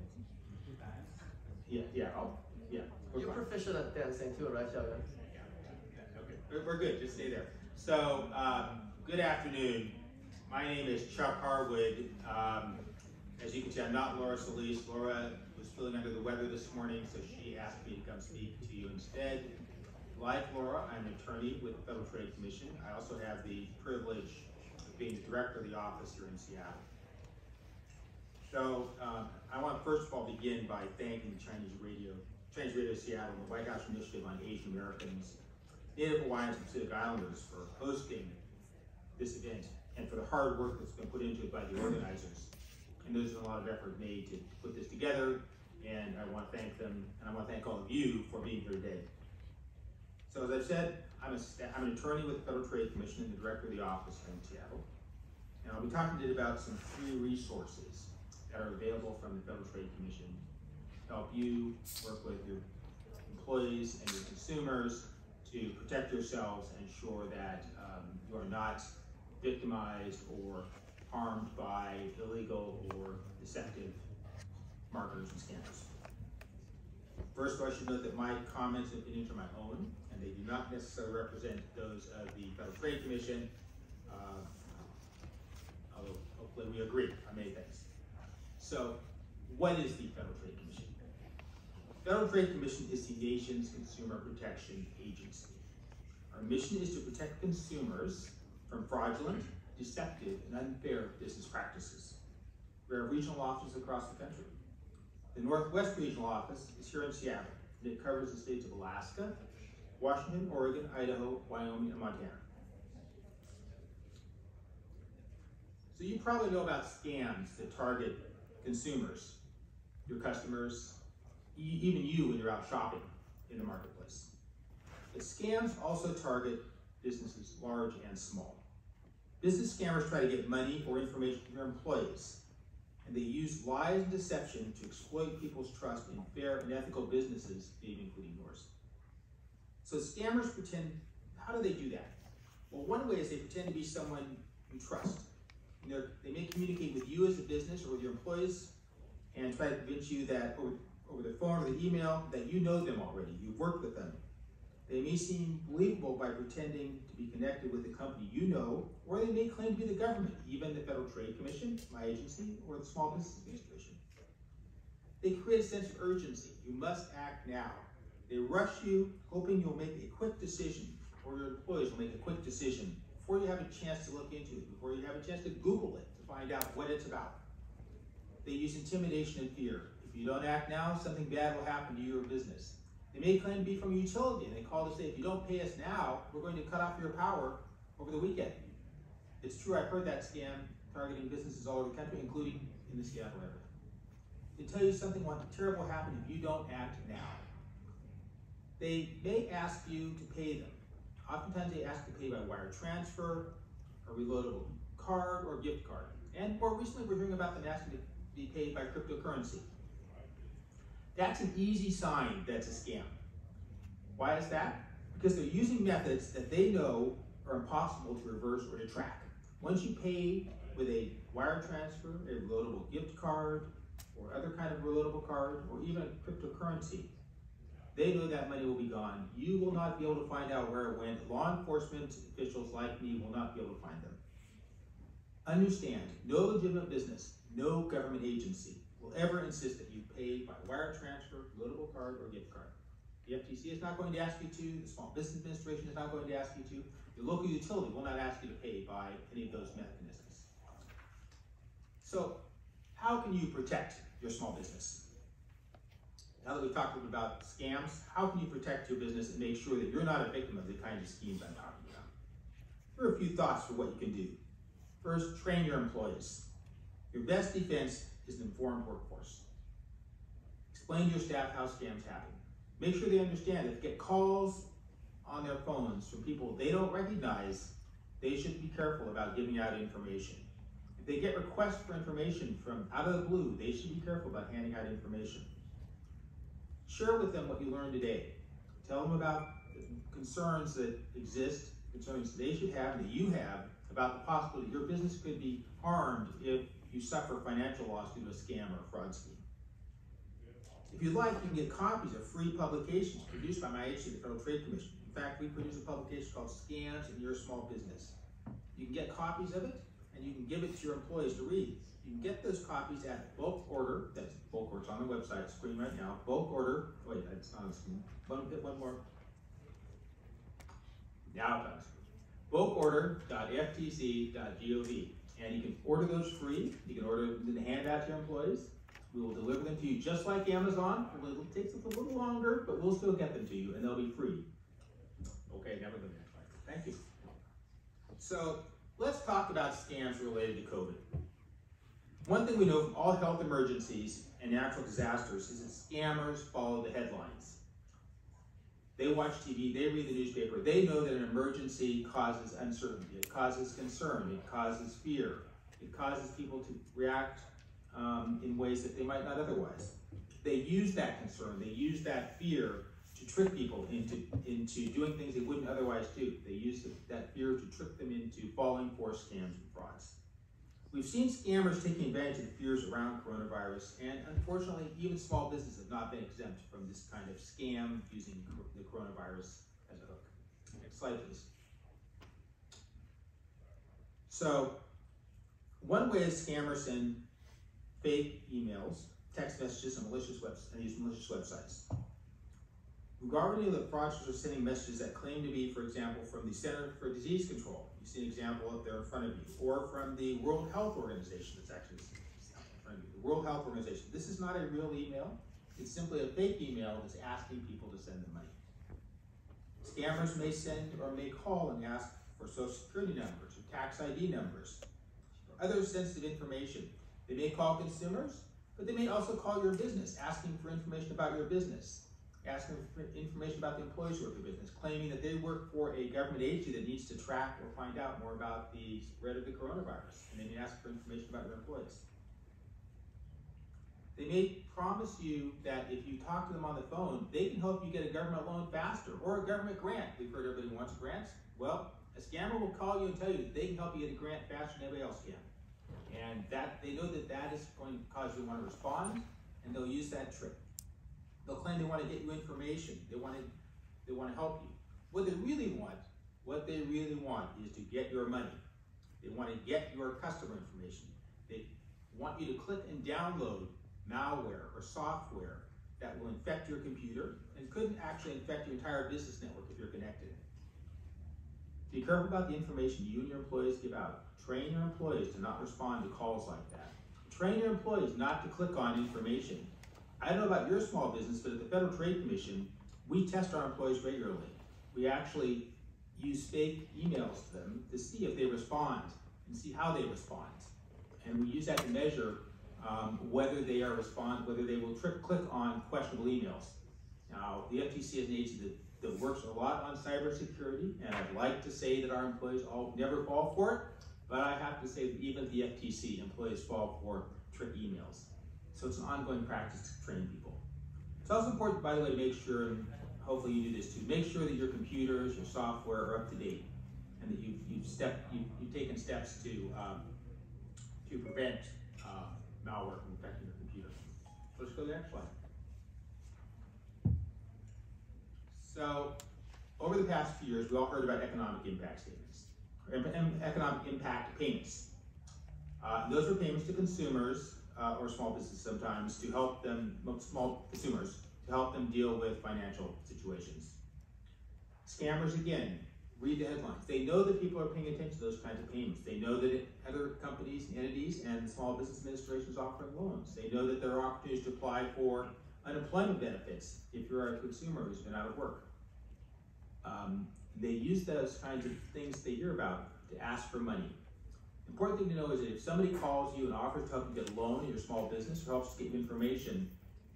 Yeah. Yeah. You're proficient at dancing too, right, Xiaoyuan? Yeah. Okay. We're good. Just stay there. So, good afternoon. My name is Chuck Harwood. As you can see, I'm not Laura Solis. Laura was feeling under the weather this morning, so she asked me to come speak to you instead. Like Laura, I'm an attorney with the Federal Trade Commission. I also have the privilege of being the director of the office here in Seattle. So I want to first of all begin by thanking Chinese Radio Seattle and the White House Initiative on Asian Americans, Native Hawaiians, and Pacific Islanders for hosting this event and for the hard work that's been put into it by the organizers. And there's been a lot of effort made to put this together, and I want to thank them, and I want to thank all of you for being here today. So as I've said, I'm an attorney with the Federal Trade Commission and the director of the office here in Seattle. And I'll be talking today about some free resources that are available from the Federal Trade Commission to help you work with your employees and your consumers to protect yourselves and ensure that you are not victimized or harmed by illegal or deceptive marketers and scammers. First, I should note that my comments and opinions are my own, and they do not necessarily represent those of the Federal Trade Commission, although hopefully we agree on many things. So, what is the Federal Trade Commission? The Federal Trade Commission is the nation's consumer protection agency. Our mission is to protect consumers from fraudulent, deceptive, and unfair business practices. We have regional offices across the country. The Northwest Regional Office is here in Seattle, and it covers the states of Alaska, Washington, Oregon, Idaho, Wyoming, and Montana. So you probably know about scams that target consumers, your customers, even you when you're out shopping in the marketplace. But scams also target businesses large and small. Business scammers try to get money or information from their employees, and they use lies and deception to exploit people's trust in fair and ethical businesses, maybe including yours. So scammers pretend, how do they do that? Well, one way is they pretend to be someone you trust. They may communicate with you as a business or with your employees and try to convince you that over the phone or the email that you know them already, you've worked with them. They may seem believable by pretending to be connected with the company you know, or they may claim to be the government, even the Federal Trade Commission, my agency, or the Small Business Administration. They create a sense of urgency. You must act now. They rush you, hoping you'll make a quick decision, or your employees will make a quick decision before you have a chance to look into it, before you have a chance to Google it to find out what it's about. They use intimidation and fear. If you don't act now, something bad will happen to your business. They may claim to be from a utility, and they call to say, if you don't pay us now, we're going to cut off your power over the weekend. It's true, I've heard that scam targeting businesses all over the country, including in the Seattle area. They tell you something terrible will happen if you don't act now. They may ask you to pay them. Oftentimes they ask to pay by wire transfer, a reloadable card, or gift card. And more recently, we're hearing about them asking to be paid by cryptocurrency. That's an easy sign that's a scam. Why is that? Because they're using methods that they know are impossible to reverse or to track. Once you pay with a wire transfer, a reloadable gift card, or other kind of reloadable card, or even a cryptocurrency, they know that money will be gone. You will not be able to find out where it went. Law enforcement officials like me will not be able to find them. Understand, no legitimate business, no government agency will ever insist that you pay by wire transfer, reloadable card, or gift card. The FTC is not going to ask you to, the Small Business Administration is not going to ask you to, your local utility will not ask you to pay by any of those mechanisms. So, how can you protect your small business? Now that we've talked a little bit about scams, how can you protect your business and make sure that you're not a victim of the kind of schemes I'm talking about? Here are a few thoughts for what you can do. First, train your employees. Your best defense is an informed workforce. Explain to your staff how scams happen. Make sure they understand that if they get calls on their phones from people they don't recognize, they should be careful about giving out information. If they get requests for information from out of the blue, they should be careful about handing out information. Share with them what you learned today. Tell them about the concerns that exist, concerns they should have and that you have about the possibility your business could be harmed if you suffer financial loss due to a scam or a fraud scheme. If you'd like, you can get copies of free publications produced by my agency, the Federal Trade Commission. In fact, we produce a publication called Scams in Your Small Business. You can get copies of it, and you can give it to your employees to read. You can get those copies at bulk order. That's bulk order. It's on the website screen right now. Bulk order. Wait, it's on the screen. One more. Now it's on the screen. Bulkorder.ftc.gov. And you can order those free. You can order them to hand out to your employees. We will deliver them to you just like Amazon. It takes us a little longer, but we'll still get them to you, and they'll be free. Okay, never the next slide. Thank you. So let's talk about scams related to COVID. One thing we know from all health emergencies and natural disasters is that scammers follow the headlines. They watch TV, they read the newspaper, they know that an emergency causes uncertainty, it causes concern, it causes fear, it causes people to react in ways that they might not otherwise. They use that concern, they use that fear to trick people into doing things they wouldn't otherwise do. They use that fear to trick them into falling for scams and frauds. We've seen scammers taking advantage of the fears around coronavirus, and unfortunately, even small businesses have not been exempt from this kind of scam using the coronavirus as a hook. Next slide, please. So, one way is scammers send fake emails, text messages, and use malicious websites. Regarding the fraudsters are sending messages that claim to be, for example, from the Center for Disease Control. You see an example up there in front of you, or from the World Health Organization. That's actually in front of you. The World Health Organization. This is not a real email. It's simply a fake email that's asking people to send them money. Scammers may send or may call and ask for social security numbers or tax ID numbers or other sensitive information. They may call consumers, but they may also call your business, asking for information about your business, asking for information about the employees who work for business, claiming that they work for a government agency that needs to track or find out more about the spread of the coronavirus, and they may ask for information about your employees. They may promise you that if you talk to them on the phone, they can help you get a government loan faster or a government grant. We've heard everybody wants grants. Well, a scammer will call you and tell you that they can help you get a grant faster than anybody else can. And that they know that is going to cause you to want to respond, and they'll use that trick. They'll claim they want to get you information. They want to help you. What they really want is to get your money. They want to get your customer information. They want you to click and download malware or software that will infect your computer and could actually infect your entire business network if you're connected. Be careful about the information you and your employees give out. Train your employees to not respond to calls like that. Train your employees not to click on information. I don't know about your small business, but at the Federal Trade Commission, we test our employees regularly. We actually use fake emails to them to see if they respond and see how they respond. And we use that to measure whether they will click on questionable emails. Now, the FTC is an agency that works a lot on cybersecurity, and I'd like to say that our employees all never fall for it, but I have to say that even at the FTC, employees fall for trick emails. So it's an ongoing practice to train people. It's also important, by the way, to make sure, and hopefully you do this too, make sure that your computers, your software are up to date, and that you've taken steps to prevent malware from infecting your computer. Let's go to the next slide. So, over the past few years, we all heard about economic impact statements, or economic impact payments. Those are payments to consumers or small businesses sometimes to help them, small consumers, to help them deal with financial situations. Scammers, again, read the headlines. They know that people are paying attention to those kinds of payments. They know that other companies and entities and Small Business Administrations offering loans. They know that there are opportunities to apply for unemployment benefits if you're a consumer who's been out of work. They use those kinds of things they hear about to ask for money. The important thing to know is that if somebody calls you and offers to help you get a loan in your small business or helps get you information,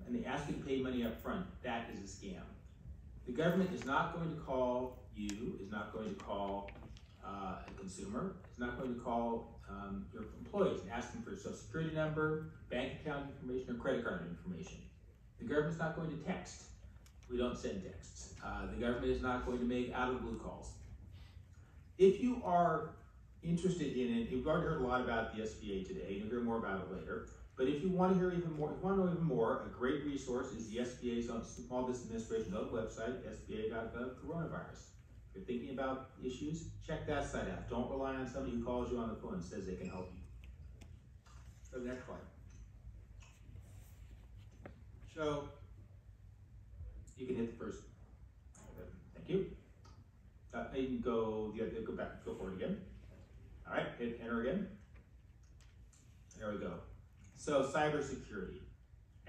and they ask you to pay money up front, that is a scam. The government is not going to call you, is not going to call a consumer, is not going to call your employees and ask them for a social security number, bank account information, or credit card information. The government's not going to text. We don't send texts. The government is not going to make out-of-the-blue calls. If you are interested in it, you've already heard a lot about the SBA today, and you'll hear more about it later. But if you want to hear even more, if you want to know even more, a great resource is the SBA's Small Business Administration's own website, sba.gov coronavirus. If you're thinking about issues, check that site out. Don't rely on somebody who calls you on the phone and says they can help you. Go to the next slide. So, you can hit the first. Thank you. You can go back, go forward again. All right, hit enter again. There we go. So cybersecurity.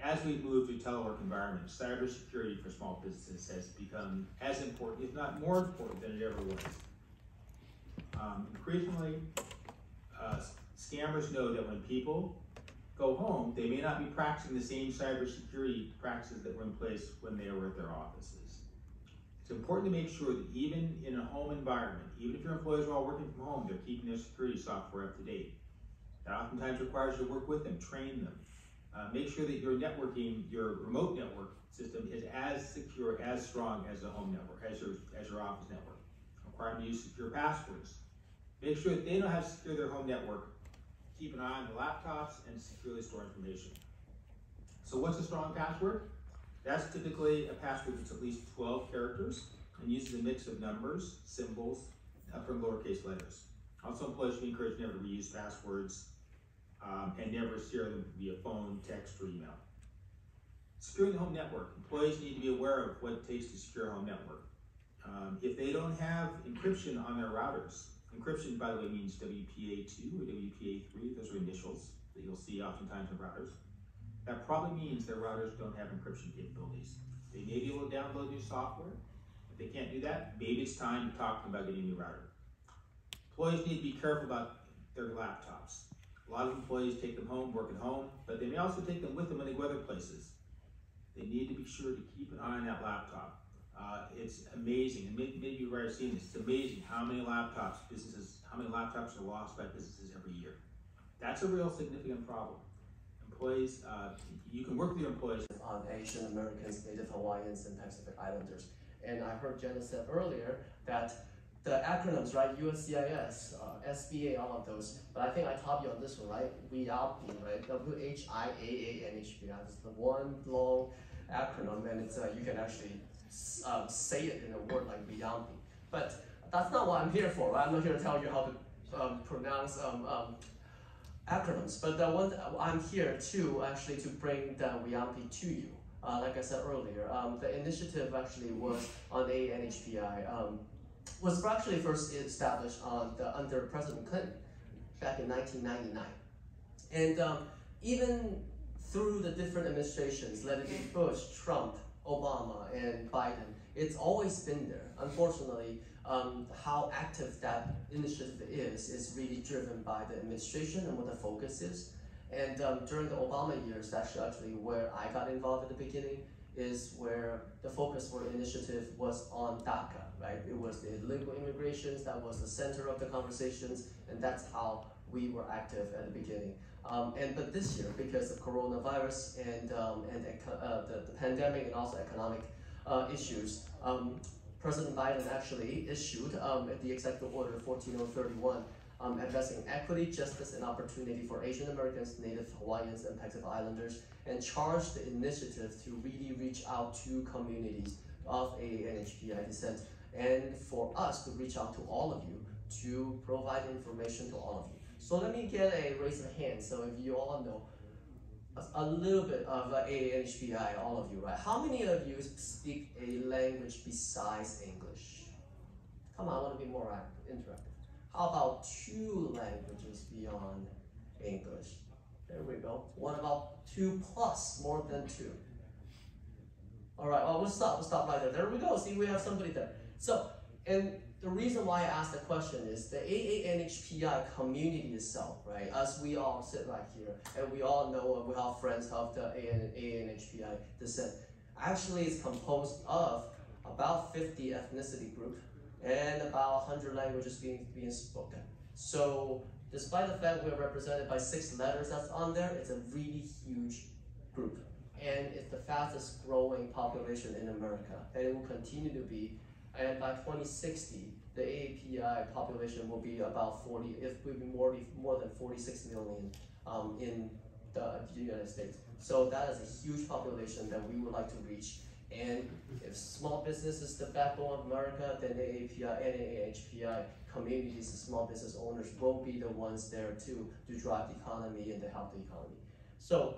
As we've moved to telework environments, cybersecurity for small businesses has become as important, if not more important than it ever was. Increasingly, scammers know that when people go home, they may not be practicing the same cybersecurity practices that were in place when they were at their offices. It's important to make sure that even in a home environment, even if your employees are all working from home, they're keeping their security software up to date. That oftentimes requires you to work with them, train them, Make sure that your networking, your remote network system is as secure, as strong as the home network, as your office network. Require them to use secure passwords. Make sure that they know how to secure their home network. Keep an eye on the laptops and securely store information. So what's a strong password? That's typically a password that's at least 12 characters and uses a mix of numbers, symbols, upper and lowercase letters. Also, employees should be encouraged never to reuse passwords and never share them via phone, text, or email. Securing the home network. Employees need to be aware of what it takes to secure a home network. If they don't have encryption on their routers, encryption, by the way, means WPA2 or WPA3. Those are initials that you'll see oftentimes in routers. That probably means their routers don't have encryption capabilities. They may be able to download new software. If they can't do that, maybe it's time to talk to them about getting a new router. Employees need to be careful about their laptops. A lot of employees take them home, work at home, but they may also take them with them when they go other places. They need to be sure to keep an eye on that laptop. It's amazing, and maybe you've already seen this, it's amazing how many laptops are lost by businesses every year. That's a real significant problem. Employees, you can work with your employees on Asian Americans, Native Hawaiians, and Pacific Islanders. And I heard Janice said earlier that the acronyms, right, USCIS, SBA, all of those, but I think I taught you on this one, right, WIAANHPI, right, WHIAANHPI, it's the one long acronym, and it's, you can actually say it in a word like WIAANHPI. But that's not what I'm here for, right? I'm not here to tell you how to pronounce acronyms, but I'm here to actually to bring the WIAANHPI to you. Like I said earlier, the initiative actually was on AANHPI, was actually first established under President Clinton back in 1999. And even through the different administrations, let it be Bush, Trump, Obama, and Biden, it's always been there. Unfortunately, how active that initiative is really driven by the administration and what the focus is. And during the Obama years, that's actually where I got involved at the beginning, is where the focus for the initiative was on DACA, right? It was the illegal immigrations that was the center of the conversations, and that's how we were active at the beginning. But this year, because of coronavirus and the pandemic and also economic issues, President Biden actually issued the Executive Order 14031, addressing equity, justice, and opportunity for Asian Americans, Native Hawaiians, and Pacific Islanders, and charged the initiative to really reach out to communities of AANHPI descent, and for us to reach out to all of you to provide information to all of you. So let me get a raise of hands, so if you all know a little bit of AANHPI, all of you, right? How many of you speak a language besides English? Come on, I want to be more interactive. How about 2 languages beyond English? There we go. What about 2 plus, more than 2? All right, well, we'll stop right there. There we go. See, we have somebody there. So, and the reason why I asked the question is the AANHPI community itself, right? As we all sit right here, and we all know we have friends of the AANHPI descent, actually is composed of about 50 ethnicity groups and about 100 languages being spoken. So despite the fact we're represented by 6 letters that's on there, it's a really huge group. And it's the fastest growing population in America, and it will continue to be. And by 2060, the AAPI population will be about more than 46 million in the United States. So that is a huge population that we would like to reach. And if small business is the backbone of America, then AAPI and AANHPI communities and small business owners will be the ones there to drive the economy and to help the economy. So,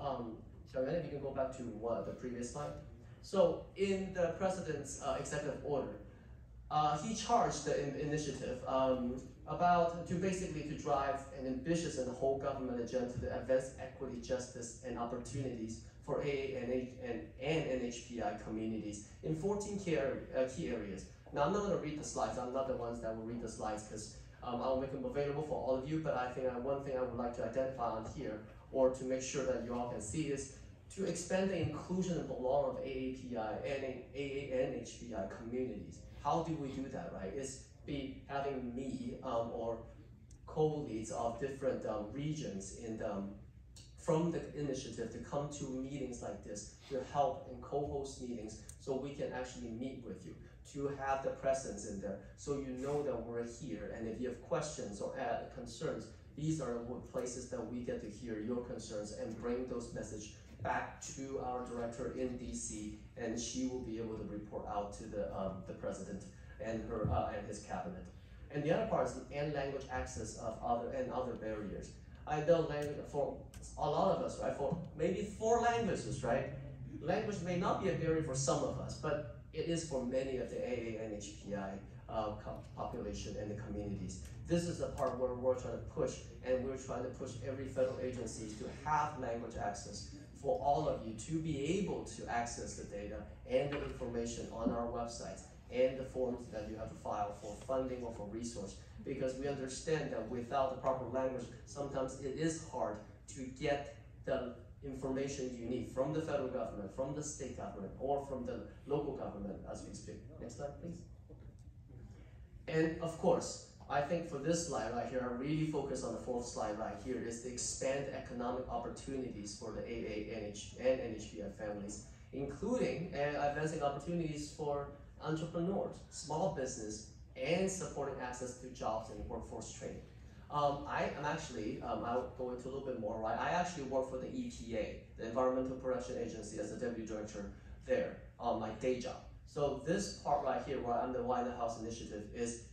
Xiaoyuan, if you can go back to the previous slide. So in the president's executive order, he charged the initiative to basically drive an ambitious and whole government agenda to advance equity, justice, and opportunities for AA and NHPI communities in 14 key areas. Now, I'm not going to read the slides. I'm not the ones that will read the slides because I'll make them available for all of you, but I think one thing I would like to identify on here, or to make sure that you all can see, is to expand the inclusion and belonging of AAPI and AANHPI communities. How do we do that, right? It's having me or co-leads of different regions in from the initiative to come to meetings like this, to help and co-host meetings so we can actually meet with you, to have the presence in there so you know that we're here. And if you have questions or concerns, these are the places that we get to hear your concerns and bring those messages back to our director in DC, and she will be able to report out to the president and her and his cabinet. And the other part is language access of other barriers. I know language for a lot of us, right? For maybe 4 languages, right? Language may not be a barrier for some of us, but it is for many of the AANHPI population and the communities. This is the part where we're trying to push, and we're trying to push every federal agency to have language access for all of you to be able to access the data and the information on our websites and the forms that you have to file for funding or for resource, because we understand that without the proper language, sometimes it is hard to get the information you need from the federal government, from the state government, or from the local government as we speak. Next slide, please. And of course, I think for this slide right here, I really focus on the 4th slide right here, is to expand economic opportunities for the AANH and NHPI families, including advancing opportunities for entrepreneurs, small business, and supporting access to jobs and workforce training. I am actually, I'll go into a little bit more, right? I actually work for the EPA, the Environmental Protection Agency, as the deputy director there on my day job. So this part right here, where I'm the White House Initiative, is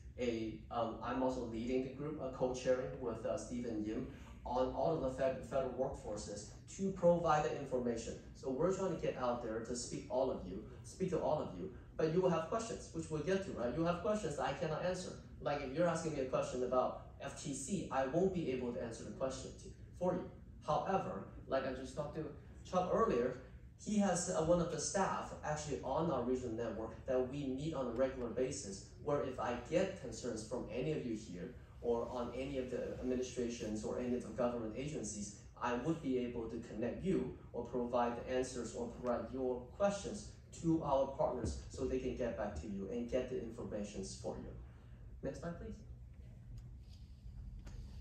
I'm also leading the group, co-chairing with Stephen Yim on all of the federal workforces to provide the information. So we're trying to get out there to speak to all of you, but you will have questions, which we'll get to, right? You have questions that I cannot answer. Like if you're asking me a question about FTC, I won't be able to answer the question for you. However, like I just talked to Chuck earlier, he has one of the staff actually on our regional network that we meet on a regular basis, where if I get concerns from any of you here or on any of the administrations or any of the government agencies, I would be able to connect you or provide the answers or provide your questions to our partners so they can get back to you and get the information for you. Next slide, please.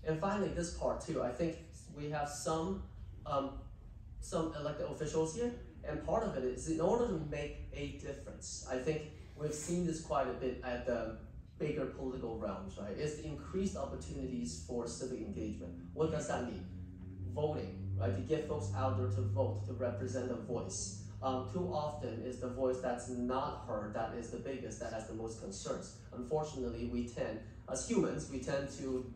And finally, this part too, I think we have some elected officials here, and part of it is in order to make a difference. I think we've seen this quite a bit at the bigger political realms, right? It's increased opportunities for civic engagement. What does that mean? Voting, right? To get folks out there to vote, to represent a voice. Too often is the voice that's not heard that is the biggest, that has the most concerns. Unfortunately, we tend, as humans, we tend to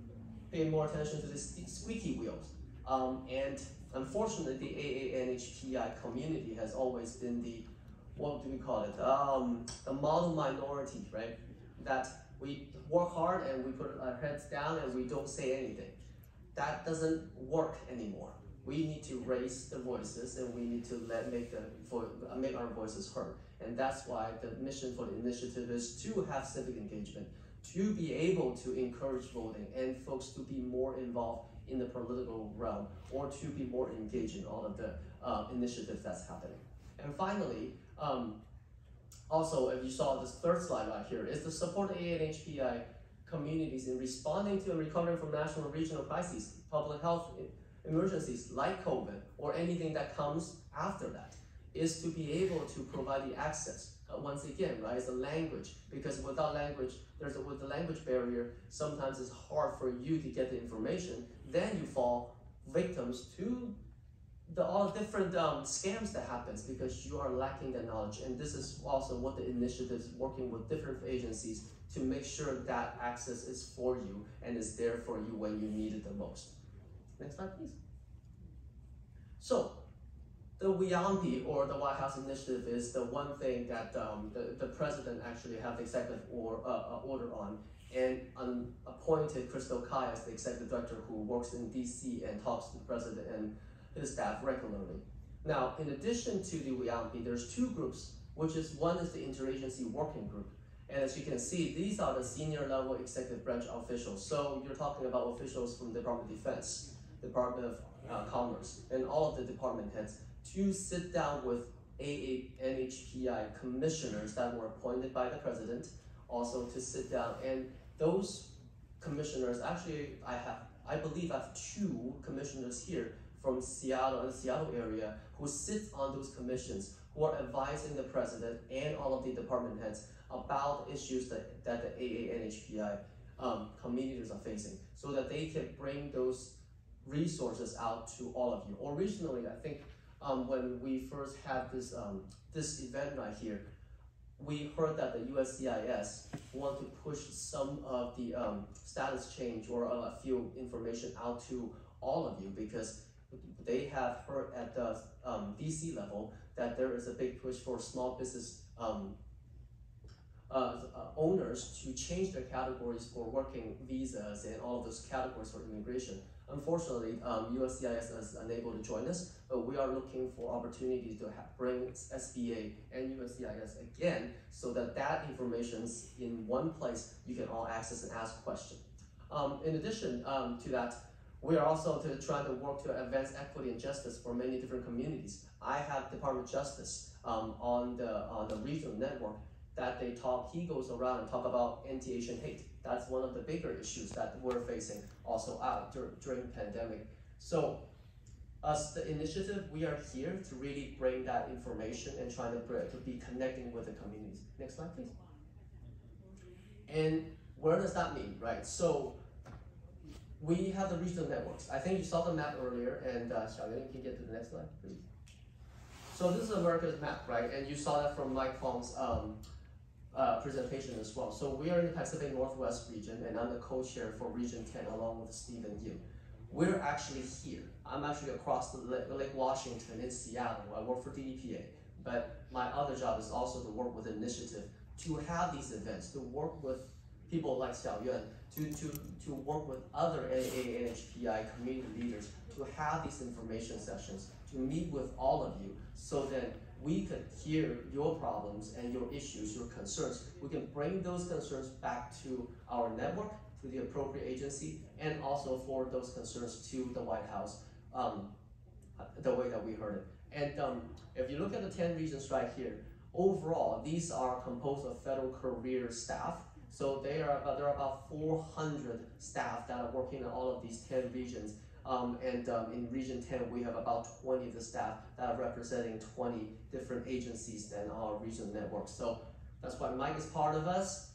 pay more attention to the squeaky wheels. And unfortunately, the AANHPI community has always been the, what do we call it? The model minority, right? That we work hard and we put our heads down and we don't say anything. That doesn't work anymore. We need to raise the voices and we need to make our voices heard. And that's why the mission for the initiative is to have civic engagement, to be able to encourage voting and folks to be more involved in the political realm or to be more engaged in all of the initiatives that's happening. And finally, also, if you saw this 3rd slide right here, is to support AANHPI communities in responding to and recovering from national and regional crises, public health emergencies like COVID, or anything that comes after that, is to be able to provide the access. Once again, right, it's the language, because without language, with the language barrier, sometimes it's hard for you to get the information. Then you fall victims to all different scams that happens because you are lacking the knowledge. And this is also what the initiative is working with different agencies to make sure that access is for you and is there for you when you need it the most. Next slide, please. So, the WIAMPI, or the White House Initiative, is the one thing that the president actually have the executive order on, and appointed Crystal Kai as the executive director who works in DC and talks to the president and his staff regularly. Now, in addition to the WIAMPI, there's 2 groups, which is one is the Interagency Working Group. And as you can see, these are the senior level executive branch officials. So you're talking about officials from the Department of Defense, Department of Commerce, and all of the department heads to sit down with AANHPI commissioners that were appointed by the president, also to sit down. And those commissioners, actually, I believe I have 2 commissioners here from Seattle and the Seattle area who sit on those commissions, who are advising the president and all of the department heads about issues that the AANHPI communities are facing, so that they can bring those resources out to all of you. Originally, I think when we first had this this event right here, we heard that the USCIS want to push some of the status change or a few information out to all of you, because they have heard at the DC level that there is a big push for small business owners to change their categories for working visas and all of those categories for immigration. Unfortunately, USCIS is unable to join us, but we are looking for opportunities to bring SBA and USCIS again, so that that information is in one place you can all access and ask questions. In addition to that, we are also trying to work to advance equity and justice for many different communities. I have Department of Justice on the regional network that he goes around and talk about anti-Asian hate. That's one of the bigger issues that we're facing also out during the pandemic. So as the initiative, we are here to really bring that information and trying to be connecting with the communities. Next slide, please. And where does that mean, right? So we have the regional networks. I think you saw the map earlier, and Xiaoyuan, you can get to the next slide, please. So this is America's map, right? And you saw that from Mike Fong's presentation as well. So we are in the Pacific Northwest region, and I'm the co-chair for Region 10 along with Stephen Yu. We're actually here. I'm actually across the Lake Washington in Seattle. I work for the EPA, but my other job is also to work with the initiative to have these events, to work with people like Xiaoyuan, to work with other AANHPI community leaders, to have these information sessions, to meet with all of you, so that we could hear your problems and your issues, your concerns. We can bring those concerns back to our network, to the appropriate agency, and also forward those concerns to the White House, the way that we heard it. And if you look at the 10 regions right here, overall, these are composed of federal career staff. So there are about 400 staff that are working in all of these 10 regions. In Region 10, we have about 20 of the staff that are representing 20 different agencies in our regional network. So that's why Mike is part of us.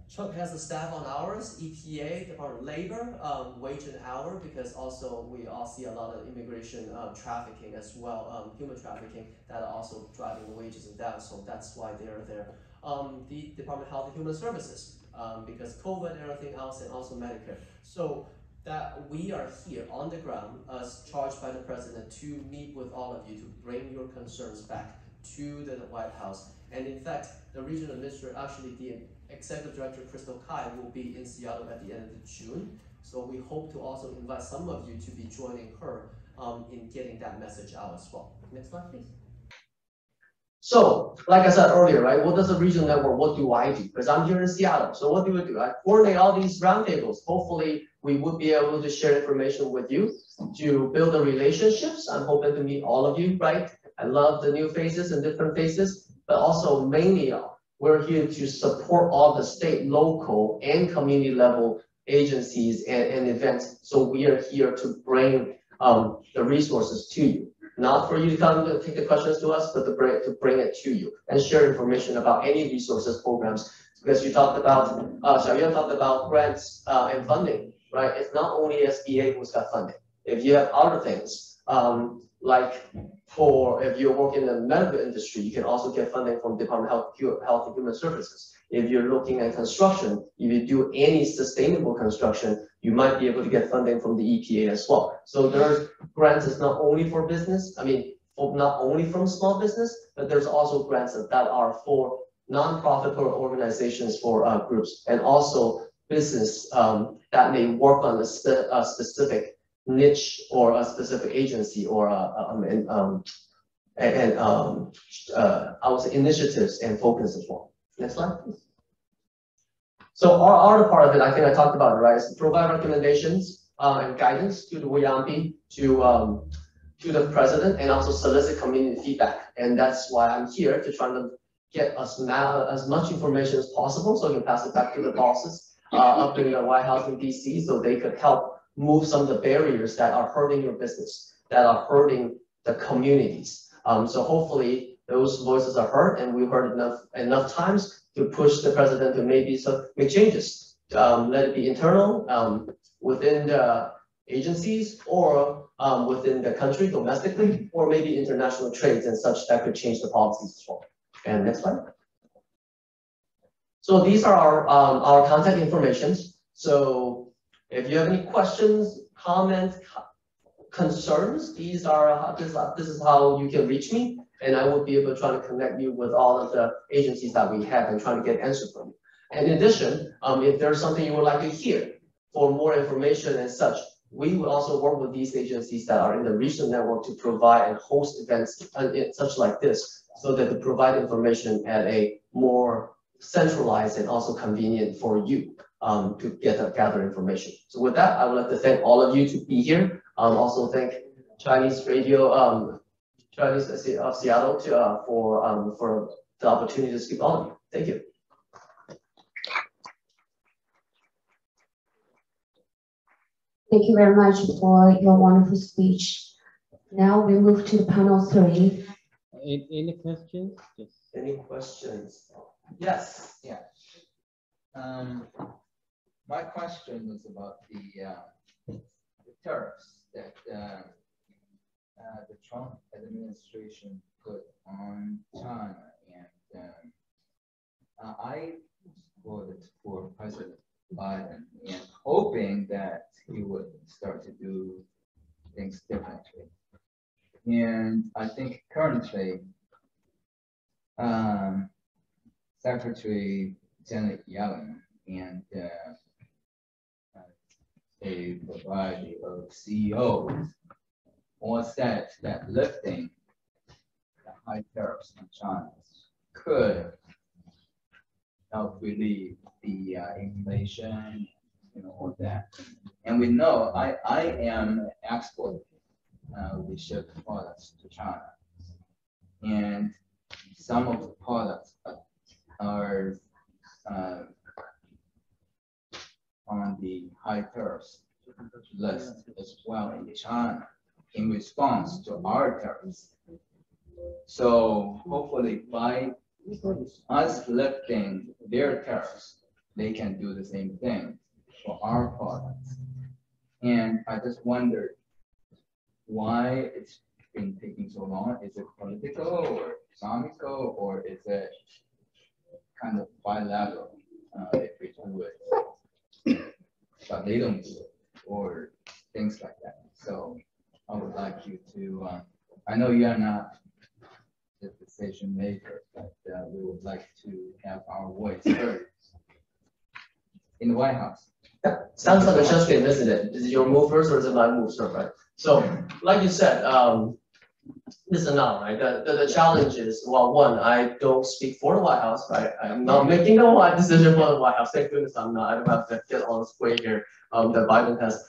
Chuck has a staff on ours, EPA, Department of Labor, wage and hour, because also we all see a lot of immigration trafficking as well, human trafficking, that are also driving the wages down. So that's why they're there. The Department of Health and Human Services, because COVID and everything else, and also Medicare. So that we are here on the ground as charged by the president to meet with all of you to bring your concerns back to the White House. And in fact, the regional administrator, actually the executive director, Crystal Kai, will be in Seattle at the end of June. So we hope to also invite some of you to be joining her in getting that message out as well. Next slide, please. So, like I said earlier, right, what does a regional network, what do I do? Because I'm here in Seattle, so what do? I coordinate all these roundtables. Hopefully, we would be able to share information with you to build the relationships. I'm hoping to meet all of you, right? I love the new faces and different faces, but also mainly we're here to support all the state, local, and community level agencies and events. So we are here to bring the resources to you. Not for you to come to take the questions to us, but to bring it to you and share information about any resources programs. Because you talked about, Xiaoyuan talked about grants and funding, right? It's not only SBA who's got funding. If you have other things, like if you're working in the medical industry, you can also get funding from Department of Health and Human Services. If you're looking at construction, if you do any sustainable construction, you might be able to get funding from the EPA as well. So there's grants is not only for business, not only from small business, but there's also grants that are for nonprofit or organizations, for groups, and also business that may work on a specific niche or a specific agency or I would say initiatives and focus as well. Next slide, please. So our other part of it, I think I talked about it, right, is to provide recommendations and guidance to the WIAMPI, to the president, and also solicit community feedback. And that's why I'm here, to try to get as much information as possible, so I can pass it back to the bosses up in the White House in DC, so they could help move some of the barriers that are hurting your business, that are hurting the communities. So hopefully those voices are heard, and we've heard enough times to push the president to maybe make changes. Let it be internal, within the agencies, or within the country domestically, or maybe international trades and such that could change the policies as well. And next slide. So these are our contact information. So if you have any questions, comments, concerns, these are this is how you can reach me, and I will be able to try to connect you with all of the agencies that we have and try to get answers from you. And in addition, if there's something you would like to hear for more information and such, we will also work with these agencies that are in the regional network to provide and host events such like this, so that to provide information at a more centralized and also convenient for you to gather information. So with that, I would like to thank all of you to be here. Also thank Chinese Radio, Chinese of Seattle for the opportunity to speak to all of you. Thank you. Thank you very much for your wonderful speech. Now we move to panel 3. Any questions? Yes. Any questions? Yes. Yeah. My question is about the tariffs that the Trump administration put on China, and I voted for President Biden and hoping that he would start to do things differently. And I think currently, Secretary Janet Yellen and a variety of CEOs all said that lifting the high tariffs on China could help relieve the inflation, all that. And we know I am an exporter. We ship products to China, and some of the products are on the high tariffs list as well in China in response to our tariffs. So hopefully by us lifting their tariffs, they can do the same thing for our products. And I just wondered why it's been taking so long. Is it political or economical, or is it kind of bilateral if we do it, but they don't do it, or things like that? So I would like you to, I know you are not the decision maker, but we would like to have our voice heard in the White House. Sounds like a chess game, isn't it? Is it your move first or is it my move first, right? So, like you said, listen now, right? The challenge is, well, one, I don't speak for the White House, right? I'm not making the decision for the White House. Thank goodness I'm not. I don't have to get all this way here that Biden has.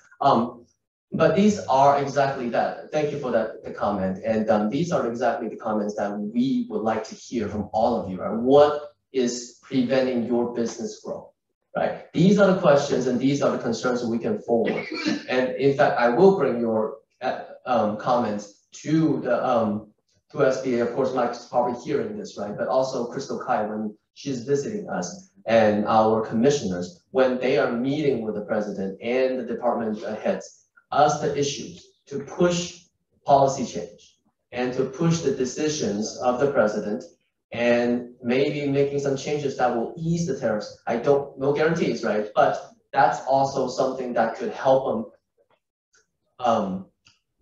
But these are exactly that. Thank you for the comment. And these are exactly the comments that we would like to hear from all of you, right? What is preventing your business growth? Right? These are the questions and these are the concerns that we can forward. And in fact, I will bring your comments to the to SBA. Of course, Mike's probably hearing this, right? But also Crystal Kai when she's visiting us, and our commissioners when they are meeting with the president and the department heads, us the issues to push policy change and to push the decisions of the president, and maybe making some changes that will ease the tariffs. No guarantees, right? But that's also something that could help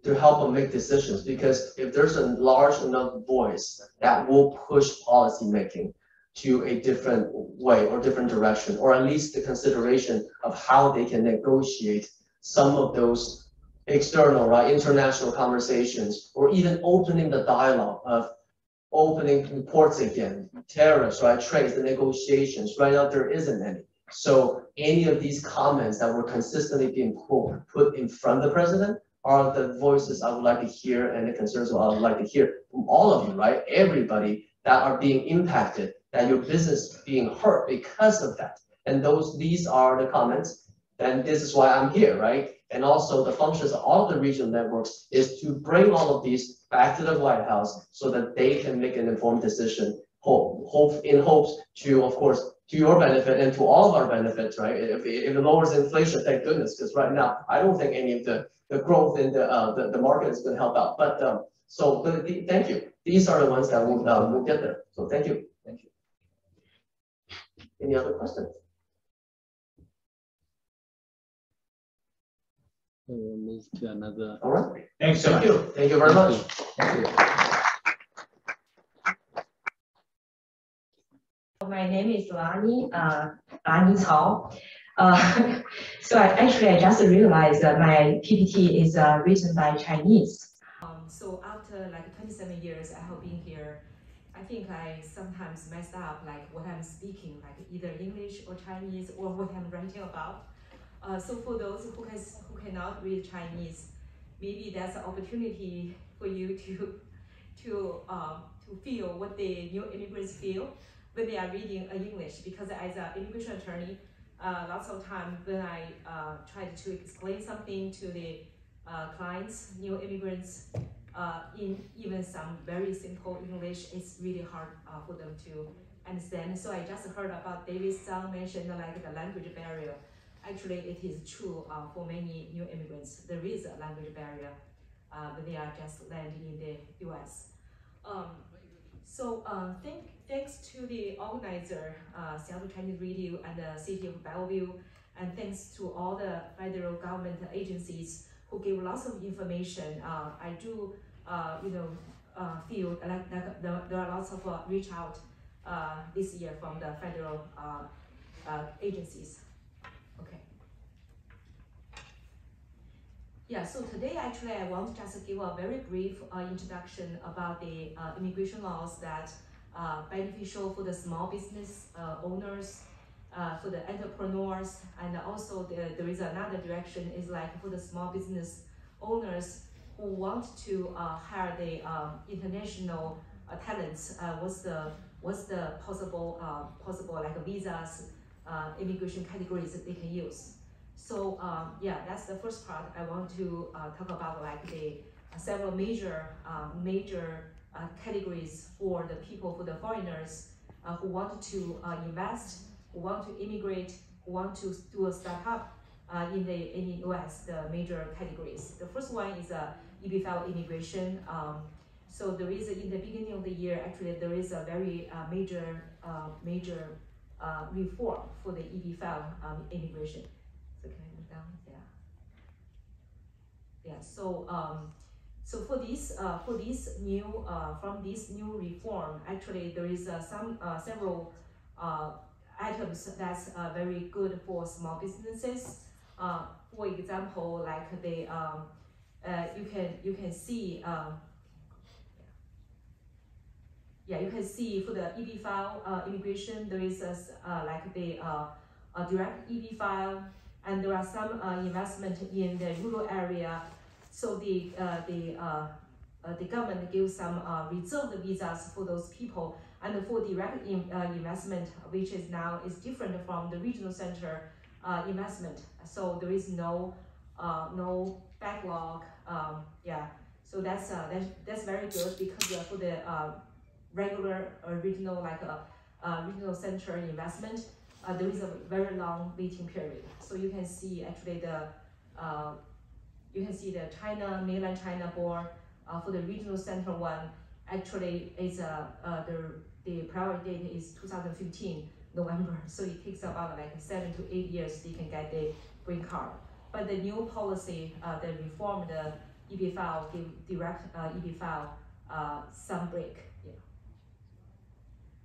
them make decisions, because if there's a large enough voice that will push policy making to a different way or different direction, or at least the consideration of how they can negotiate some of those external, right, international conversations, or even opening the dialogue of opening ports again, tariffs, right, trades, the negotiations. Right now there isn't any. So any of these comments that were consistently being put in front of the president are the voices I would like to hear, and the concerns I would like to hear from all of you, right? Everybody that are being impacted, that your business being hurt because of that. And these are the comments, and this is why I'm here, right? and also the functions of all the regional networks is to bring all of these back to the White House so that they can make an informed decision, in hopes to, of course, to your benefit and to all of our benefits, right? If it lowers inflation, thank goodness, because right now, I don't think any of the growth in the market is going to help out. But thank you. These are the ones that will get there. So thank you. Thank you. Any other questions? We'll move to another. All right. Thanks so much. Thank you. Thank you very much. Thank you. My name is Lani Cao. So I just realized that my PPT is written by Chinese. So after like 27 years I have been here, I think I sometimes messed up like what I'm speaking, like either English or Chinese or what I'm writing about. So for those who cannot read Chinese, maybe that's an opportunity for you to feel what the new immigrants feel when they are reading English. Because as an immigration attorney, lots of time when I tried to explain something to the clients, new immigrants, in even some very simple English, it's really hard for them to understand. So I just heard about Zahn mentioned like the language barrier. Actually, it is true for many new immigrants. There is a language barrier when they are just landing in the US. Thanks to the organizer, Seattle Chinese Radio and the City of Bellevue, and thanks to all the federal government agencies who give lots of information. I do, feel like there are lots of reach out this year from the federal agencies. Okay. Yeah, so today actually I want to just give a very brief introduction about the immigration laws that beneficial for the small business owners, for the entrepreneurs, and also there is another direction is like for the small business owners who want to hire the international talents. What's the possible like visas, immigration categories that they can use. So yeah, that's the first part. I want to talk about like the several major categories for the people, for the foreigners who want to invest, who want to immigrate, who want to do a startup in the US. The major categories. The first one is EB-5 immigration. So there is in the beginning of the year, actually there is a very major reform for the EB-5 immigration. So can I move down? Yeah. Yeah. So for this new from this new reform, actually there is several items that's very good for small businesses. For example, like the you can see. Yeah, you can see for the EB-5 immigration, there is like the direct EB-5, and there are some investment in the rural area. So the government gives some reserved visas for those people, and for direct investment, which is now is different from the regional center investment. So there is no backlog. Yeah, so that's very good because for the regular regional regional center investment, there is a very long waiting period. So you can see actually the China, mainland China board for the regional center one. Actually, is the priority date is 2015 November. So it takes about like 7 to 8 years they can get the green card. But the new policy, the reform, the EB-5 give direct EB-5 some break. Yeah.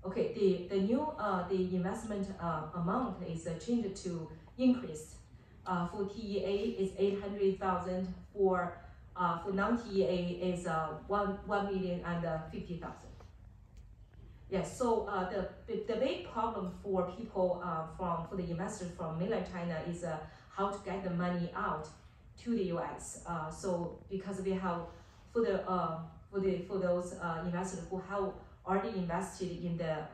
Okay, the new the investment amount is changed to increased. For TEA is 800,000. For non-TEA is 1,050,000. Yes. So the big problem for people for the investors from mainland China is how to get the money out to the US. So because we have for those investors who have already invested in the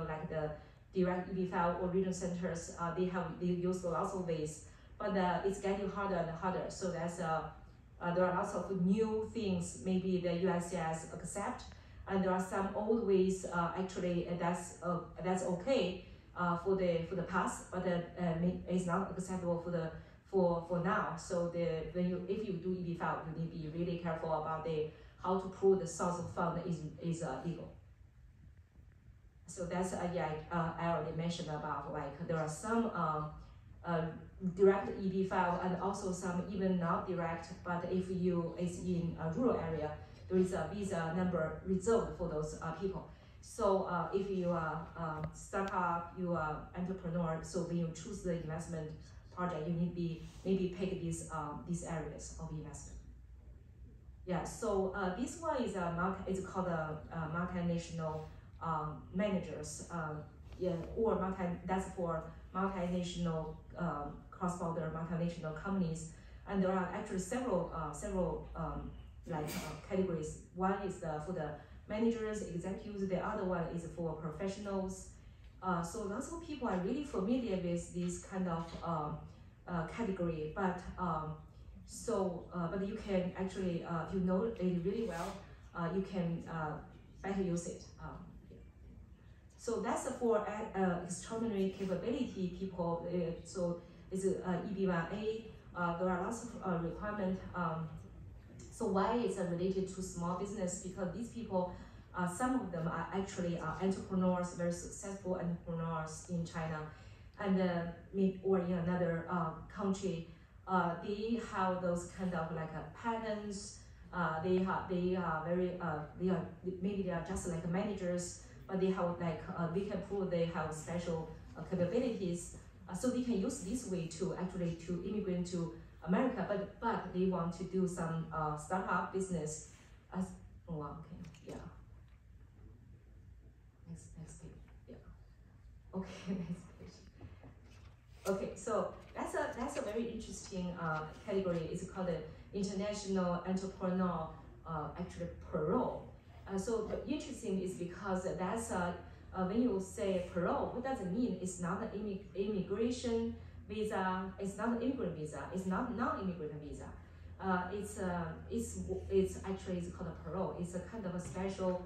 like the direct EB-5 or regional centers, they use lots of ways. but it's getting harder and harder. So that's there are lots of new things maybe the USCIS accept, and there are some old ways actually that's okay for the past, but it's not acceptable for now. So if you do EB file, you need to be really careful about how to prove the source of fund is legal. So that's I already mentioned about like there are some direct EB file and also some even not direct, but if you is in a rural area, there is a visa number reserved for those people. So if you are startup, you are entrepreneur, so when you choose the investment project, you need to maybe pick these areas of investment. Yeah, so this one is it's called a multinational managers, or that's for multinational cross-border multinational companies, and there are actually several categories. One is for the managers, executives. The other one is for professionals. So lots of people are really familiar with this kind of category, but but you can actually, if you know it really well, you can better use it. So that's for extraordinary capability people. So it's EB1A. There are lots of requirements. So why is it related to small business? Because these people, some of them are actually entrepreneurs, very successful entrepreneurs in China, and or in another country. They have those kind of like patents. They are maybe they are just like managers, but they have like they can prove they have special capabilities. So they can use this way to actually to immigrate to America, but they want to do some startup business. Okay, yeah. Next page, yeah. Okay, next page. Okay, so that's a very interesting category. It's called the international entrepreneur actually parole. So the interesting is because that's when you say parole, what does it mean? It's not an immigration visa. It's not an immigrant visa. It's not non-immigrant visa. It's actually called a parole. It's a kind of a special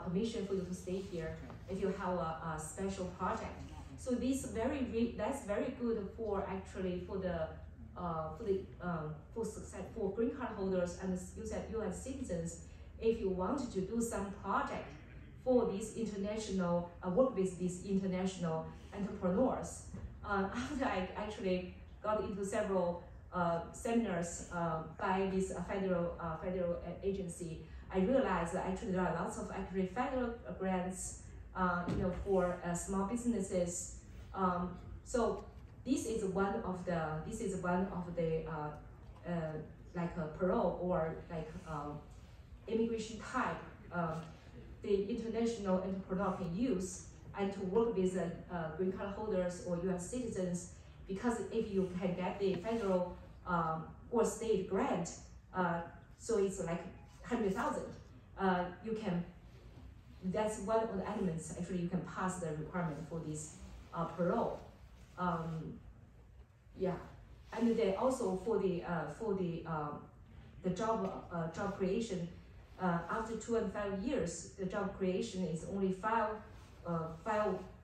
permission for you to stay here if you have a special project. So this that's very good for actually for green card holders and US citizens. If you want to do some project for these international work with these international entrepreneurs. After I actually got into several seminars by this federal agency, I realized that actually there are lots of actually federal grants, for small businesses. So this is one of the like a parole or like immigration type the international entrepreneur can use and to work with green card holders or US citizens, because if you can get the federal or state grant, so it's like 100,000, you can, that's one of the elements, actually you can pass the requirement for this parole. Yeah, and then also for the job creation, after 2 and 5 years, the job creation is only five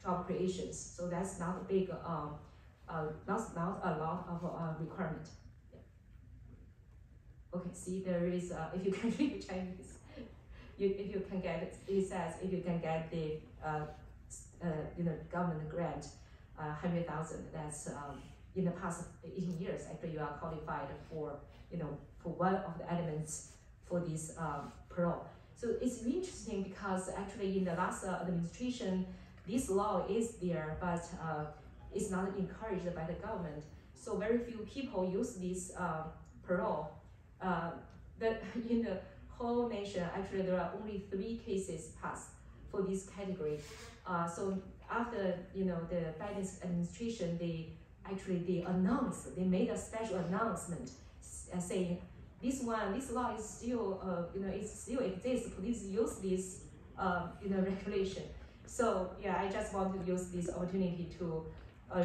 job creations. So that's not a big, not a lot of requirement. Yeah. Okay, see there is, if you can read Chinese, if you can get, it says if you can get the government grant, 100,000. That's in the past 18 years. Actually, you are qualified for for one of the elements for this parole. So it's really interesting because actually in the last administration, this law is there, but it's not encouraged by the government. So very few people use this parole. But in the whole nation, actually there are only 3 cases passed for this category. So after the Biden administration, they announced, they made a special announcement saying this law is still, it still exists. Please use this, regulation. So yeah, I just want to use this opportunity to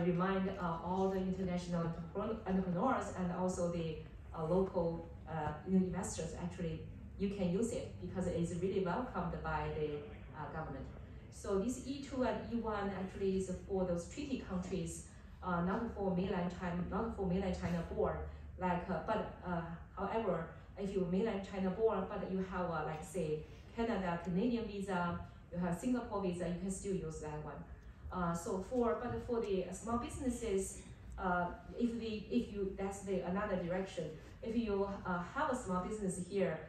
remind all the international entrepreneurs and also the local investors, actually, you can use it because it is really welcomed by the government. So this E2 and E1 actually is for those treaty countries, not for mainland China born. However, if you're mainland China born, but you have like say Canada, Canadian visa, you have Singapore visa, you can still use that one. But for the small businesses, that's another direction. If you have a small business here,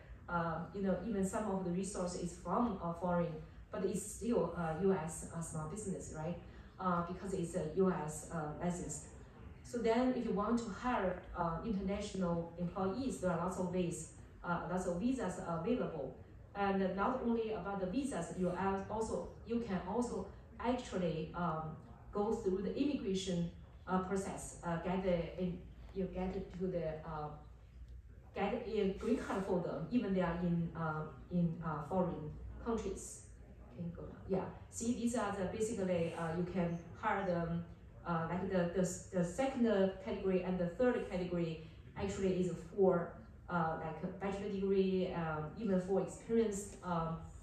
even some of the resources is from foreign, but it's still U.S. Small business, right? Because it's a U.S. license. So then, if you want to hire international employees, there are lots of ways, lots of visas available, and not only about the visas, you can also actually go through the immigration process, get a green card for them, even they are in foreign countries. Can you go now? Yeah. See, these are basically you can hire them. Like the second category and the third category actually is for like a bachelor degree, even for experienced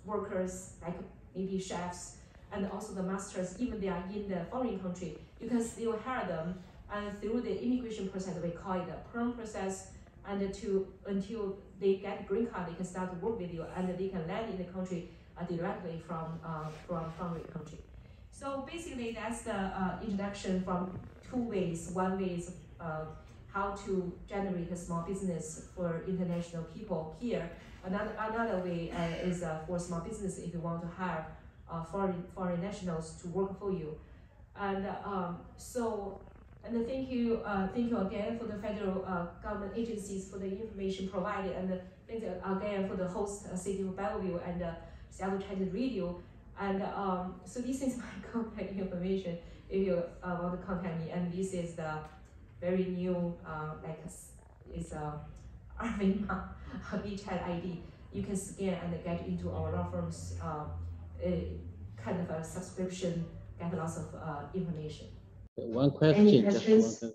workers, like maybe chefs, and also the masters, even they are in the foreign country, you can still hire them. And through the immigration process, we call it a perm process, and until they get green card, they can start to work with you, and they can land in the country directly from the country. So basically, that's the introduction from two ways. One way is how to generate a small business for international people here. Another way is for small business if you want to hire foreign nationals to work for you. And thank you again for the federal government agencies for the information provided, and thank you again for the host, City of Bellevue and Seattle Chinese Radio. And so this is my contact information if you want to contact me. And this is the very new, it's Arvina WeChat ID. You can scan and get into our law firm's kind of a subscription, get lots of information. One question. Any questions? Just one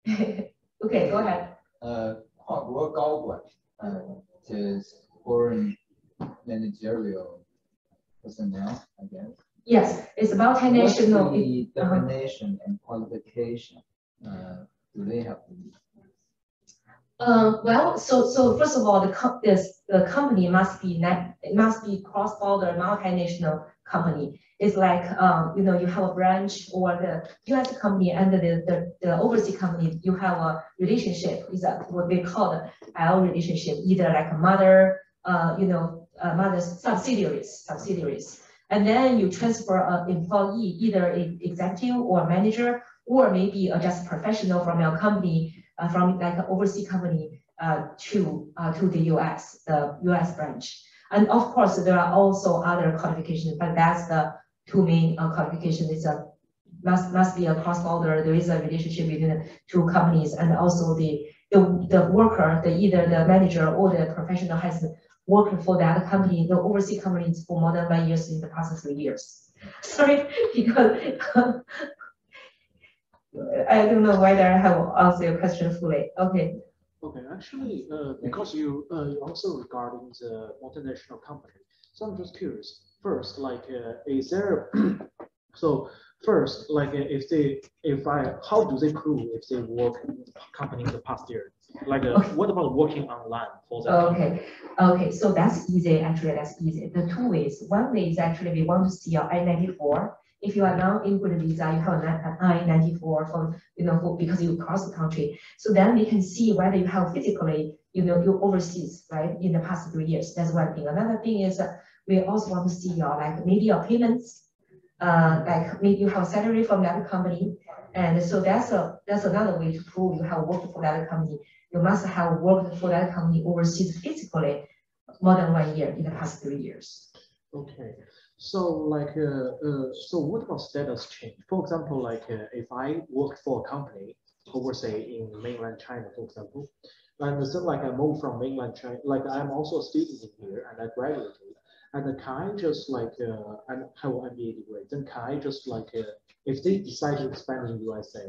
question. Okay, go ahead. 跨国高管 is foreign managerial personnel, I guess. Yes, it's multinational. What's the definition and qualification do they have to meet? Well, so first of all, the company must be cross-border multinational company. It's like you have a branch or the U.S. company and the overseas company. You have a relationship. Is what we call the L relationship, either like a mother, mother subsidiaries, and then you transfer an employee, either an executive or manager, or maybe just professional from your company, from like an overseas company to the U.S. branch. And of course, there are also other qualifications, but that's the two main qualifications. It's must be a cross-border. There is a relationship between the two companies, and also the worker, either the manager or the professional has worked for that company, the overseas companies for more than 1 year in the past 3 years. Sorry, because I don't know whether I have answered your question fully. Okay. Okay, actually, because you also regarding the multinational company, so I'm just curious. First, like, is there so first, like, how do they prove if they work in the company in the past year? Like, what about working online for that? Okay, so that's easy. Actually, that's easy. The two ways. One way is actually we want to see your I-94. If you are now immigrant visa, you have an I-94 from because you cross the country. So then we can see whether you have physically you overseas, right, in the past 3 years. That's one thing. Another thing is we also want to see your maybe your payments, like maybe you have salary from that company, and so that's another way to prove you have worked for that company. You must have worked for that company overseas physically more than 1 year in the past 3 years. Okay. So like, so what about status change? For example, like if I work for a company over say in mainland China, for example, and so like I moved from mainland China, like I'm also a student in here and I graduated, And then can I just like and have an MBA degree? Then can I just like if they decide to expand in USA,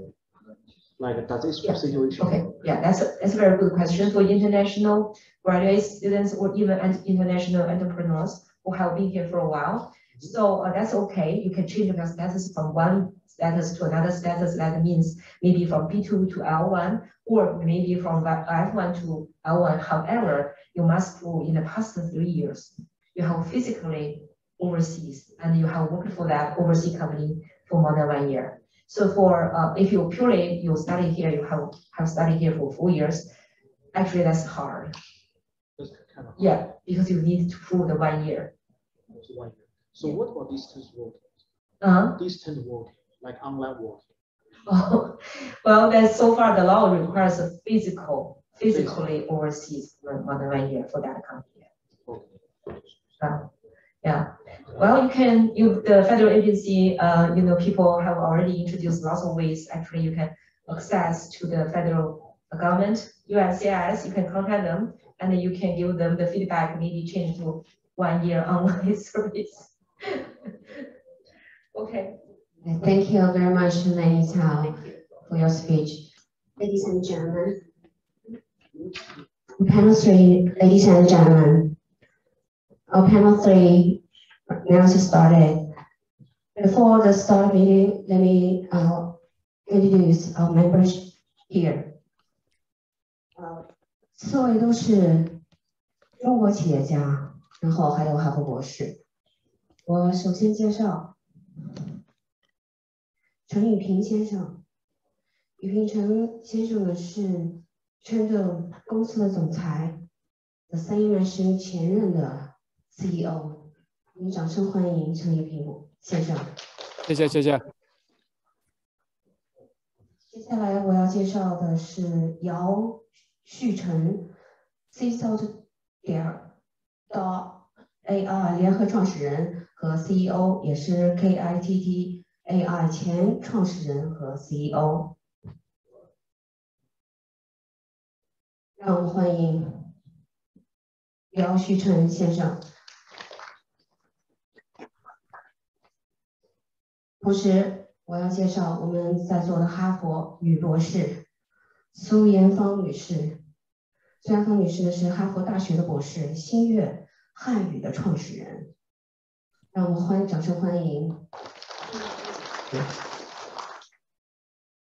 like does this situation? Okay, yeah, that's a very good question for international graduate students or even international entrepreneurs who have been here for a while. So that's okay. You can change your status from one status to another status. That means maybe from B2 to L1, or maybe from F1 to L1. However, you must prove in the past 3 years you have physically overseas and you have worked for that overseas company for more than 1 year. So for if you purely you study here, you have studied here for 4 years. Actually, that's hard. That's kind of hard. Yeah, because you need to prove the 1 year. That's 1 year. So what about distance working? Distance working, like online working. Oh, well, then so far the law requires a physically overseas for more than 1 year for that company. Okay. Yeah. Well, the federal agency, people have already introduced lots of ways. Actually, you can access to the federal government, USCIS, you can contact them, and then you can give them the feedback, maybe change to 1 year online service. Okay. Thank you very much, Lady Tao, for your speech. Ladies and gentlemen, panel 3, ladies and gentlemen, our panel 3 now started. Before the start meeting, let me introduce our members here. 4位都是中国企业家，然后还有哈佛博士。我首先介绍陈宇平先生。宇平陈先生呢是Chengdu公司的总裁， The Same 是前任的 CEO。我们掌声欢迎陈宇平先生。谢谢。接下来我要介绍的是姚旭成 ，CSO.AI 联合创始人和 CEO， 也是 KITT.AI 前创始人和 CEO。让我们欢迎姚旭成先生。同时，我要介绍我们在座的哈佛女博士苏妍芳女士。苏妍芳女士是哈佛大学的博士，新月汉语的创始人。让我们掌声欢迎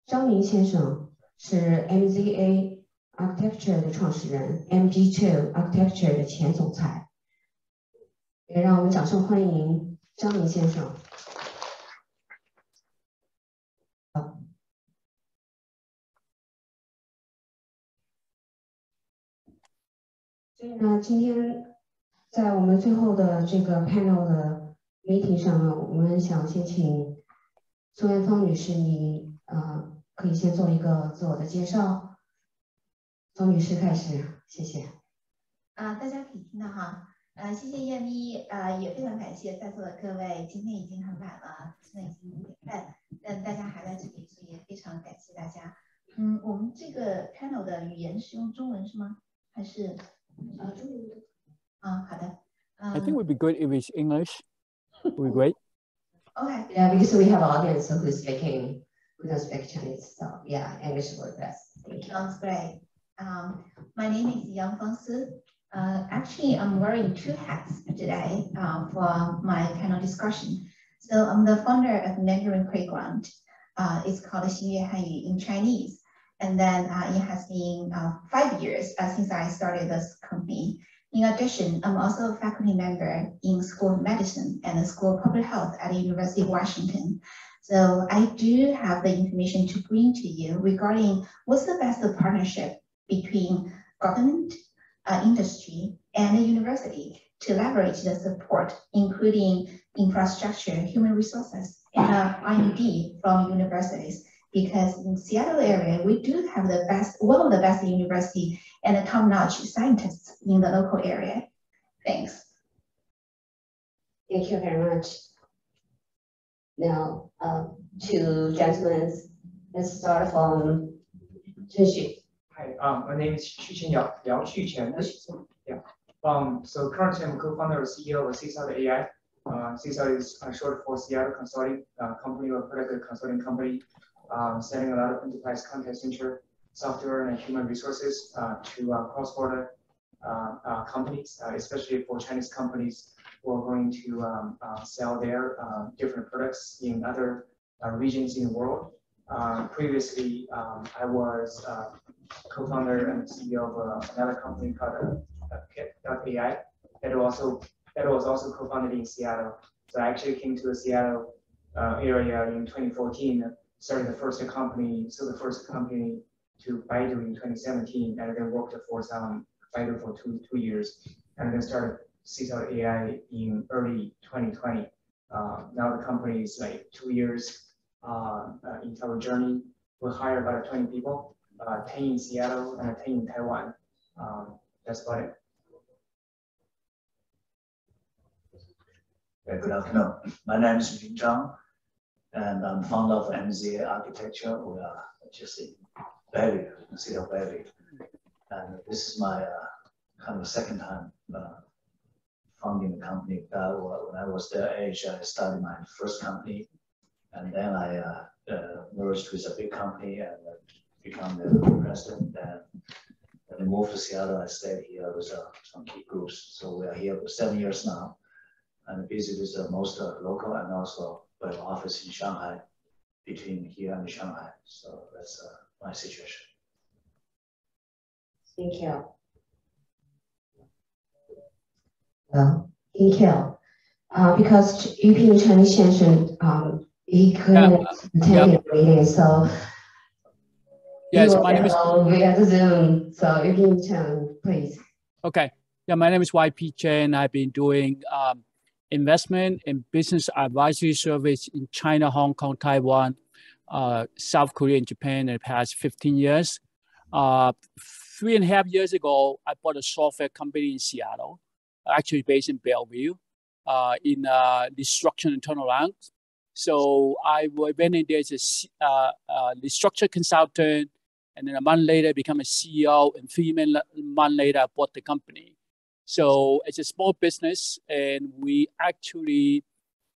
张明先生，是 MZA Architecture 的创始人 ，MG2 Architecture 的前总裁。也让我们掌声欢迎张明先生。所以呢，今天在我们最后的这个 panel 的 meeting 上呢，我们想先请苏妍芳女士，你可以先做一个自我的介绍。邹女士开始，谢谢。大家可以听到哈，谢谢燕咪，也非常感谢在座的各位，今天已经很晚了，现在已经5点半，但大家还在这里，所以也非常感谢大家。我们这个 panel 的语言是用中文是吗？还是中文？好的。I think it would be good if it's English. Would be great. Okay. Yeah, because we have an audience who don't speak Chinese, so yeah, English would be best. Thank you. Sounds great. My name is Yang Fangsi. Actually, I'm wearing 2 hats today for my panel discussion. So I'm the founder of Mandarin Playground. It's called Xingyue Hanyu in Chinese. And then it has been 5 years since I started this company. In addition, I'm also a faculty member in School of Medicine and the School of Public Health at the University of Washington. So I do have the information to bring to you regarding what's the best partnership between government, industry, and the university to leverage the support, including infrastructure, human resources, and R&D from universities. Because in Seattle area, we do have one of the best university and the top-notch scientists in the local area. Thanks. Thank you very much. Now, 2 gentlemen, let's start from Zhen Xu. Hi, my name is Xu Chen Yao Xu Chen. Yeah. So currently I'm a co-founder and CEO of Seaside AI. Seaside is short for Seattle Consulting Company, or product consulting company, selling a lot of enterprise contact center software and human resources to cross-border companies, especially for Chinese companies who are going to sell their different products in other regions in the world. Previously, I was co-founder and CEO of another company called Kit.ai that was also co-founded in Seattle. So I actually came to the Seattle area in 2014, started the first company to Baidu in 2017, and then worked for Baidu for two years, and then started Seaside AI in early 2020. Now the company is like 2 years into our journey. We hired about 20 people, 10 in Seattle and 10 in Taiwan. That's about it. Good afternoon. My name is Jun Zhang, and I'm founder of MZA Architecture. We are just in Bellevue, the city of Bellevue. And this is my kind of second time founding the company. When I was their age, I started my first company, and then I merged with a big company and become the president. And when I moved to Seattle, I stayed here with some key groups. So we are here for 7 years now, and busy with most local, and also we have an office in Shanghai, between here and Shanghai. So that's my situation. Thank you. Thank you. Because Yuping Chinese mentioned he couldn't attend the meeting, so yes, my name is via Zoom. So Yuping Chen, please. Okay. Yeah, my name is YP Chen. I've been doing investment and business advisory service in China, Hong Kong, Taiwan, South Korea, and Japan in the past 15 years. 3.5 years ago, I bought a software company in Seattle, actually based in Bellevue, in restructuring and turnaround. So I went in there as a restructure consultant, and then a month later, I became a CEO, and 3 months later, I bought the company. So it's a small business, and we actually,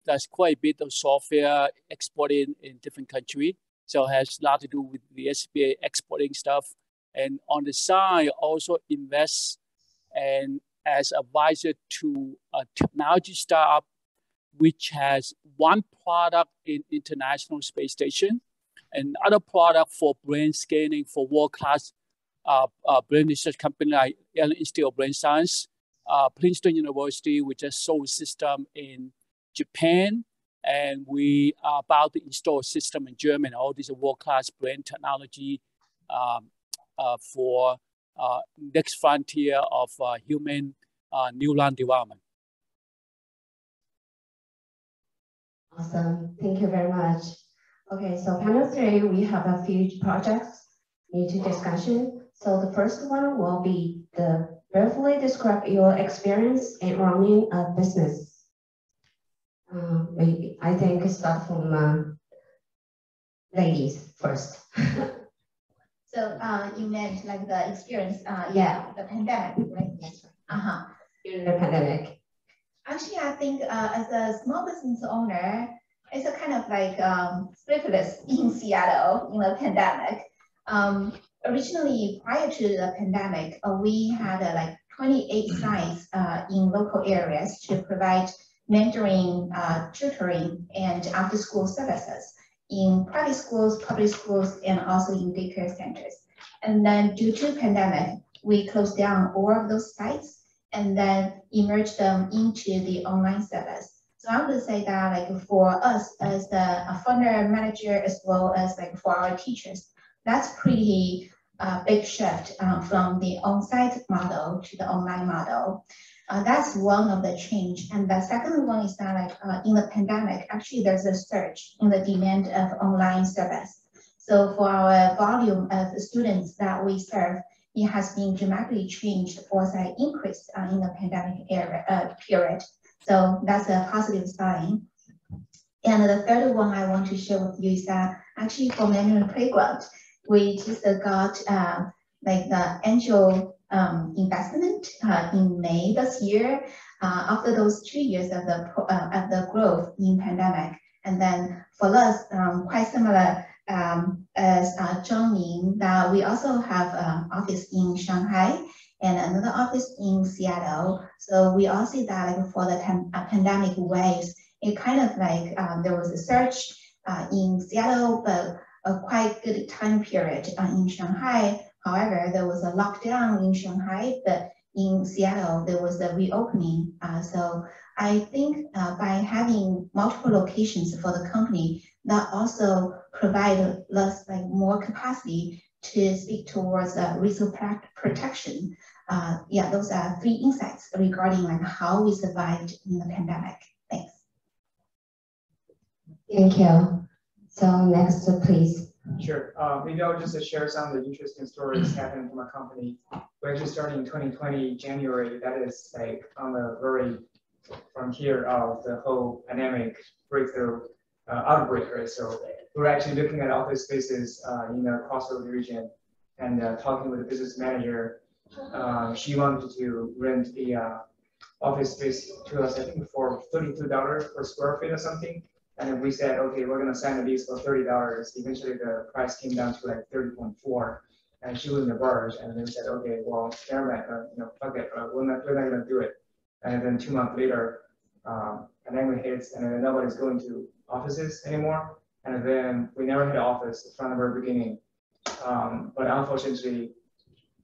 there's quite a bit of software exporting in different countries. So it has a lot to do with the SBA exporting stuff. And on the side, also invest and as advisor to a technology startup, which has one product in International Space Station, and other product for brain scanning for world-class brain research company like Institute of Brain Science, Princeton University, which has sold system in Japan, and we are about to install a system in Germany. All these are world-class brain technology for next frontier of human neuron development. Awesome. Thank you very much. Okay, so panel 3, we have a few projects need to discussion. So the first one will be the briefly describe your experience in running a business. I think it's start from ladies first. So you meant like the experience, the pandemic, right? Yes. During the pandemic. Actually, I think as a small business owner, it's a kind of like sleepless in Seattle in the pandemic. Originally, prior to the pandemic, we had like 28 sites in local areas to provide mentoring, tutoring, and after-school services in private schools, public schools, and also in daycare centers. And then due to pandemic, we closed down all of those sites and then merged them into the online service. So I would say that like for us as the founder manager, as well as like for our teachers, that's pretty big shift from the on-site model to the online model. That's one of the change. And the second one is that like in the pandemic, actually there's a surge in the demand of online service. So for our volume of students that we serve, it has been dramatically changed or say increased in the pandemic period. So that's a positive sign. And the third one I want to share with you is that actually for Mandarin Playground, we just got like the angel investment in May this year after those 2 years of the growth in pandemic. And then for us, quite similar as Zhengming, that we also have an office in Shanghai and another office in Seattle. So we all see that like for the pandemic waves, it kind of like there was a surge in Seattle, but a quite good time period in Shanghai. However, there was a lockdown in Shanghai, but in Seattle, there was a reopening. So I think by having multiple locations for the company, that also provide us like more capacity to speak towards resource protection. Yeah, those are 3 insights regarding like how we survived in the pandemic. Thanks. Thank you. So next, please. Sure. Maybe I'll just share some of the interesting stories happening to my company. We actually started in 2020 January. That is like on the very frontier of the whole pandemic breakthrough outbreak, right? So we're actually looking at office spaces in the crossroad region and talking with the business manager. She wanted to rent the office space to us, I think for $32 per square feet or something. And then we said, okay, we're going to sign a lease for $30. Eventually, the price came down to like 30.4, and she was in a barge. And then we said, okay, well, never mind, fuck it, we're not going to do it. And then 2 months later, pandemic hits, and then nobody's going to offices anymore. And then we never had an office from the very beginning. But unfortunately,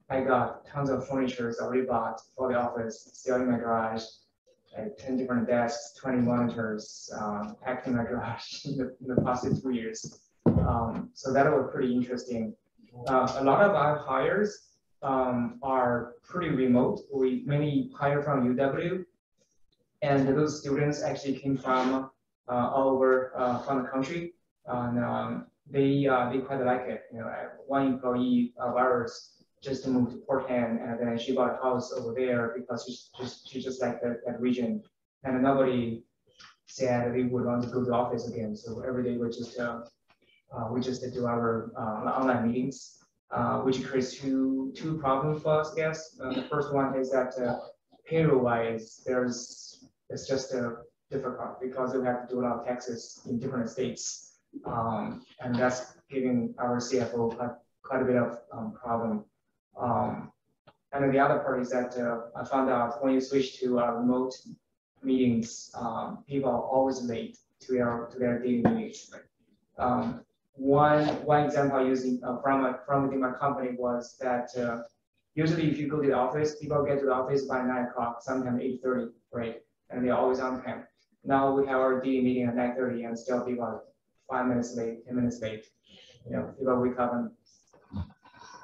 I got tons of furniture already bought for the office, still in my garage. Like 10 different desks, 20 monitors, packed in my garage in the past 2 years. So that was pretty interesting. A lot of our hires are pretty remote. We mainly hire from UW, and those students actually came from all over from the country, and they quite like it. One employee of ours just moved to Portland, and then she bought a house over there because she just liked that region. And nobody said they would want to go to the office again. So every day we just do our online meetings, which creates two problems for us, I guess. The first one is that payroll-wise, it's just difficult because we have to do a lot of taxes in different states, and that's giving our CFO quite a bit of problem. And then the other part is that I found out when you switch to remote meetings, people are always late to their daily meetings. One example I used from within my company was that usually if you go to the office, people get to the office by 9 o'clock, sometimes 8:30, right? And they're always on time. Now we have our daily meeting at 9:30, and still people are 5 minutes late, 10 minutes late. People wake up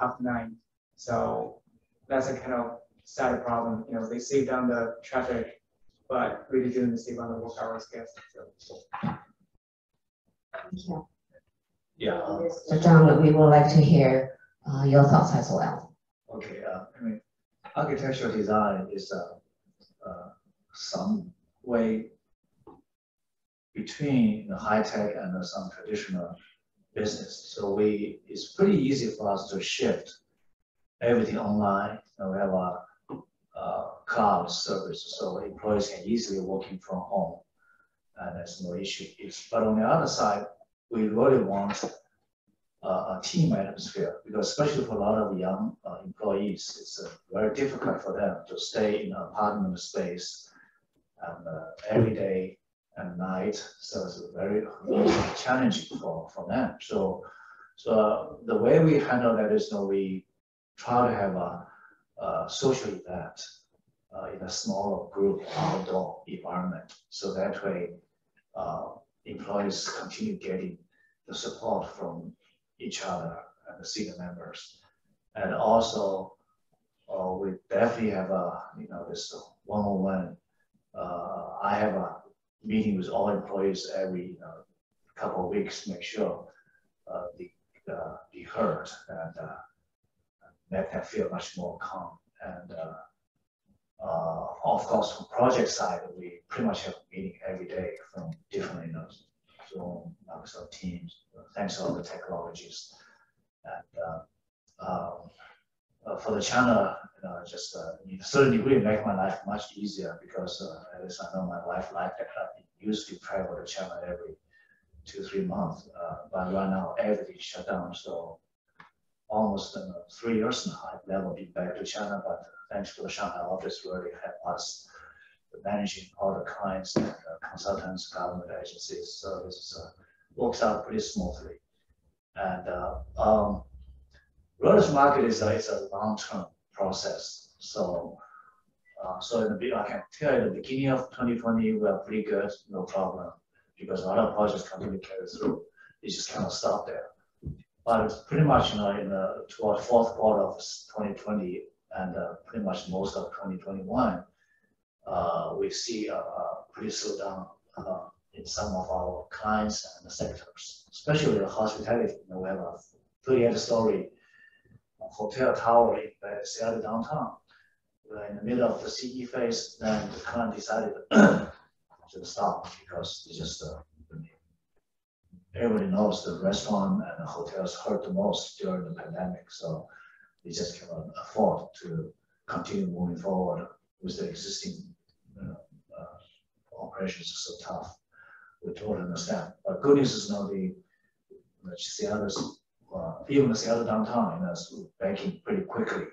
at 8:30. So that's a kind of side problem. They save down the traffic, but really didn't save on the work hours, I guess. So. Thank you. Yeah. So John, we would like to hear your thoughts as well. Okay. Architectural design is some way between the high tech and some traditional business. So it's pretty easy for us to shift everything online. We have a cloud service, so employees can easily working from home, and there's no issue. But on the other side, we really want a team atmosphere, because especially for a lot of young employees, it's very difficult for them to stay in an apartment space and every day and night. So it's very challenging for them. So the way we handle that is we try to have a social event in a smaller group outdoor environment. So that way employees continue getting the support from each other and the senior members. And also we definitely have this one-on-one. I have a meeting with all employees every couple of weeks to make sure they be heard and make them feel much more calm. And of course, from project side, we pretty much have a meeting every day from different Zoom, Microsoft Teams, thanks to all the technologies. And for the China just in a certain degree make my life much easier because at least I know my wife liked it. I usually travel to China every 2-3 months, but right now everything shut down. So almost 3 years now, I've never been back to China, but thanks to the Shanghai office really helped us managing all the clients and consultants, government agencies. So this works out pretty smoothly. And real estate market is a long-term process. So so in the I can tell you, the beginning of 2020 we were pretty good, no problem, because a lot of projects continue to carry through. It just kind of stopped there. But pretty much, toward fourth quarter of 2020 and pretty much most of 2021, we see a pretty slowdown in some of our clients and the sectors, especially the hospitality. We have a 38-story hotel tower in Seattle downtown. We're in the middle of the CE phase, then the client decided to stop because they just everybody knows the restaurant and the hotels hurt the most during the pandemic, so they just cannot afford to continue moving forward with the existing operations are so tough. We totally understand. But good news is now the Seattle's, even the Seattle downtown is banking pretty quickly.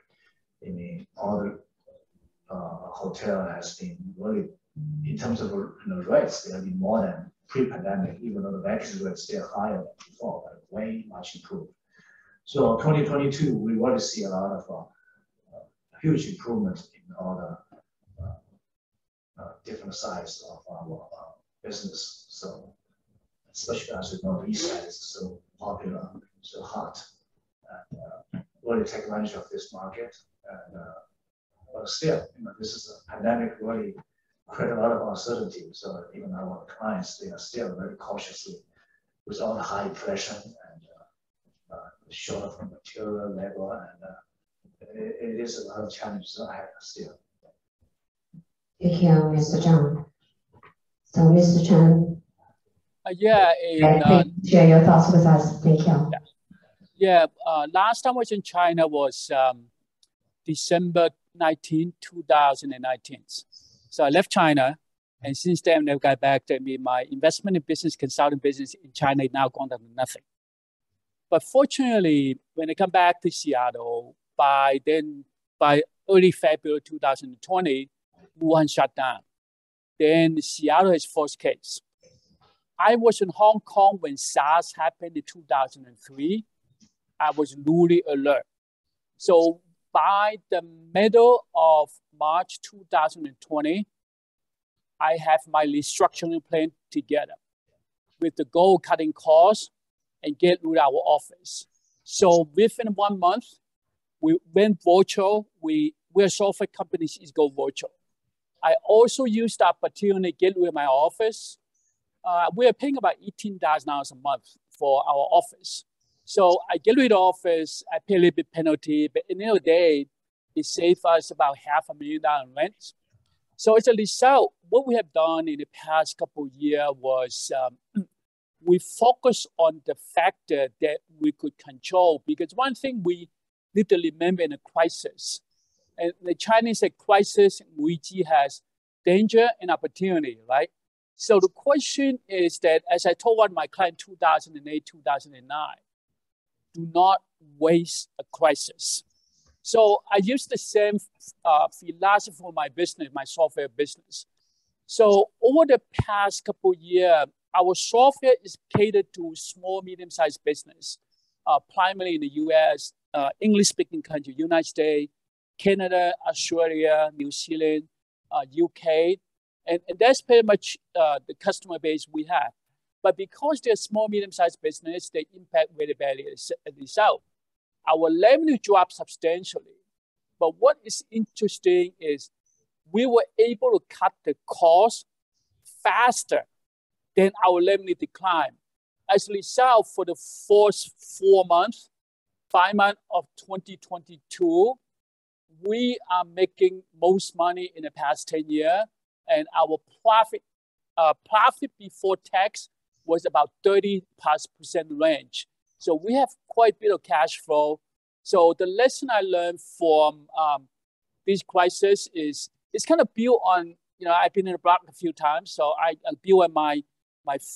I mean, all the hotel has been really, in terms of rates, they have been more than pre-pandemic, even though the vacancy rate is still higher than before, but way much improved. So 2022, we really see a lot of huge improvements in all the different sides of our business. So especially as we know, the East Side is so popular, so hot, and really take advantage of this market. And but still, this is a pandemic really create a lot of uncertainty. So even our clients, they are still very cautiously with all the high inflation and short of material level, and it is a lot of challenges ahead still. Thank you, Mr. Zhang. So, Mr. Chen, please share your thoughts with us. Thank you. Last time I was in China was December 19, 2019. So I left China, and since then I never got back. I mean, my investment in business, consulting business in China is now gone down to nothing. But fortunately, when I come back to Seattle, by early February 2020, Wuhan shut down. Then Seattle has first case. I was in Hong Kong when SARS happened in 2003. I was newly alert. So by the middle of March 2020, I have my restructuring plan together with the goal of cutting costs and get rid of our office. So within 1 month, we went virtual. We're software companies is go virtual. I also used the opportunity to get rid of my office. We are paying about $18,000 a month for our office. So I get rid of the office, I pay a little bit penalty, but at the end of the day, it saved us about $500,000 in rent. So as a result, what we have done in the past couple of years was we focused on the factor that we could control, because one thing we need to remember in a crisis, and the Chinese say crisis, Wuji has danger and opportunity, right? So the question is that, as I told one of my clients 2008, 2009, do not waste a crisis. So I use the same philosophy for my business, my software business. So over the past couple of years, our software is catered to small, medium-sized business, primarily in the US, English-speaking country, United States, Canada, Australia, New Zealand, UK, and that's pretty much the customer base we have. But because they're small, medium-sized business, they impact very badly as a result. Our revenue dropped substantially. But what is interesting is we were able to cut the cost faster than our revenue decline. As a result, for the first 5 months of 2022, we are making most money in the past 10 years, and our profit before tax was about 30+% range. So we have quite a bit of cash flow. So the lesson I learned from this crisis is, it's kind of built on, I've been in the block a few times, so I built on my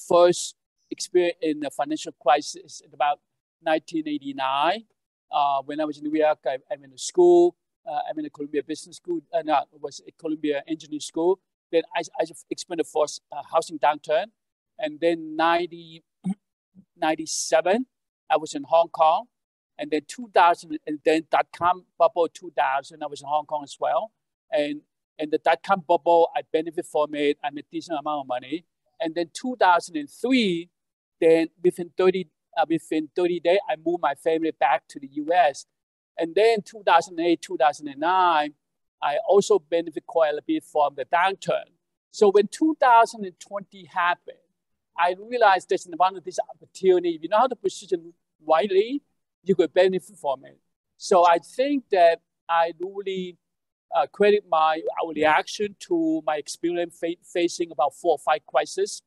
first experience in the financial crisis in about 1989. When I was in New York, I'm in a school. I'm in a Columbia Business School. No, it was a Columbia Engineering School. Then I experienced the first housing downturn. And then 97, I was in Hong Kong. And then 2000, and then dot-com bubble 2000, I was in Hong Kong as well. And the dot-com bubble, I benefit from it. I made a decent amount of money. And then 2003, then within 30 days, I moved my family back to the US. And then 2008, 2009, I also benefit quite a bit from the downturn. So when 2020 happened, I realized there's one of these opportunities. If you know how to position rightly, you could benefit from it. So I think that I really credit our reaction to my experience facing about 4 or 5 crises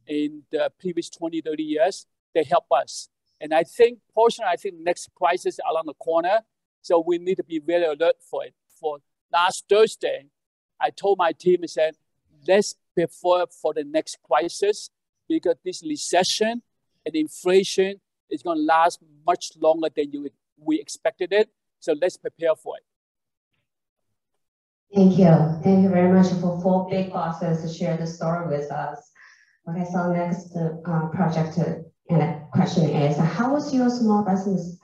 in the previous 20, 30 years. They help us. And I think, personally, next crisis is around the corner. So we need to be very alert for it. For last Thursday, I told my team, I said, let's prepare for the next crisis because this recession and inflation is going to last much longer than we expected it. So let's prepare for it. Thank you. Thank you very much for 4 big bosses to share the story with us. Okay, so next project and question is, how was your small business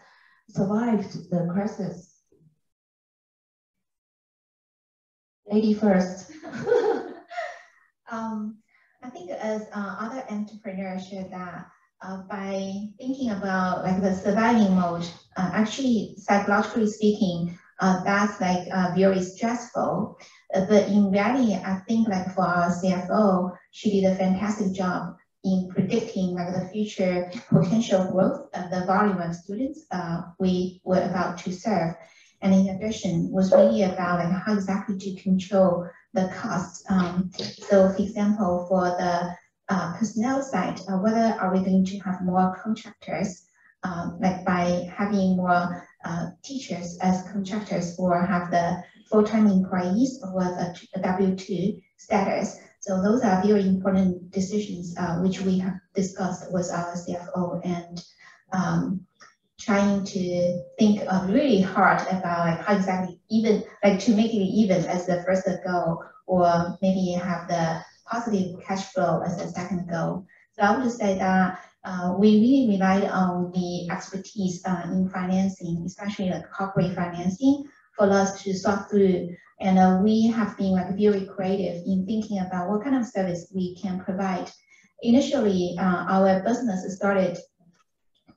survived the crisis? Lady first. I think as other entrepreneurs share that by thinking about like the surviving mode, actually psychologically speaking, that's like very stressful. But in reality, I think like for our CFO, she did a fantastic job in predicting like the future potential growth of the volume of students we were about to serve. And in addition, was really about like how exactly to control the costs. So for example, for the personnel side, whether are we going to have more contractors, like by having more teachers as contractors or have the full-time employees with a W-2 status. So those are very important decisions which we have discussed with our CFO and trying to think really hard about like how exactly even like to make it even as the first goal or maybe have the positive cash flow as the second goal. So I would just say that we really relied on the expertise in financing, especially like corporate financing, for us to sort through. And we have been like very creative in thinking about what kind of service we can provide. Initially, our business started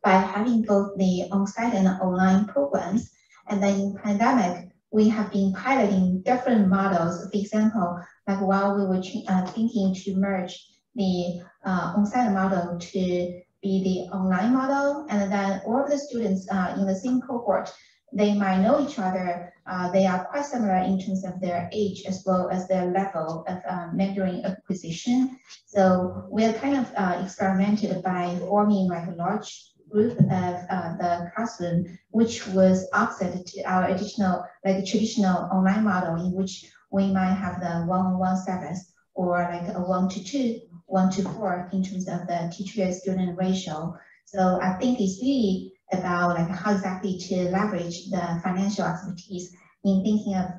by having both the on-site and online programs. And then in pandemic, we have been piloting different models. For example, like while we were thinking to merge the on-site model to be the online model, and then all of the students in the same cohort, they might know each other. They are quite similar in terms of their age as well as their level of Mandarin acquisition. So we're kind of experimented by forming like a large group of the classroom, which was opposite to our additional, like traditional online model in which we might have the one-on-one service or like a 1-to-2, 1-to-4 in terms of the teacher-student ratio. So I think it's really about like how exactly to leverage the financial expertise in thinking of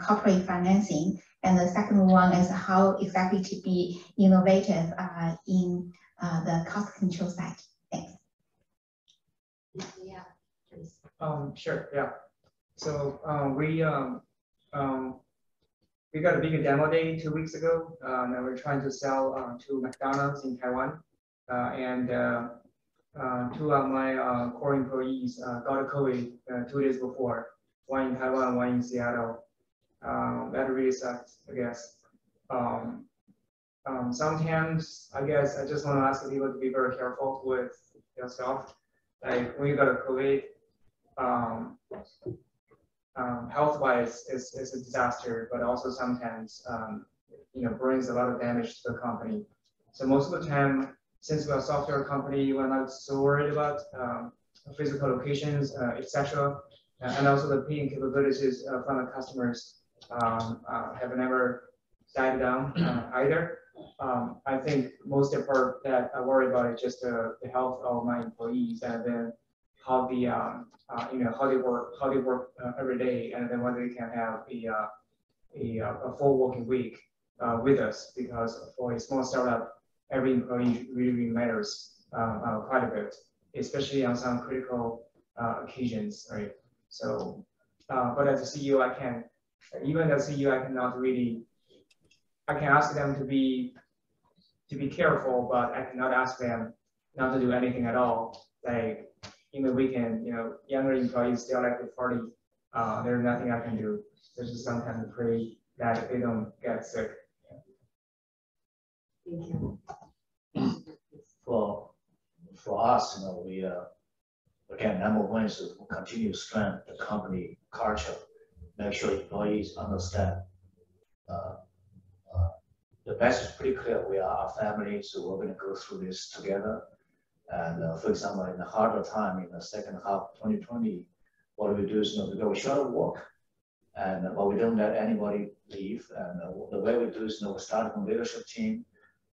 corporate financing. And the second one is how exactly to be innovative in the cost control side. Thanks. Yeah, please. Sure, yeah. So we got a big demo day 2 weeks ago, and we're trying to sell to McDonald's in Taiwan. And 2 of my core employees got COVID 2 days before, 1 in Taiwan, 1 in Seattle. That really sucked, I guess. Sometimes, I guess, I just want to ask people to be very careful with yourself. Like when you got a COVID, health-wise, it's a disaster, but also sometimes, brings a lot of damage to the company. So most of the time, since we're a software company, we're not so worried about physical locations, etc. and also the paying capabilities from the customers have never died down either. I think most of the part that I worry about is just the health of my employees, and then how the how they work every day, and then whether they can have a full working week with us, because for a small startup, every employee really matters quite a bit, especially on some critical occasions, right? So, but as a CEO, I can, even as a CEO, I cannot really, I can ask them to be careful, but I cannot ask them not to do anything at all. Like in the weekend, younger employees still like to party. There's nothing I can do. There's just sometimes pray that they don't get sick. Thank you. For us, we again, number one is to continue to strengthen the company culture, make sure employees understand. The message is pretty clear. We are a family, so we're going to go through this together. And for example, in the harder time, in the second half of 2020, what we do is we go short of work, but we don't let anybody leave. And the way we do is we start from leadership team.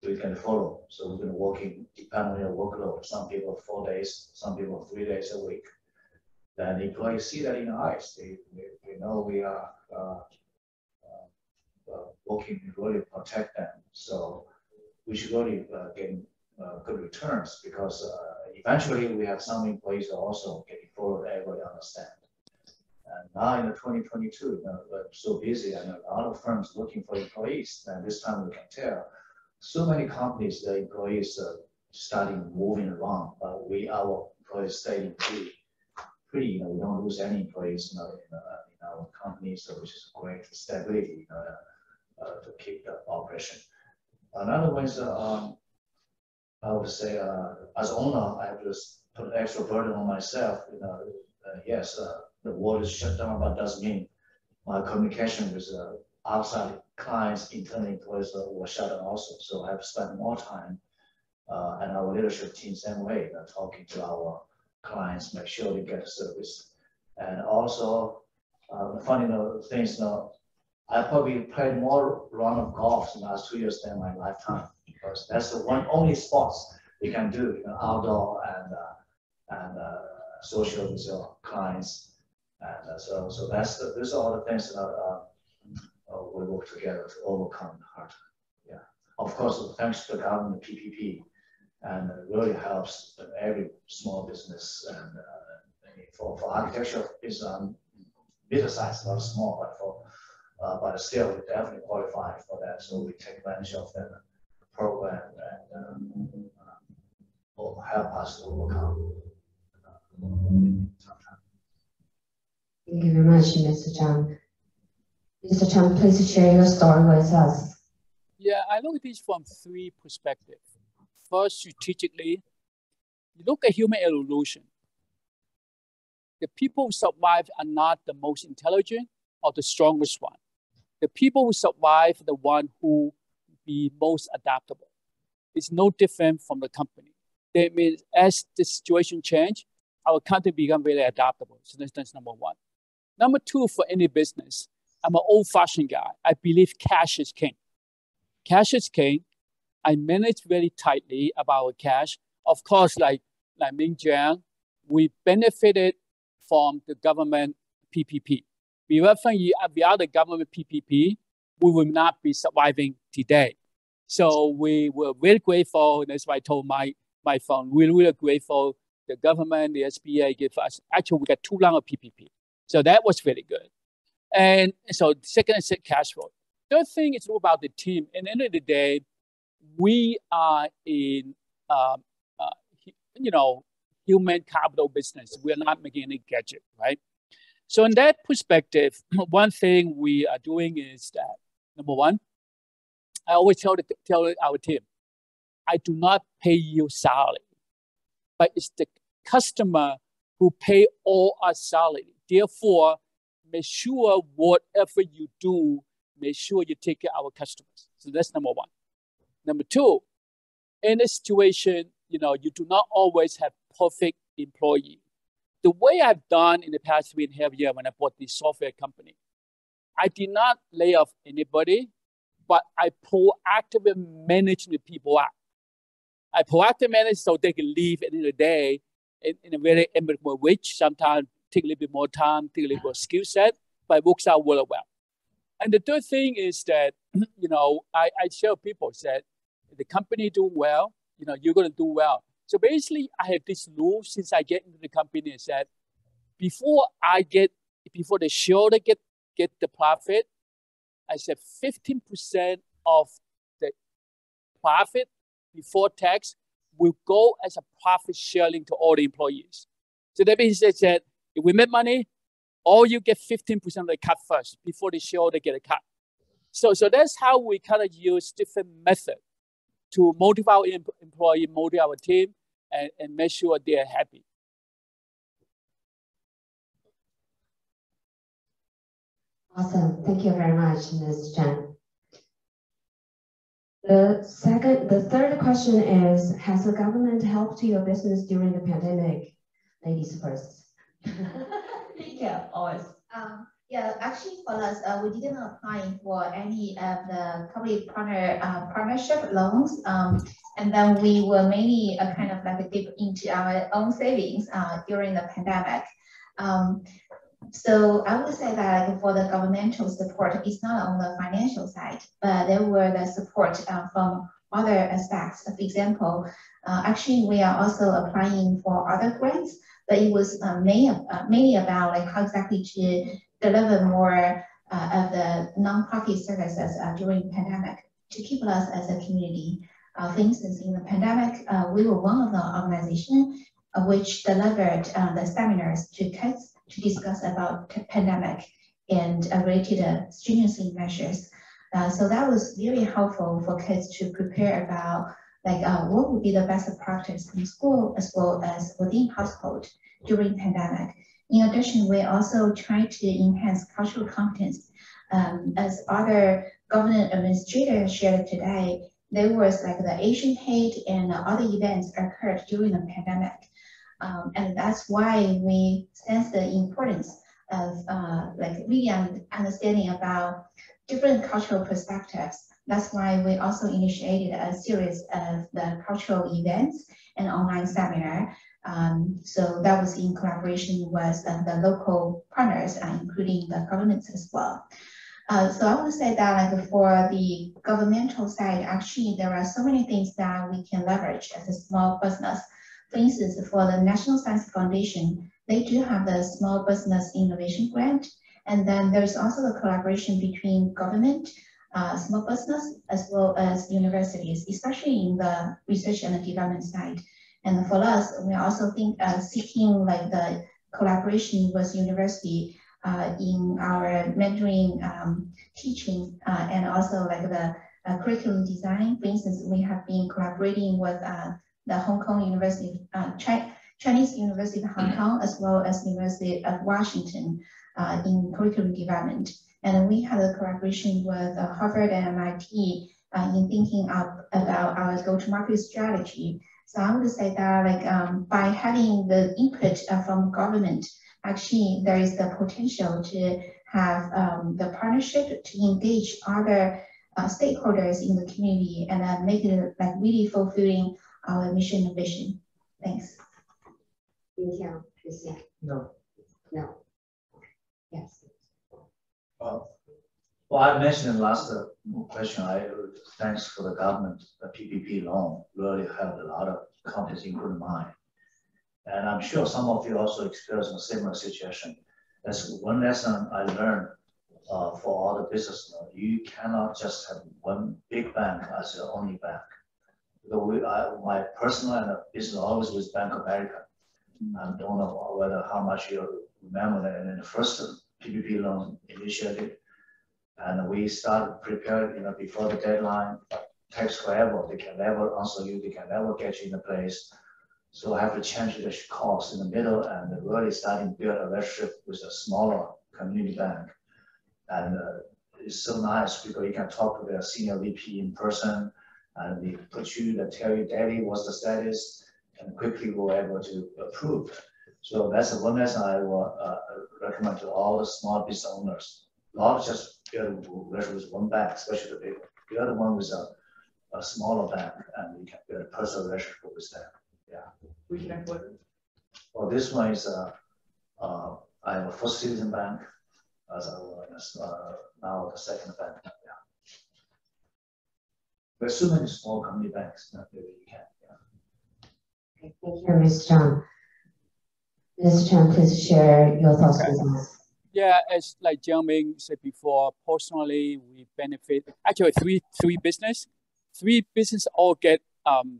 We can follow. So we're going to working depending on your workload. Some people 4 days, some people 3 days a week. Then the employees see that in the eyes. They know we are working to really protect them. So we should really get good returns, because eventually we have some employees that also getting followed. Everybody understand. And now in 2022, we're so busy, and a lot of firms looking for employees. And this time we can tell. So many companies, the employees starting moving around, but our employees staying pretty, we don't lose any employees in our company, so which is great stability to keep the operation. Another one is, I would say, as owner, I have to put extra burden on myself. Yes, the world is shut down, but doesn't mean my communication with outside clients, internal employees were shut down also. So I have to spend more time, and our leadership team same way, talking to our clients, make sure they get the service. And also, funny things, I probably played more round of golf in the last 2 years than my lifetime, because that's the only sports you can do, outdoor and social with your clients. And so these are all the things that we work together to overcome the hard time. Yeah, of course, thanks to the government PPP, and it really helps every small business. And for architecture, is middle-sized, not small, but still we definitely qualify for that. So we take advantage of that program and will help us to overcome. Thank you very much, Mr. Zhang. Mr. Zhang, please share your story with us. Yeah, I look at this from 3 perspectives. First, strategically, you look at human evolution. The people who survive are not the most intelligent or the strongest one. The people who survive are the one who be most adaptable. It's no different from the company. That means as the situation change, our company become very adaptable. So that's number 1. Number 2, for any business, I'm an old-fashioned guy. I believe cash is king. Cash is king. I manage very tightly about our cash. Of course, like Ming Jiang, we benefited from the government PPP. Without the government PPP, we will not be surviving today. So we were very grateful. That's why I told my phone, we're really grateful. The government, the SBA gave us, actually we got 2 rounds of PPP. So that was very good. And so second is cash flow. Third thing is about the team. At the end of the day, we are in, human capital business. We're not making any gadget, right? So in that perspective, one thing we are doing is that, number 1, I always tell our team, I do not pay you salary, but it's the customer who pay all our salary. Therefore, make sure whatever you do, make sure you take care of our customers. So that's number 1. Number 2, in a situation, you do not always have perfect employee. the way I've done in the past 3.5 years when I bought this software company, I did not lay off anybody, but I proactively manage the people out. I proactively manage so they can leave at the end of the day in a very amicable way. Sometimes take a little bit more time, take a little more skill set, but it works out really well. And the third thing is that, I tell people that the company doing well, you're going to do well. So basically, I have this rule since I get into the company is that before the shareholder get the profit, I said 15% of the profit before tax will go as a profit sharing to all the employees. So that means that if we make money, all you get 15% of the cut first before the shareholder get a cut. So that's how we kind of use different methods to motivate our employee, motivate our team, and make sure they are happy. Awesome. Thank you very much, Ms. Zhen. The third question is, has the government helped your business during the pandemic? Ladies first. Thank you, always. Yeah, actually for us, we didn't apply for any of the public partnership loans. And then we were mainly kind of like dip into our own savings during the pandemic. So I would say that for the governmental support, it's not on the financial side, but there were the support from other aspects. For example, actually we are also applying for other grants, but it was mainly about like how exactly to deliver more of the non-profit services during the pandemic to keep us as a community. For instance, in the pandemic, we were one of the organizations which delivered the seminars to kids to discuss about pandemic and related stringency measures. So that was very helpful for kids to prepare about like what would be the best practice in school as well as within household during pandemic. In addition, we also try to enhance cultural competence. As other government administrators shared today, there was like the Asian Hate and other events occurred during the pandemic. And that's why we sense the importance of like really understanding about different cultural perspectives. That's why we also initiated a series of the cultural events and online seminar. So that was in collaboration with the local partners, including the governments as well. So I would say that like for the governmental side, actually there are so many things that we can leverage as a small business. For instance, for the National Science Foundation, they do have the Small Business Innovation Grant. And then there's also the collaboration between government, small business, as well as universities, especially in the research and the development side. And for us, we also think seeking like the collaboration with university in our mentoring teaching and also like the curriculum design. For instance, we have been collaborating with the Hong Kong University, Chinese University of Hong Kong, as well as University of Washington in curriculum development. And we had a collaboration with Harvard and MIT in thinking about our go-to-market strategy. So I would say that like by having the input from government, actually there is the potential to have the partnership to engage other stakeholders in the community and make it like really fulfilling our mission and vision. Thanks. Thank you, Tracy. No. No. Yes. Well, I mentioned in the last question, thanks for the government, the PPP loan really helped a lot of companies, including mine. And I'm sure some of you also experienced a similar situation. That's one lesson I learned for all the business. You cannot just have one big bank as your only bank. My personal and business always with Bank of America. I don't know how much you remember that in the first PPP loan initiative. And we started preparing, before the deadline. Takes forever. They can never answer you. They can never get you in a place. So I have to change the course in the middle and really starting to build a relationship with a smaller community bank. And it's so nice because you can talk to their senior VP in person, and they tell you daily what's the status, and quickly we're able to approve. So that's one lesson I will recommend to all the small business owners. Not just get with one bank, especially the big one. The other one with a smaller bank, and you can get a personal relationship with them. Yeah. Which bank was it? Well, this one is I have a First Citizen Bank as now the second bank. Yeah. There's so many small community banks that maybe you can. Yeah. Okay, thank you, Mr. Zhang. Mr. Chen, please share your thoughts with us. Yeah, as like Jiangming said before, personally, we benefit, actually three business all get the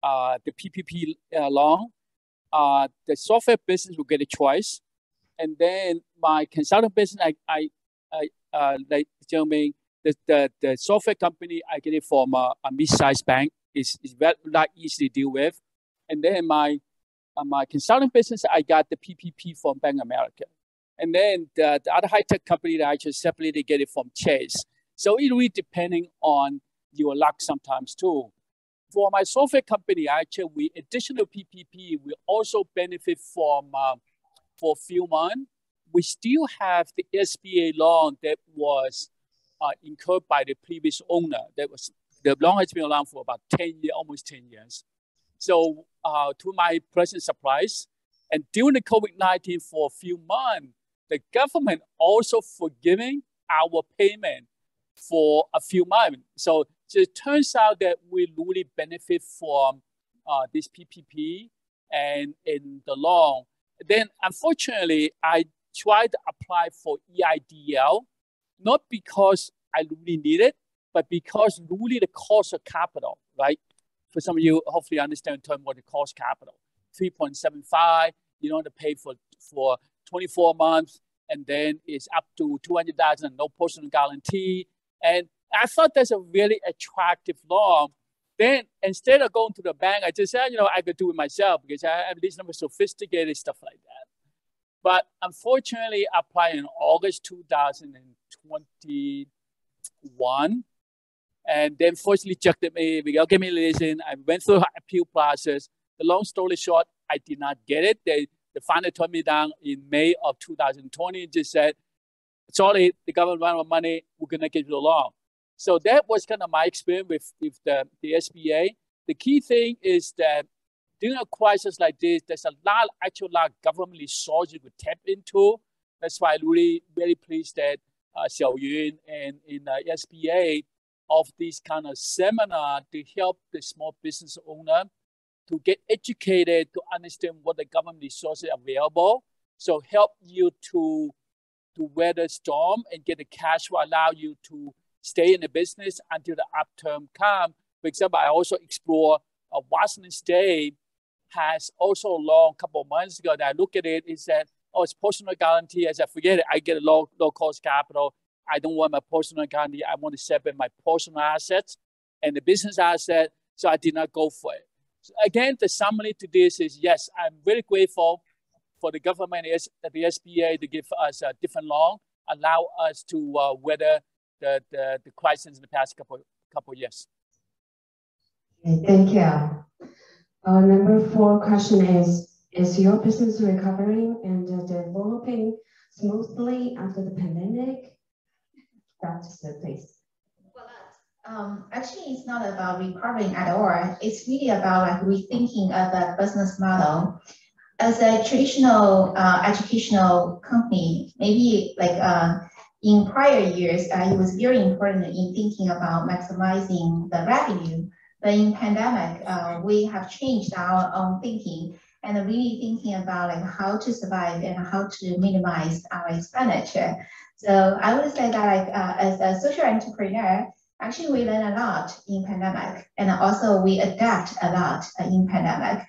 PPP loan. The software business will get it twice. And then my consulting business, I like Jiangming, the software company, I get it from a mid-sized bank. It's very not easy to deal with. And then my consulting business, I got the PPP from Bank of America. And then the other high-tech company that I just separately get it from Chase. So it really depending on your luck sometimes too. For my software company, actually, we additional PPP, we also benefit from for a few months. We still have the SBA loan that was incurred by the previous owner. That was the loan has been around for about 10 years, almost 10 years. So to my pleasant surprise, and during the COVID-19 for a few months, the government also forgiving our payment for a few months. So it turns out that we really benefit from this PPP and in the loan. Then unfortunately, I tried to apply for EIDL, not because I really need it, but because really the cost of capital, right? For some of you, hopefully understand the term what the cost capital, 3.75, you don't have to pay for 24 months, and then it's up to 200,000, no personal guarantee. And I thought that's a really attractive loan. Then instead of going to the bank, I just said, I could do it myself because I have this number of sophisticated stuff like that. But unfortunately, I applied in August 2021. And then fortunately rejected me. They gave me a listen. I went through the appeal process. The long story short, I did not get it. They finally turned me down in May of 2020 and just said, sorry, the government ran out of money. We're going to give you the loan. So that was kind of my experience with the SBA. The key thing is that during a crisis like this, there's a lot of government resources we tap into. That's why I'm really very pleased that Xiaoyuan and in the SBA of this kind of seminar to help the small business owner to get educated, to understand what the government resources are available. So help you to weather the storm and get the cash will allow you to stay in the business until the upturn comes. For example, I also explore Washington State has also a loan a couple of months ago that I look at it, is that, it's personal guarantee. As I forget it, I get a low cost capital. I don't want my personal guarantee. I want to separate my personal assets and the business asset. So I did not go for it. So again, the summary to this is, yes, I'm very grateful for the government, the SBA, to give us a different loan, allow us to weather the crisis in the past couple of years. Okay, thank you. Number 4 question is your business recovering and developing smoothly after the pandemic? That's the place. Actually, it's not about recovering at all. It's really about rethinking of the business model. As a traditional educational company, maybe in prior years, it was very important in thinking about maximizing the revenue. But in pandemic, we have changed our own thinking and really thinking about how to survive and how to minimize our expenditure. So I would say that as a social entrepreneur, actually we learn a lot in pandemic, and also we adapt a lot in pandemic.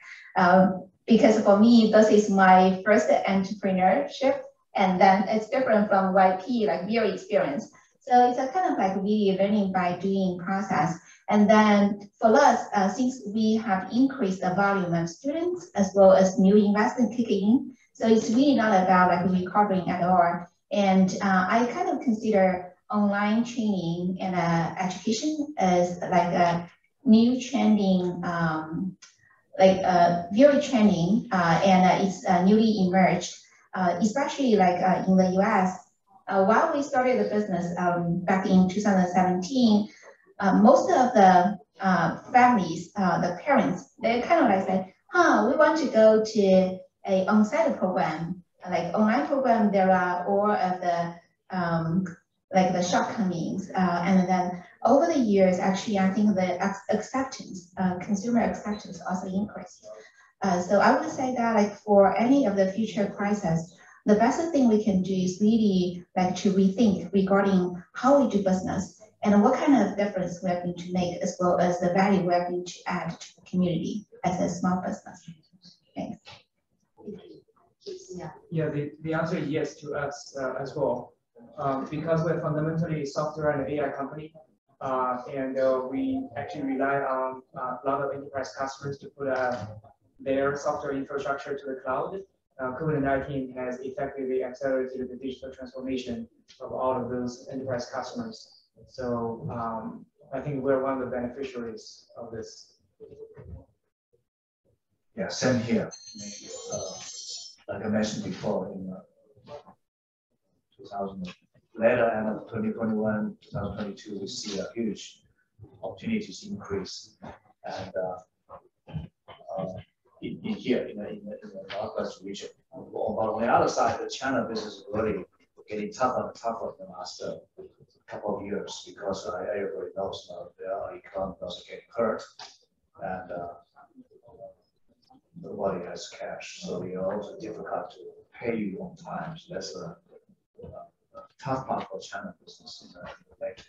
Because for me, this is my first entrepreneurship, and then it's different from YP, very experienced. So it's a kind of really learning by doing process. And then for us, since we have increased the volume of students as well as new investment kicking in, so it's really not about recovering at all. And I kind of consider online training and education as a new trending very trending and it's newly emerged, especially in the US. While we started the business back in 2017, most of the families, the parents, they kind of say, we want to go to a on-site program, like online program. There are all of the the shortcomings, and then over the years, actually, I think the acceptance, consumer acceptance, also increased. So I would say that for any of the future crises, the best thing we can do is really to rethink regarding how we do business and what kind of difference we are going to make, as well as the value we are going to add to the community as a small business. Thanks. Yeah, the answer is yes to us as well, because we're fundamentally a software and AI company, and we actually rely on a lot of enterprise customers to put their software infrastructure to the cloud. COVID-19 has effectively accelerated the digital transformation of all of those enterprise customers. So I think we're one of the beneficiaries of this. Yeah, same here. Like I mentioned before, in later end of 2021, 2022, we see a huge opportunities increase, and in the Northwest region. But on the other side, the China business is really getting tougher and tougher in the last couple of years, because everybody knows their economy also getting hurt, and nobody has cash, so it's also difficult to pay you on time. So that's a tough part for China business in the later.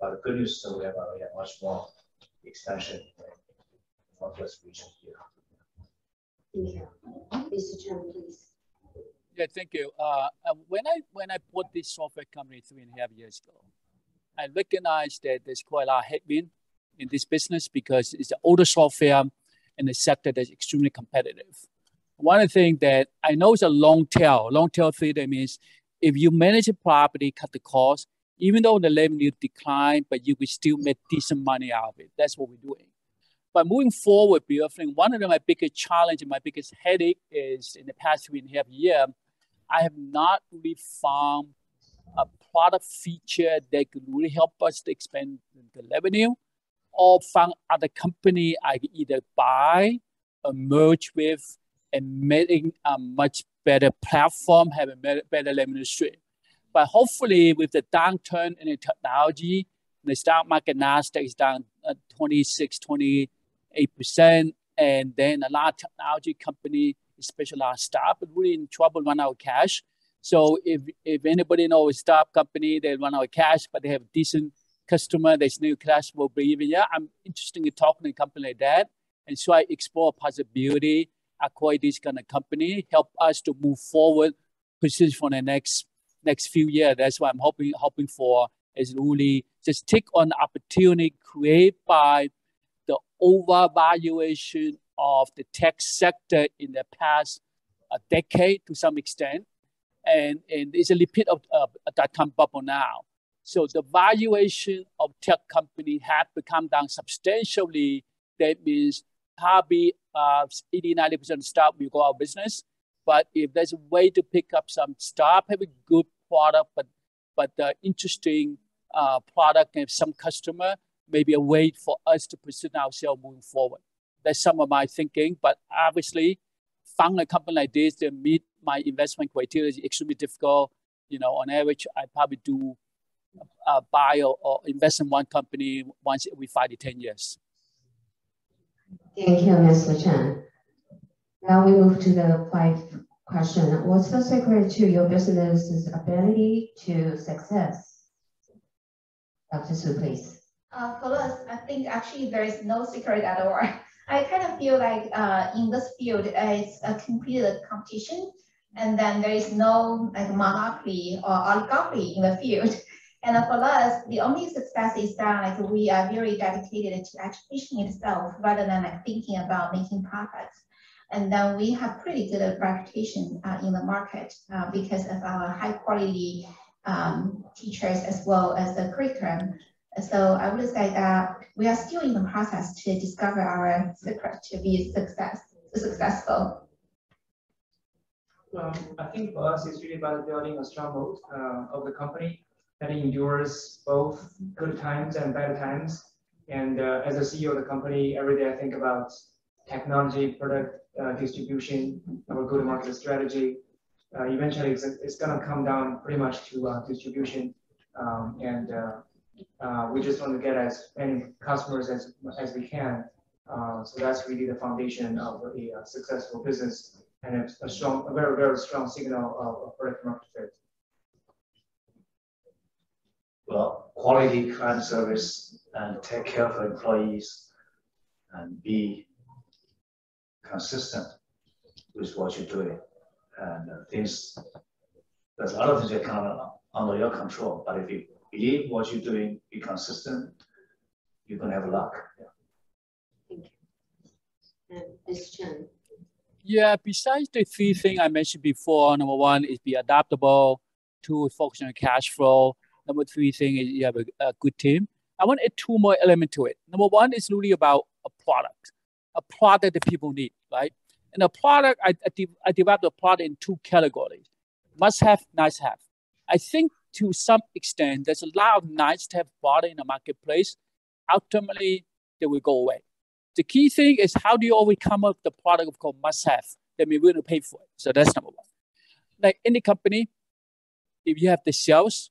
But the good news is we have much more expansion in the Northwest region here. Thank you. Mr. Chen, please. Yeah, thank you. When I bought this software company 3.5 years ago, I recognized that there's quite a lot of headwind in this business because it's the older software in the sector that's extremely competitive. One of the things that I know is a long tail thing, that means if you manage a property, cut the cost, even though the revenue decline, but you will still make decent money out of it. That's what we're doing. But moving forward, one of my biggest challenge and my biggest headache is in the past 3.5 years, I have not really found a product feature that could really help us to expand the revenue, or found other company I could either buy or merge with and making a much better platform, have a better revenue stream. But hopefully with the downturn in the technology, the stock market Nasdaq is down 28%, and then a lot of technology company, especially a lot of startup, are really in trouble, run out of cash. So if anybody knows a startup company, they run out of cash, but they have a decent customer, there's no cash flow breathing. Yeah, I'm interested in talking to a company like that, and so I explore possibility, acquire this kind of company, help us to move forward, position for the next few years. That's what I'm hoping for, is really just take on the opportunity created by the overvaluation of the tech sector in the past decade to some extent, and it's a repeat of a dot-com bubble now. So the valuation of tech company have become down substantially. That means probably 80-90% of stock will go out of business. But if there's a way to pick up some stock, have a good product, but the interesting product and some customer, maybe a way for us to position ourselves moving forward. That's some of my thinking. But obviously, found a company like this that meet my investment criteria is extremely difficult. On average, I probably do buy or invest in one company once every 5 to 10 years. Thank you, Mr. Chen. Now we move to the 5th question. What's the secret to your business's ability to success? Dr. Su, please. For us, I think actually there is no secret at all. I kind of feel like in this field, it's a complete competition, and then there is no monopoly or oligopoly in the field. And for us, the only success is that we are very dedicated to education itself rather than thinking about making profits. And then we have pretty good reputation in the market because of our high quality teachers as well as the curriculum. So I would say that we are still in the process to discover our secret to be successful. I think for us, it's really about building a strong moat of the company that endures both good times and bad times. And as a CEO of the company, every day I think about technology, product distribution, our go-to-market strategy. Eventually, it's going to come down pretty much to distribution. We just want to get as many customers as we can. So that's really the foundation of a successful business, and it's a very, very strong signal of product market fit. Well, quality client service and take care of employees and be consistent with what you're doing. And there's a lot of things that come under your control, but if you believe what you're doing, be consistent, you're going to have luck. Yeah. Thank you. And this Zhen. Yeah, besides the three things I mentioned before, number one is be adaptable, two, focus on cash flow. Number three thing is you have a good team. I want to add two more elements to it. Number one is really about a product that people need, right? And the product, I developed the product in two categories: must have, nice have. I think to some extent, there's a lot of nice to have product in the marketplace. Ultimately, they will go away. The key thing is how do you always come up with the product called must have that we're willing to pay for it. So that's number one. Like any company, if you have the sales,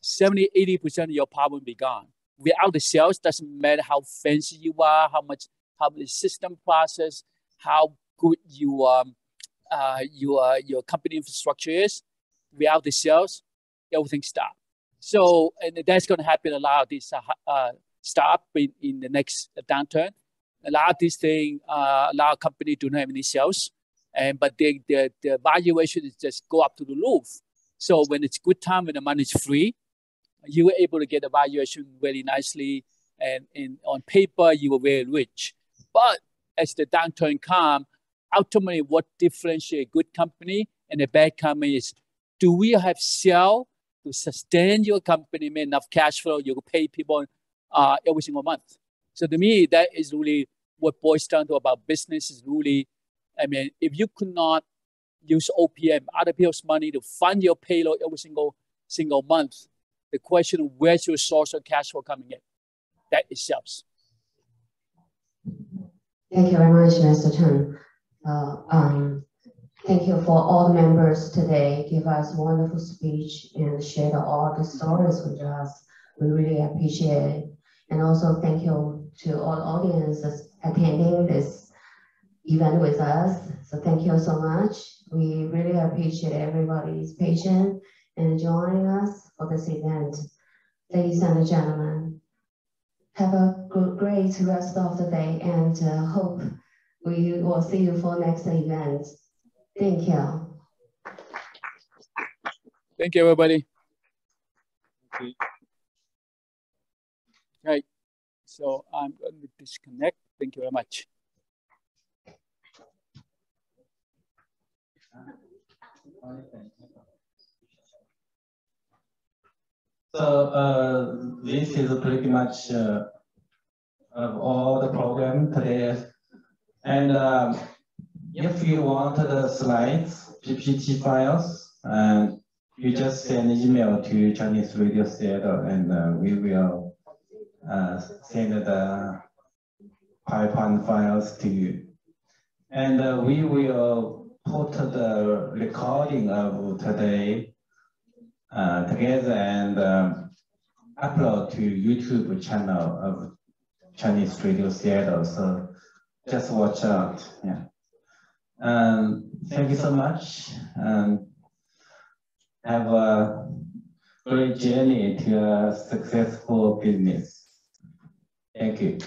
70, 80% of your power will be gone. Without the sales, doesn't matter how fancy you are, how the system process, how good your company infrastructure is. Without the sales, everything stops. So, and that's going to happen a lot of these startup in the next downturn. A lot of these things, a lot of companies do not have any sales, but the valuation is just go up to the roof. So when it's good time, when the money is free, you were able to get a valuation very nicely, and on paper, you were very rich. But as the downturn comes, ultimately what differentiates a good company and a bad company is, do we have sales to sustain your company, make enough cash flow, you can pay people every single month. So to me, that is really what boils down to about business is really, I mean, if you could not use OPM, other people's money to fund your payroll every single month, the question of where's your source of cash flow coming in? That is sales. Thank you very much, Mr. Chen. Thank you for all the members today. Give us a wonderful speech and share all the stories with us. We really appreciate it. And also thank you to all the audiences attending this event with us. So thank you so much. We really appreciate everybody's patience and joining us for this event. Ladies and gentlemen, have a great rest of the day, and hope we will see you for next event. Thank you. Thank you, everybody. Okay. Right. So I'm going to disconnect. Thank you very much. So this is pretty much of all the program today. And if you want the slides, PPT files, and you just send an email to Chinese Radio Theater, and we will send the PowerPoint files to you. And we will put the recording of today together and upload to YouTube channel of Chinese Radio Theater. So just watch out. Yeah. Thank you so much. Have a great journey to a successful business. Thank you.